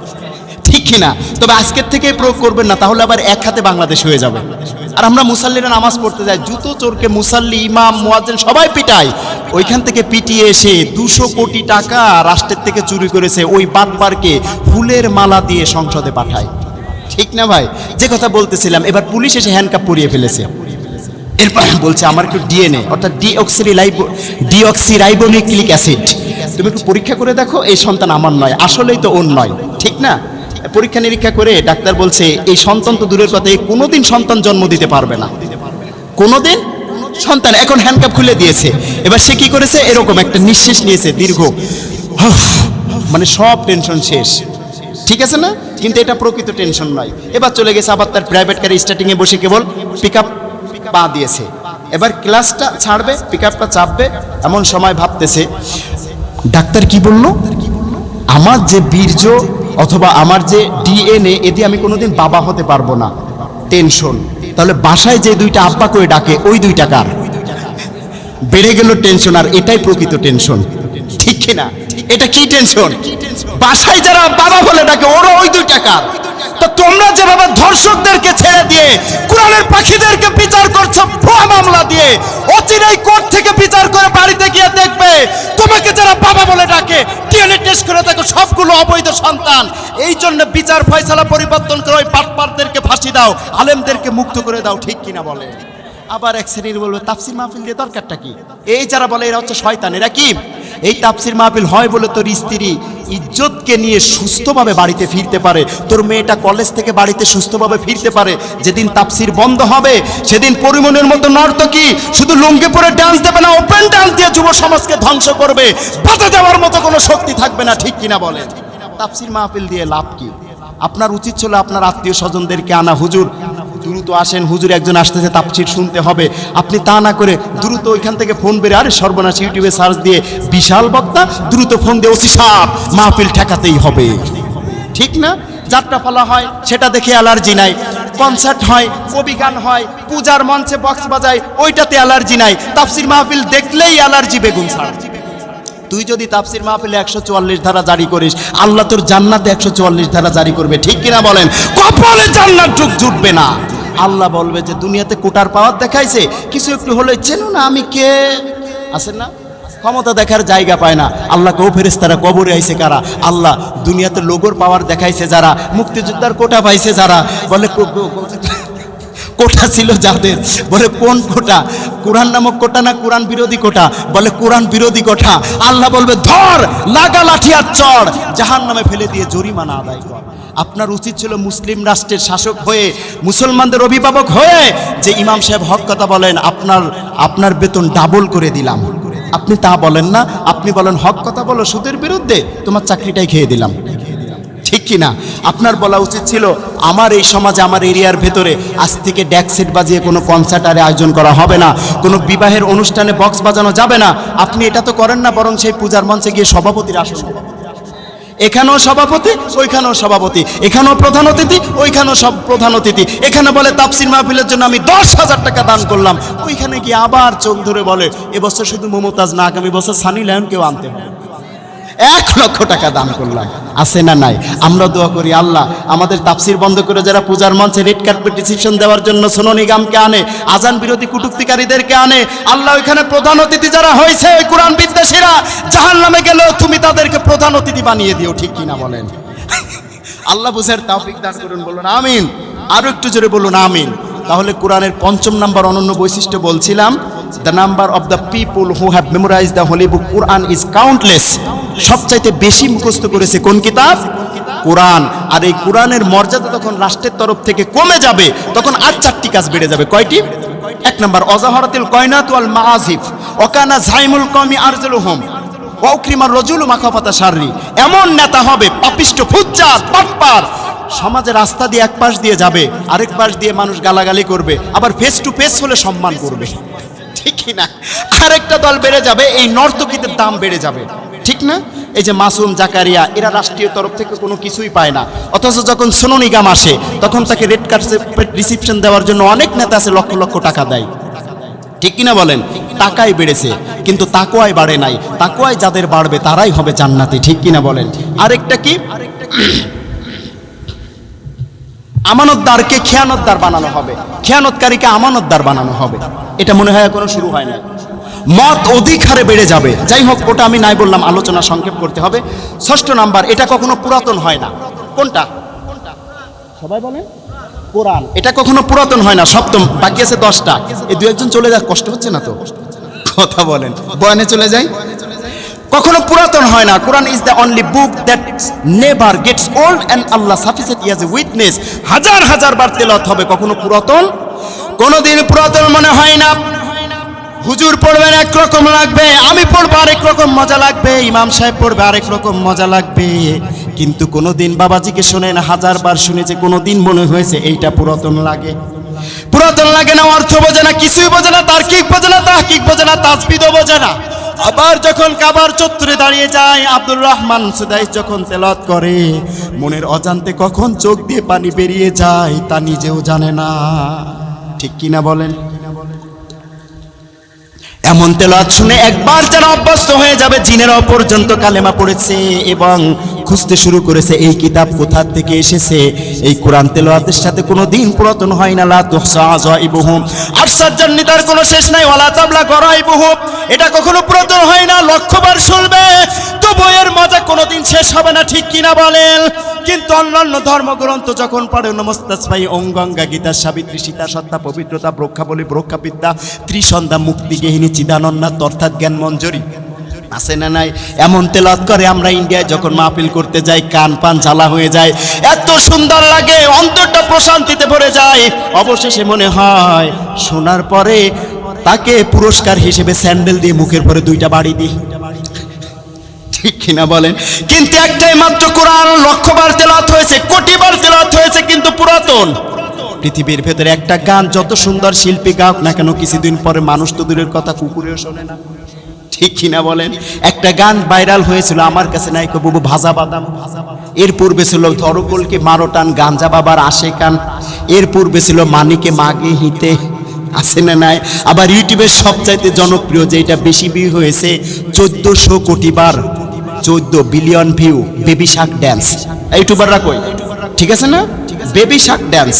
ঠিক কিনা? তবে আজকের থেকে প্রয়োগ করবেন না, তাহলে আবার এক হাতে বাংলাদেশ হয়ে যাবে। আর আমরা মুসাল্লিরা নামাজ পড়তে যাই, জুতো চোরকে মুসাল্লি, ইমাম, মুয়াজ্জিন সবাই পিটায়। ওইখান থেকে পিটিয়ে এসে 200 কোটি টাকা রাষ্ট্রের থেকে চুরি করেছে, ওই বাটপারকে ফুলের মালা দিয়ে সংসদে পাঠায়, ঠিক না ভাই? যে কথা বলতেছিলাম, এবার পুলিশ এসে হ্যান্ডকাপ পরিয়ে ফেলেছে। এরপর বলছে আমার একটু ডিএনএ অর্থাৎ ডিঅক্সিরাইবোনিউক্লিক অ্যাসিড, তুমি একটু পরীক্ষা করে দেখো, এই সন্তান আমার নয়, আসলেই তো ওর নয়, ঠিক না? পরীক্ষা নিরীক্ষা করে ডাক্তার বলছে এই সন্তান তো দূরের কথা, এই কোনোদিন সন্তান জন্ম দিতে পারবে না, কোনোদিন সন্তান। এখন হ্যান্ডকাপ খুলে দিয়েছে, এবার সে কি করেছে, এরকম একটা নিঃশ্বাস নিয়েছে দীর্ঘ, মানে সব টেনশন শেষ, ঠিক আছে না? কিন্তু এটা প্রকৃত টেনশন নয়। এবার চলে গেছে আবার তার প্রাইভেট গাড়ি স্টার্টিংয়ে বসে কেবল পিকআপ পা দিয়েছে, এবার ক্লাসটা ছাড়বে, পিকআপটা চাপবে, এমন সময় ভাবতেছে ডাক্তার কি বলল, আমার যে বীর্য অথবা আমার যে ডিএনএ, এতে আমি কোনোদিন বাবা হতে পারবো না, টেনশন। তাহলে বাসায় যে 2টা আব্বা করে ডাকে, ওই 2 টাকার বেড়ে গেল টেনশন। আর এটাই প্রকৃত টেনশন, ঠিক কিনা? এটা কি টেনশন? বাসায় যারা বাবা বলে ডাকে, ওরা ওই 2 টাকার। তো তোমরা যেভাবে ধর্ষকদেরকে ছেড়ে দিয়ে কোরআনের পাখিদেরকে বিচার করছো ভুয়া মামলা দিয়ে, অচিরেই কোর্ট থেকে বিচার করে বাড়িতে গিয়ে দেখবে তোমাকে যারা বাবা বলে ডাকে, ডিএনএ টেস্ট করে দেখো সবগুলো অবৈধ সন্তান। এই জন্য বিচার ফয়সালা পরিবর্তন করে ওই বাটপারদেরকে ফাঁসি দাও, আলেমদেরকে মুক্ত করে দাও, ঠিক কিনা বলে? আবার এক শ্রেণীর বলবে তাফসির মাহফিল দিয়ে দরকারটা কি? এই যারা বলে এরা হচ্ছে শয়তান, এরা কি? এই তাফসির মাহফিল হয় বলে তোর স্ত্রী ইজ্জতকে নিয়ে সুস্থভাবে বাড়িতে ফিরতে পারে, তোর মেয়েটা কলেজ থেকে বাড়িতে সুস্থভাবে ফিরতে পারে। যেদিন তাফসির বন্ধ হবে সেদিন পরিমণের মতো নর্তকী শুধু লুঙ্গি পরে ডান্স দেবে না, ওপেন ডান্স দিয়ে যুব সমাজকে ধ্বংস করবে, বাঁচা যাওয়ার মতো কোনো শক্তি থাকবে না, ঠিক কিনা বলেন? তাফসির মাহফিল দিয়ে লাভ কি? আপনার উচিত ছিল আপনার আত্মীয় স্বজনদেরকে আনা, হুজুর দ্রুত আসেন, হুজুর একজন আসতেছে, তাফসীর শুনতে হবে। আপনি তা না করে দ্রুত ওইখান থেকে ফোন বেরে, আরে সর্বনাশ, ইউটিউবে সার্চ দিয়ে বিশাল বক্তা, দ্রুত ফোন দিয়ে ওসি সাহেব মাহফিল ঠেকাতেই হবে, ঠিক না? যাত্রা ফলা হয় সেটা দেখে অ্যালার্জি নাই, কনসার্ট হয়, কবি গান হয়, পূজার মঞ্চে বক্স বাজায়, ওইটাতে অ্যালার্জি নাই। তাফসীর মাহফিল দেখলেই অ্যালার্জি বেগুন ছাড়। তুই যদি তাফসীর মাহফিলে 144 ধারা জারি করিস, আল্লাহ তোর জান্নাতে 144 ধারা জারি করবে, ঠিক কিনা বলেন? কপালে জান্নাত জুটবে না। আল্লাহ বলবে যে দুনিয়াতে কোটার পাওয়ার দেখাইছে, কিছু একটু হলে চেনো না আমি কে, আছেন না? ক্ষমতা দেখার জায়গা পায় না। আল্লাহ কেউ ফেরেশতারা কবরে আইছে কারা? আল্লাহ দুনিয়াতে লোগোর পাওয়ার দেখাইছে যারা, মুক্তিযোদ্ধার কোটা পাইছে যারা, বলে কোটা ছিল যাদের, বলে কোন কোটা? কোরআন নামক কোটা না কোরআন বিরোধী কোটা? বলে কোরআন বিরোধী কোটা। আল্লাহ বলবে ধর, লাগা লাঠি আর চড়, জাহান্নামে ফেলে দিয়ে জরিমানা আদায় কর। আপনার উচিত ছিল মুসলিম রাষ্ট্রের শাসক হয়ে, মুসলমানদের অভিভাবক হয়ে, যে ইমাম সাহেব হক কথা বলেন, আপনার বেতন ডাবল করে দিলাম। আপনি তা বলেন না, আপনি বলেন হক কথা বলো, সুদের বিরুদ্ধে, তোমার চাকরিটাই খেয়ে দিলাম, ঠিক কিনা? আপনার বলা উচিত ছিল আমার এই সমাজে, আমার এরিয়ার ভেতরে আজ থেকে ড্যাক সেট বাজিয়ে কোনো কনসার্ট আর আয়োজন করা হবে না, কোনো বিবাহের অনুষ্ঠানে বক্স বাজানো যাবে না। আপনি এটা তো করেন না, বরং সেই পূজার মঞ্চে গিয়ে সভাপতির আসন, এখানেও সভাপতি, ওইখানেও সভাপতি, এখানেও প্রধান অতিথি, ওইখানেও সব প্রধান অতিথি। এখানে বলে তাফসীর মাহফিলের জন্য আমি 10,000 টাকা দান করলাম, ওইখানে গিয়ে আবার চোখ ধরে বলে এবছর শুধু মমতাজ না, আগামী বছর সানি লায়নকেও আনতে হবে, 1 লক্ষ টাকা দান করলাম। আছে না নাই? আমরা দোয়া করি আল্লাহ আমাদের তাফসীর বন্ধ করে যারা পূজার মঞ্চে রেড কার্পেট রিসেপশন দেওয়ার জন্য সোনো নিগমকে আনে, আজান বিরোধী কটূক্তিকারীদেরকে আনে, আল্লাহ ওইখানে প্রধান অতিথি যারা হয়েছে ওই কোরআন বিদ্বেষীরা, জাহান্নামে গেলেও তুমি তাদেরকে প্রধান অতিথি বানিয়ে দিও, ঠিক কিনা বলেন? আল্লাহ বুঝার তৌফিক দান করুন, বলুন আমিন। আরো একটু জোরে বলুন আমিন। তাহলে কোরআনের 5ম নাম্বার অনন্য বৈশিষ্ট্য বলছিলাম, the number of the people who have memorised the Holi book Quran is countless. সবচাইতে বেশি মুখস্থ করেছে কোন কিতাব? কোরআন। আর এই কোরআনের মর্যাদা তখন রাষ্ট্রের তরফ থেকে কমে যাবে, তখন আর 4টি কাজ বেড়ে যাবে। কয়টি? 1 নাম্বার অজাহরাতিল কয়নাত ওয়াল মাআজিফ ওয়াকানা জাইমুল কওমি আরজুলুহুম ওয়া উকরিমার রাজুলু মাখাফাতা শাররি। এমন নেতা হবে পাপিষ্ট ফুজ্জার বাটপার, সমাজের রাস্তা দিয়ে এক পাশ দিয়ে যাবে, আরেক পাশ দিয়ে মানুষ গালাগালি করবে, আবার ফেস টু ফেস হলে সম্মান করবে, ঠিক কি না? আরেকটা দল বেড়ে যাবে, এই নর্তকীদের দাম বেড়ে যাবে, ঠিক না? এই যে মাসুম, জাকারিয়া, এরা রাষ্ট্রীয় তরফ থেকে কোনো কিছুই পায় না, অথচ যখন সোনু নিগম আসে তখন তাকে রেড কার্পেট রিসিপশন দেওয়ার জন্য অনেক নেতা আছে লক্ষ লক্ষ টাকা দেয়, ঠিক কিনা বলেন? টাকাই বেড়েছে কিন্তু তাকওয়াই বাড়ে নাই। তাকওয়াই যাদের বাড়বে তারাই হবে জান্নাতি, ঠিক কিনা বলেন? আরেকটা কি? আমানতদারকে খেয়ানতদার বানানো হবে, খেয়ানতকারীকে আমানতদার বানানো হবে। এটা মনে হয় এখনো শুরু হয় না। মত অধিক হারে বেড়ে যাবে। যাই হোক, ওটা আমি নাই বললাম, আলোচনা সংক্ষেপ করতে হবে। 6 নাম্বার, এটা কখনো পুরাতন হয় না। কোনটা? সবাই বলেন কোরআন। এটা কখনো পুরাতন হয় না। 7ম, বাকি আছে 10টা। এই 2-1 জন চলে যাক, কষ্ট হচ্ছে না তো? কথা বলেন, বয়ানে চলে যাই। কখনো পুরাতন হয় না। Quran is the only book that never gets old and আল্লাহ সাফিসিয়েন্ট ইয়াজ এ উইটনেস। হাজার হাজার বার তেলাওয়াত হবে, কখনো পুরাতন কোনোদিন পুরাতন মনে হয় না। হুজুর পড়বেন একরকম লাগবে, আমি পড়বো আরেক রকম মজা লাগবে, ইমাম সাহেব পড়বে আরেক রকম মজা লাগবে, কিন্তু কোনোদিন বাবাজিকে শোনেন, হাজারবার শুনেছে, কোনোদিন মনে হয়েছে এইটা পুরাতন লাগে? পুরাতন লাগে না। অর্থ বোঝে না, কিছুই বোঝে না, তার্কিক বোঝে না, তাহকিক বোঝে না, তাসবিদও বোঝে না। আবার যখন কাবার চত্বরে দাঁড়িয়ে যায়, আব্দুর রহমান সুদাইস যখন তেলাওয়াত করে, মনের অজান্তে কখন চোখ দিয়ে পানি বেরিয়ে যায় তা নিজেও জানে না, ঠিক কিনা বলেন? এমন তেলাওয়াত শুনে একবার যারা অভ্যস্ত হয়ে যাবে, জিনেরাও পর্যন্ত কালেমা পড়েছে এবং খুঁজতে শুরু করেছে এই কিতাব কোথা থেকে এসেছে। এই কোরআন তেলাওয়াতের সাথে কোনো দিন পুরাতন হয় না। লা তুহসা আযাইবুহুম, আশ্চর্যান্বিতার কোনো শেষ নাই। ওয়ালা তাবলা গরাইবুহুম, এটা কখনো পুরাতন হয় না। লক্ষবার শুনবে তো বইয়ের মজা কোনোদিন শেষ হবে না, ঠিক কিনা বলেন? কিন্তু অন্যান্য ধর্মগ্রন্থ যখন পড়ে, নমস্তাসবাই ওং গঙ্গা, গীতা, সাবিত্রী, সীতা, সত্তা, পবিত্রতা, ব্রক্ষাবলী, ব্রক্ষাবিদ্যা, ত্রিসন্ধ্যা, মুক্তিগেহিনী, চিদানন্নাথ অর্থাৎ জ্ঞান মঞ্জরি আছে না নাই? এমন তেলাওয়াত করে আমরা ইন্ডিয়ায় যখন মাহফিল করতে যাই, কান পান জ্বালা হয়ে যায়, এত সুন্দর লাগে, অন্তরটা প্রশান্তিতে ভরে যায়। অবশেষে মনে হয় শোনার পরে তাকে পুরস্কার হিসেবে স্যান্ডেল দিয়ে মুখের পরে 2টা বাড়ি দিই, ঠিক কিনা বলেন? কিন্তু একটাই মাত্র কোরআন লক্ষবার তেলাওয়াত হয়েছে, কোটিবার তেলাওয়াত হয়েছে, কিন্তু পুরাতন। পৃথিবীর ভেতরে একটা গান যত সুন্দর শিল্পী গাওক না কেন, কিছুদিন পরে মানুষ তো দূরের কথা, কুকুরেও শোনে না, ঠিক কিনা বলেন? একটা গান ভাইরাল হয়েছিল, আমার কাছে নাই বুবু ভাজা বাদাম। এর পূর্বে ছিল ধরকলকে মারোটান, গাঞ্জা বাবার আসে কান। এর পূর্বে ছিল মানিকে মাগে হিতে, আছে না নাই? আবার ইউটিউবের সবচাইতে জনপ্রিয়, যেটা বেশি ভিউ হয়েছে 1400 কোটি বার, 14 billion view, baby shark dance. ইউটিউবাররা কই? ঠিক আছে না? Baby shark dance.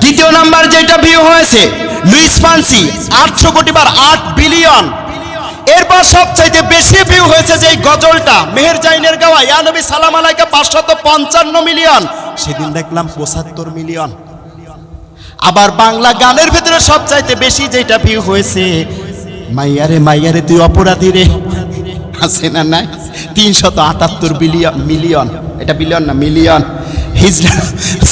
2য় নাম্বার যেটা ভিউ হয়েছে লুইস ফান্সি, 800 কোটি বার, 8 বিলিয়ন। এরপর সবচাইতে বেশি ভিউ হয়েছে যে গজলটা মেহের জাইনের গাওয়া, ইয়া নবী সালাম আলাইকা, 555 মিলিয়ন। সেদিন দেখলাম 75 মিলিয়ন। আবার বাংলা গানের ভিতরে সবচাইতে বেশি যেটা ভিউ হয়েছে, মাইয়ারে মাইয়ারে তুই অপরাধী রে, আছে না নাই? 378 মিলিয়ন। এটা বিলিয়ন না, মিলিয়ন। হিজড়া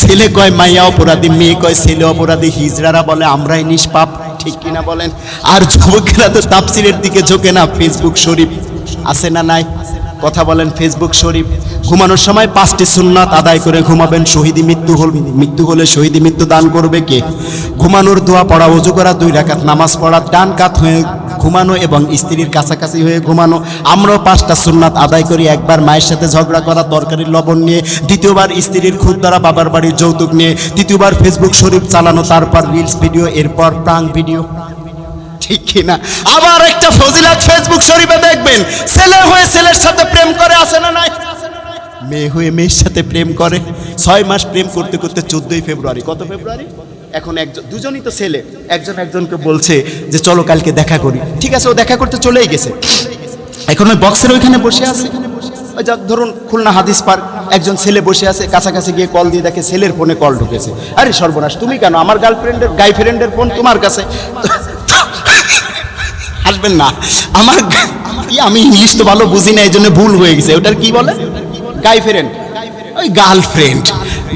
ছেলে কয় মাইয়া অপরাধী, মেয়ে কয় ছেলে অপরাধী, হিজড়ারা বলে আমরাই নিষ্পাপ, ঠিক কিনা বলেন? আর যুবকেরা তো তাফসিরের দিকে ঝোঁকে না, ফেসবুক শরীফ আছে না নাই? কথা বলেন, ফেসবুক শরীফ। ঘুমানোর সময় 5টি সুন্নাত আদায় করে ঘুমাবেন। শহীদি মৃত্যু হলে শহীদি মৃত্যু দান করবে কে? ঘুমানোর দোয়া পড়া, ওযু করা, 2 রাকাত নামাজ পড়া, ডান কাত হয়ে ঘুমানো এবং স্ত্রীর কাছাকাছি হয়ে ঘুমানো। আমরাও 5টা সুন্নাত আদায় করি। একবার মায়ের সাথে ঝগড়া করা, তরকারির লবণ নিয়ে, 2য়বার স্ত্রীর খুদ দ্বারা বাবার বাড়ির যৌতুক নিয়ে, 3য়বার ফেসবুক শরীফ চালানো, তারপর রিলস ভিডিও, এরপর প্রাঙ্ক ভিডিও, ঠিক কিনা? আবার একটা ফজিলাত ফেসবুক শরীফে দেখবেন, ছেলে হয়ে ছেলের সাথে প্রেম করে, আছে না নাই? মেয়ে হয়ে মেয়ের সাথে প্রেম করে। 6 মাস প্রেম করতে করতে 14ই ফেব্রুয়ারি, কত ফেব্রুয়ারি? এখন দুজনই তো ছেলে, একজন একজনকে বলছে যে চলো কালকে দেখা করি। ঠিক আছে, ও দেখা করতে চলেই গেছে। এখন ওই বক্সের ওইখানে বসে আছে, ওই যা ধরুন খুলনা হাদিস পার্ক, একজন ছেলে বসে আছে, কাছাকাছি গিয়ে কল দিয়ে দেখে ছেলের ফোনে কল ঢুকেছে। আরে সর্বনাশ, তুমি কেন? আমার গার্লফ্রেন্ডের ফোন তোমার কাছে। আসবেন না, আমি ইংলিশ তো ভালো বুঝি না, এই জন্য ভুল হয়ে গেছে। ওটার কি বলে? গার্লফ্রেন্ড, ওই গার্লফ্রেন্ড।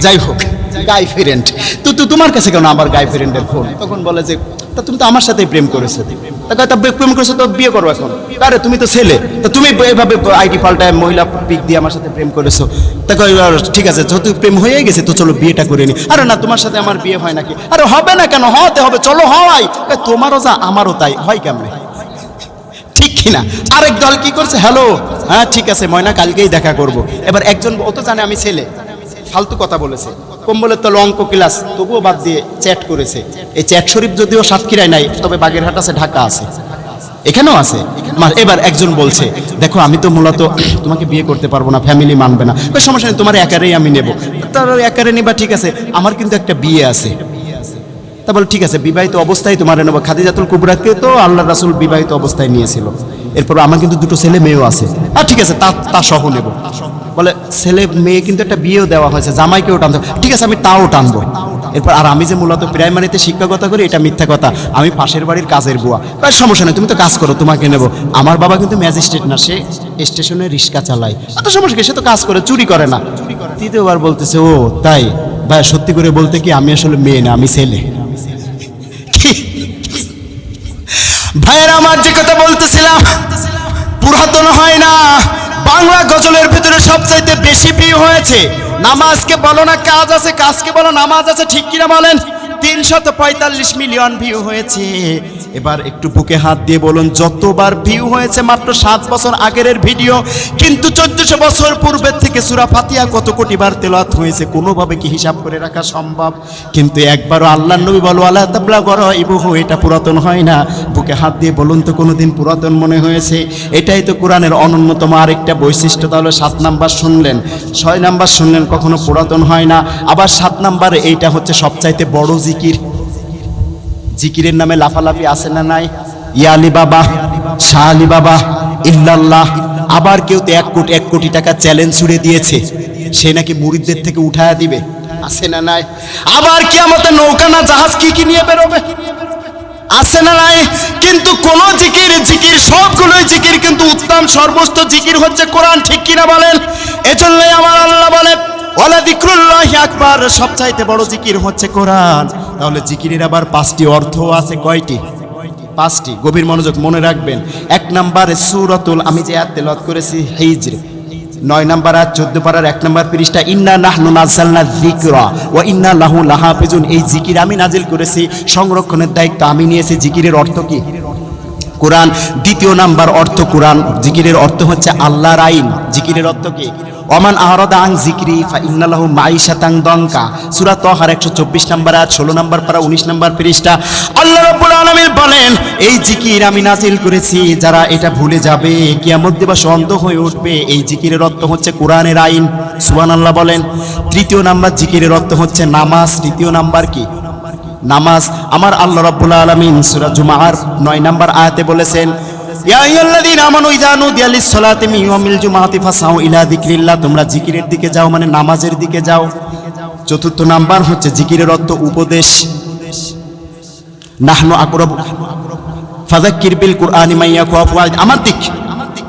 যাই হোক,
গাই ফ্রেন্ড তো তোমার কাছে কেন আমার গাই ফ্রেন্ডের ফোন? তখন বলে যে তা তুমি তো আমার সাথেই প্রেম করেছো। তা প্রেম করেছো তো বিয়ে করো এখন। আরে তুমি তো ছেলে, তা তুমি এভাবে আইডি পাল্টায় মহিলা পিক দিয়ে আমার সাথে প্রেম করেছো। তা ঠিক আছে, যেহেতু প্রেম হয়ে গেছে তো চলো বিয়েটা করে নি। আরে না, তোমার সাথে আমার বিয়ে হয় নাকি? আরে হবে না কেন, হতে হবে, চলো হয়। তোমারও যা আমারও তাই, হয় কেমনে? ঠিক কিনা? আরেক দল কি করছে, হ্যালো হ্যাঁ ঠিক আছে ময়না কালকেই দেখা করব। এবার একজন ও তো জানে আমি ছেলে, ফালতু কথা বলেছে, কম্বলের তলে অঙ্ক ক্লাস, তবুও বাদ দিয়ে চ্যাট করেছে। এই চ্যাট শরীফ যদিও সাতক্ষীরায় নাই, তবে বাগেরহাট আছে, ঢাকা আছে, এখানেও আছে। এবার একজন বলছে দেখো আমি তো মূলত তোমাকে বিয়ে করতে পারবো না, ফ্যামিলি মানবে না। ওই সমস্যা নেই, তোমার একারেই আমি নেব। তার একারে নিবা, ঠিক আছে, আমার কিন্তু একটা বিয়ে আছে। তা বলে ঠিক আছে, বিবাহিত অবস্থায় তোমার নেব। খাদিজাতুল কুবরাকে তো আল্লাহ রাসূল বিবাহিত অবস্থায় নিয়েছিল। এরপর আমার কিন্তু দুটো ছেলে মেয়েও আছে, আর ঠিক আছে তা সহ নেব। বলে ছেলে মেয়ে কিন্তু একটা বিয়েও দেওয়া হয়েছে, জামাইকেও টানতে, ঠিক আছে আমি তাও টানবো। এরপর আর আমি যে মূলত প্রাইমারিতে শিক্ষকতা করি এটা মিথ্যা কথা, আমি পাশের বাড়ির কাজের বুয়া। তার সমস্যা নেই, তুমি তো কাজ করো, তোমাকে নেব। আমার বাবা কিন্তু ম্যাজিস্ট্রেট না, সে স্টেশনে রিক্সা চালায়। এত সমস্যা কি, সে তো কাজ করে, চুরি করে না। তৃতীয়বার বলতেছে ও তাই ভাই, সত্যি করে বলতে কি আমি আসলে মেয়ে না, আমি ছেলে। ভাইয়ের আমার যে কথা বলতেছিলাম, পুরাতন হয় না, বাংলা গজলের ভিতরে সবচাইতে বেশি ভিউ হয়েছে। নামাজকে বলো না কাজ আছে, কাজকে বলো নামাজ আছে, ঠিক কিনা বলেন? 345 মিলিয়ন ভিউ হয়েছে। এবার একটু বুকে হাত দিয়ে বলুন যতবার ভিউ হয়েছে মাত্র 7 বছর আগের ভিডিও, কিন্তু 1400 বছর পূর্বের থেকে সূরা ফাতিহা কত কোটি বার তেলাওয়াত হয়েছে, কোনোভাবে কি হিসাব করে রাখা সম্ভব? কিন্তু একবারও আল্লাহর নবী বলো আল্লাহ তাবলা করো ইবুহু, এটা পুরাতন হয় না। বুকে হাত দিয়ে বলুন তো কোনোদিন পুরাতন মনে হয়েছে? এটাই তো কোরআনের অনন্যতম আরেকটা বৈশিষ্ট্য। তাহলে 7 নাম্বার শুনলেন, 6 নাম্বার শুনলেন, কখনো পুরাতন হয় না। আবার 7 নাম্বার, এইটা হচ্ছে সবচাইতে বড় জিকির। জিকিরের নামে লাফালাফি আছে না নাই? ইয়া আলী বাবা, শাহ আলী বাবা, ইল্লাল্লাহ। আবার কেউ তো 1 কোটি টাকা চ্যালেঞ্জ ছুড়ে দিয়েছে, সে নাকি মুরিদদের থেকে উঠায়া দিবে, আছে না নাই? আবার কিয়ামতে নৌকা না জাহাজ কি নিয়ে বেরোবে, আছে না নাই? কিন্তু কোন জিকির সবগুলোই জিকির, কিন্তু উত্তম সর্বোচ্চ জিকির হচ্ছে কোরআন, ঠিক কিনা বলেন? এজন্যই আমার আল্লাহ বলে ওয়ালা যিকরুল্লাহি আকবার, সবচাইতে বড় জিকির হচ্ছে কোরআন। তাহলে জিকিরের আবার 5টি অর্থ আছে, কয়টি? 5টি। গভীর মনোযোগ, মনে রাখবেন। 1 নম্বরে সূরাতুল, আমি যে আয়াত তেলাওয়াত করেছি হিজর, 9 নম্বর আয়াত 14 পারার 1 নম্বর পৃষ্ঠা, ইন্না নাহনু নাযালনা যিকরা ওয়া ইন্না লাহু লাহাফিজুন। এই জিকির আমি নাজিল করেছি, সংরক্ষণের দায়িত্ব আমি নিয়েছি। জিকিরের অর্থ কি? কোরআন। 2 নাম্বার অর্থ কোরআন, জিকিরের অর্থ হচ্ছে আল্লাহর আইন। জিকিরের অর্থ কি? ওমান আরাদা আন যিকরি ফা ইন্না লাহু মাঈশাতান দনকা, সূরা তাহার 124 নম্বর আয়াত 16 নম্বর পারা 19 নম্বর পৃষ্ঠা। আল্লাহ রাব্বুল আলামিন বলেন এই জিকির আমি নাজিল করেছি, যারা এটা ভুলে যাবে কিয়ামত দিবসে অন্ধ হয়ে উঠবে। এই জিকিরের অর্থ হচ্ছে কোরআনের আইন, সুবহানাল্লাহ বলেন। 3 নাম্বার জিকিরের অর্থ হচ্ছে নামাজ। 3 নাম্বার কি? নামাজ। আমার আল্লাহ রাব্বুল আলামিন সূরা জুমার 9 নম্বর আয়াতে বলেছেন ইয়া আইয়ুহাল্লাযীনা আমানু ইযা নুদিয়া লিস-সালাতি মিন ইয়াউমিল জুমআতি ফাসাউ ইলা যিকরিল্লাহ, তোমরা জিকিরের দিকে যাও, মানে নামাজের দিকে যাও। 4 নাম্বার হচ্ছে জিকিরের অর্থ উপদেশ। নাহনু আকরাবু ফাযাক্কির বিল কুরআনি মান ইয়াখাফু, আমার দিক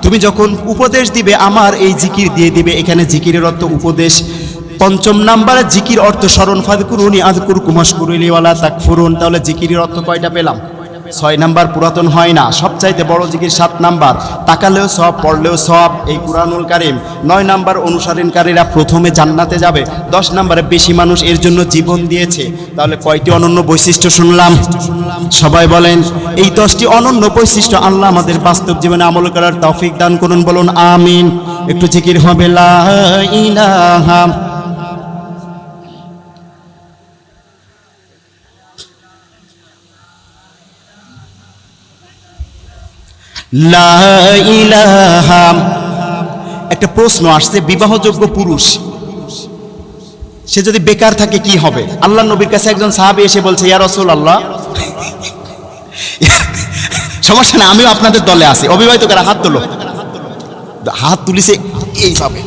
তুমি যখন উপদেশ দিবে আমার এই জিকির দিয়ে দিবে। এখানে জিকিরের অর্থ উপদেশ। 5 নাম্বারে জিকির অর্থ স্মরণ, ফাযকুরুনি আযকুরকুম ওয়াশকুরুলি ওয়ালা তাকফুরুন। তাহলে জিকিরের অর্থ কয়টা পেলাম? 6 নাম্বার পুরাতন হয় না, সবচাইতে বড় জিকির 7 নাম্বার, তাকালেও সব, পড়লেও সব, এই কুরআনুল কারীম। 9 নাম্বার অনুসরণকারীরা প্রথমে জান্নাতে যাবে। 10 নাম্বারে বেশি মানুষ এর জন্য জীবন দিয়েছে। তাহলে কয়টি অনন্য বৈশিষ্ট্য শুনলাম? সবাই বলেন এই 10টি অনন্য বৈশিষ্ট্য আল্লাহ আমাদের বাস্তব জীবনে আমল করার তৌফিক দান করুন, বলুন আমিন। একটু জিকির হবে লা ইলাহা লা ইলাহা। একটা প্রশ্ন আসছে, বিবাহযোগ্য পুরুষ সে যদি বেকার থাকে কি হবে? আল্লাহ নবীর কাছে একজন সাহাবী এসে বলছে ইয়া রাসূলুল্লাহ, সমস্যা না, আমিও আপনাদের দলে আছি। অবিবাহিত কারা হাত তোলো, হাত তুলিছে এইভাবে,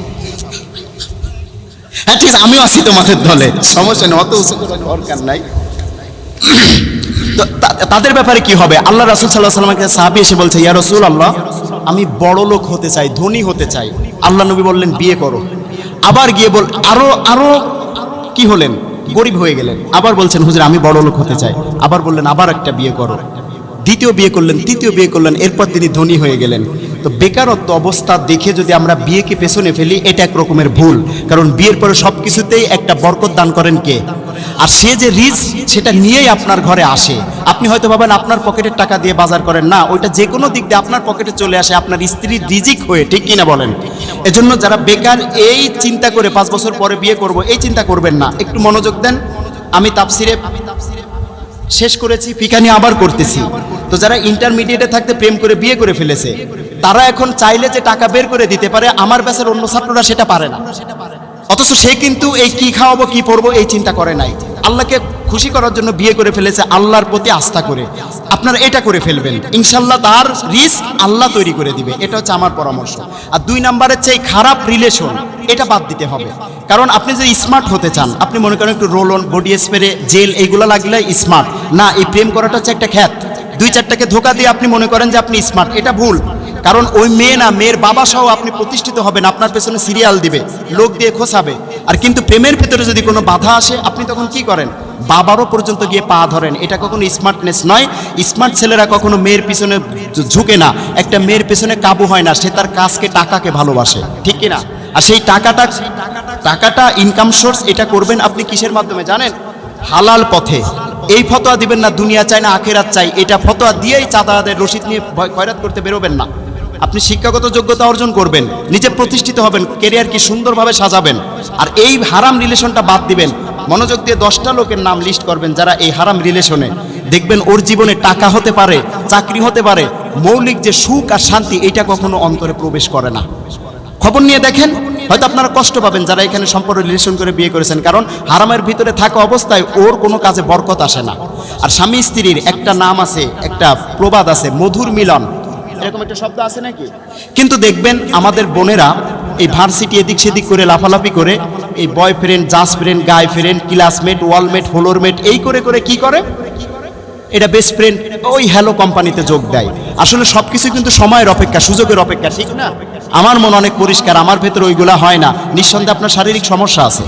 হ্যাঁ ঠিক আছে আমিও আছি তোমাদের দলে, সমস্যা নেই, অত উঁচু করার দরকার নাই। তাদের ব্যাপারে কি হবে? আল্লাহ রাসূল সাল্লাল্লাহু আলাইহি ওয়াসাল্লামকে সাহাবী এসে বলছে ইয়া রাসূলুল্লাহ, আমি বড় লোক হতে চাই, ধনী হতে চাই। আল্লাহ নবী বললেন বিয়ে করো। আবার গিয়ে বল আরো কি হলেন?
গরিব হয়ে গেলেন, আবার বলছেন হুজুর আমি বড় লোক হতে চাই, আবার বললেন আবার একটা বিয়ে করো, দ্বিতীয় বিয়ে করলেন, তৃতীয় বিয়ে করলেন, এরপর তিনি ধনী হয়ে গেলেন। তো বেকারত্ব অবস্থা দেখে যদি আমরা বিয়েকে পেছনে ফেলি, এটা এক রকমের ভুল। কারণ বিয়ের পরে সব কিছুতেই একটা বরকত দান করেন কে? আর সে যে রিস্ক সেটা নিয়েই আপনার ঘরে আসে। আপনি হয়তো ভাবেন আপনার পকেটের টাকা দিয়ে বাজার করেন, না, ওইটা যে কোনো দিক দিয়ে আপনার পকেটে চলে আসে আপনার স্ত্রীর রিজিক হয়ে, ঠিক কিনা বলেন? এজন্য যারা বেকার এই চিন্তা করে 5 বছর পরে বিয়ে করব, এই চিন্তা করবেন না, একটু মনোযোগ দেন। আমি তাফসিরে শেষ করেছি, ফিকা নিয়ে আবার করতেছি। তো যারা ইন্টারমিডিয়েটে থাকতে প্রেম করে বিয়ে করে ফেলেছে, তারা এখন চাইলে যে টাকা বের করে দিতে পারে, আমার ব্যাচের অন্য ছাত্ররা সেটা পারে না। অথচ সে কিন্তু এই কি খাওয়াবো কি পরবো এই চিন্তা করে নাই, আল্লাহকে খুশি করার জন্য বিয়ে করে ফেলেছে, আল্লাহর প্রতি আস্থা করে। আপনারা এটা করে ফেলবেন, ইনশাল্লাহ তার রিস্ক আল্লাহ তৈরি করে দিবে। এটা হচ্ছে আমার পরামর্শ। আর 2 নম্বরের চেয়ে খারাপ রিলেশন, এটা বাদ দিতে হবে। কারণ আপনি যে স্মার্ট হতে চান, আপনি মনে করেন একটু roll on, body spray, gel এইগুলো লাগলে স্মার্ট না। এই প্রেম করাটা হচ্ছে একটা খ্যাত। 2-4টাকে ধোকা দিয়ে আপনি মনে করেন যে আপনি স্মার্ট, এটা ভুল। কারণ ওই মেয়ে না, মেয়ের বাবা সহ আপনি প্রতিষ্ঠিত হবেন, আপনার পেছনে সিরিয়াল দিবে, লোক দিয়ে খোঁচাবে। আর কিন্তু প্রেমের ভেতরে যদি কোনো বাধা আসে, আপনি তখন কি করেন? বাবারও পর্যন্ত গিয়ে পা ধরেন। এটা কখনো স্মার্টনেস নয়। স্মার্ট ছেলেরা কখনো মেয়ের পিছনে ঝুঁকে না, একটা মেয়ের পেছনে কাবু হয় না, সে তার কাজকে, টাকাকে ভালোবাসে, ঠিক কিনা? আর সেই টাকাটা ইনকাম সোর্স, এটা করবেন আপনি কিসের মাধ্যমে জানেন? হালাল পথে। এই ফতোয়া দিবেন না দুনিয়া চাই না আখেরাত চাই, এটা ফতোয়া দিয়েই চাঁদাদের রসিদ নিয়ে খয়রাত করতে বেরোবেন না। আপনি শিক্ষাগত যোগ্যতা অর্জন করবেন, নিজে প্রতিষ্ঠিত হবেন, ক্যারিয়ার কি সুন্দরভাবে সাজাবেন। আর এই হারাম রিলেশনটা বাদ দিবেন। মনোযোগ দিয়ে 10টা লোকের নাম লিস্ট করবেন যারা এই হারাম রিলেশনে, দেখবেন ওর জীবনে টাকা হতে পারে, চাকরি হতে পারে, মৌলিক যে সুখ আর শান্তি এটা কখনো অন্তরে প্রবেশ করে না। খবর নিয়ে দেখেন, হয়তো আপনারা কষ্ট পাবেন যারা এখানে সম্পর্ক রিলেশন করে বিয়ে করেছেন, কারণ হারামের ভিতরে থাকা অবস্থায় ওর কোনো কাজে বরকত আসে না। আর স্বামী স্ত্রীর একটা নাম আছে, একটা প্রবাদ আছে, মধুর মিলন, এরকম একটা শব্দ আছে নাকি? কিন্তু দেখবেন আমাদের বোনেরা এই ভার্সিটি এদিক সেদিক করে লাফালাফি করে, এই বয়ফ্রেন্ড, জাস্টফ্রেন্ড, গাই ফ্রেন্ড, ক্লাসমেট, ওয়ালমেট, ফ্লোরমেট, এই করে করে কি করে? এটা বেস্ট ফ্রেন্ড, ওই হ্যালো কোম্পানিতে যোগ দেয়। আসলে সবকিছু কিন্তু সময়ের অপেক্ষা, সুযোগের অপেক্ষা, ঠিক না? আমার মন অনেক পরিষ্কার, আমার ভেতরে ওইগুলা হয় না। নিঃসন্দেহে আপনার শারীরিক সমস্যা আছে।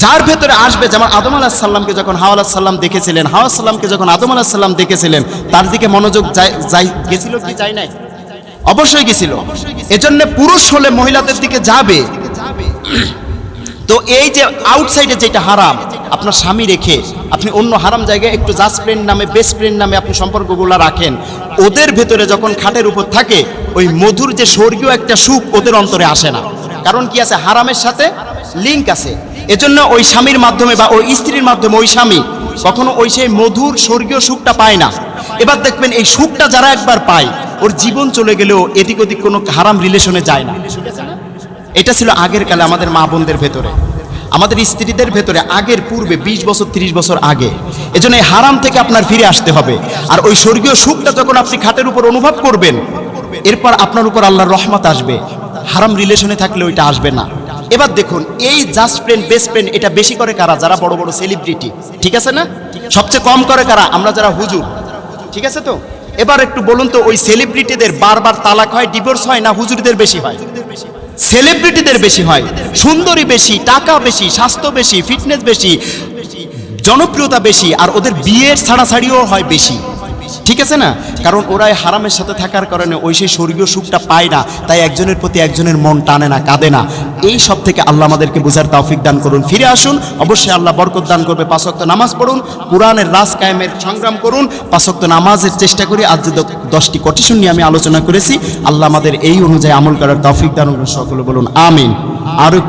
যার ভেতরে আসবে, যেমন আদম আলাইহিস সালামকে যখন হাওয়া আলাইহিস সালাম দেখেছিলেন, হাওয়া সালামকে যখন আদম আলাইহিস সালাম দেখেছিলেন, তার দিকে মনোযোগ গেছিল কি যায় নাই? অবশ্যই গেছিল। এজন্য পুরুষ হলে মহিলাদের দিকে যাবে। তো এই যে আউটসাইডে যেটা হারাম, আপনার স্বামী রেখে আপনি অন্য হারাম জায়গায় একটু জাস্ট ফ্রেন্ড নামে, বেস্ট ফ্রেন্ড নামে আপনি সম্পর্কগুলো রাখেন, ওদের ভেতরে যখন খাটের উপর থাকে, ওই মধুর যে স্বর্গীয় একটা সুখ ওদের অন্তরে আসে না। কারণ কি আছে? হারামের সাথে লিঙ্ক আছে। এজন্য ওই স্বামীর মাধ্যমে বা ওই স্ত্রীর মাধ্যমে ওই স্বামী কখনো ওই সেই মধুর স্বর্গীয় সুখটা পায় না। এবার দেখবেন এই সুখটা যারা একবার পায়, ওর জীবন চলে গেলেও এদিক ওদিক কোনো হারাম রিলেশনে যায় না। এটা ছিল আগের কালে আমাদের মা বোনদের ভেতরে, আমাদের স্ত্রীদের ভেতরে, আগের পূর্বে 20 বছর 30 বছর আগে। এজন্য এই হারাম থেকে আপনার ফিরে আসতে হবে। আর ওই স্বর্গীয় সুখটা যখন আপনি খাটের উপর অনুভব করবেন, এরপর আপনার উপর আল্লাহর রহমত আসবে। হারাম রিলেশনে থাকলে ওইটা আসবে না। এবার দেখুন, এই জাস্ট ফ্রেন্ড, বেস্ট ফ্রেন্ড, এটা বেশি করে কারা? যারা বড় বড় সেলিব্রিটি, ঠিক আছে না? সবচেয়ে কম করে কারা? আমরা যারা হুজুর, ঠিক আছে তো? এবার একটু বলুন তো, ওই সেলিব্রিটিদের বারবার তালাক হয়, ডিভোর্স হয় না হুজুরদের বেশি হয়? সেলিব্রিটিদের বেশি হয়। সুন্দরী বেশি, টাকা বেশি, স্বাস্থ্য বেশি, ফিটনেস বেশি, জনপ্রিয়তা বেশি, আর ওদের বিয়ের ছাড়াছাড়িও হয় বেশি, ঠিক আছে না? কারণ ওরা হারামের সাথে থাকার কারণে ওই সেই স্বর্গীয় সুখটা পায় না, তাই একজনের প্রতি একজনের মন টানে না, কাঁদে না। এই সব থেকে আল্লাহ আমাদেরকে বুঝার তৌফিক দান করুন। ফিরে আসুন, অবশ্যই আল্লাহ বরকত দান করবে। 5 ওয়াক্ত নামাজ পড়ুন, কোরআনের রাজ কায়েমের সংগ্রাম করুন, 5 ওয়াক্ত নামাজের চেষ্টা করি। আজ যে 10টি কোটেশন নিয়ে আমি আলোচনা করেছি, আল্লাহ আমাদের এই অনুযায়ী আমল করার তৌফিক দান করুন। সকলে বলুন আমিন। আরও একটু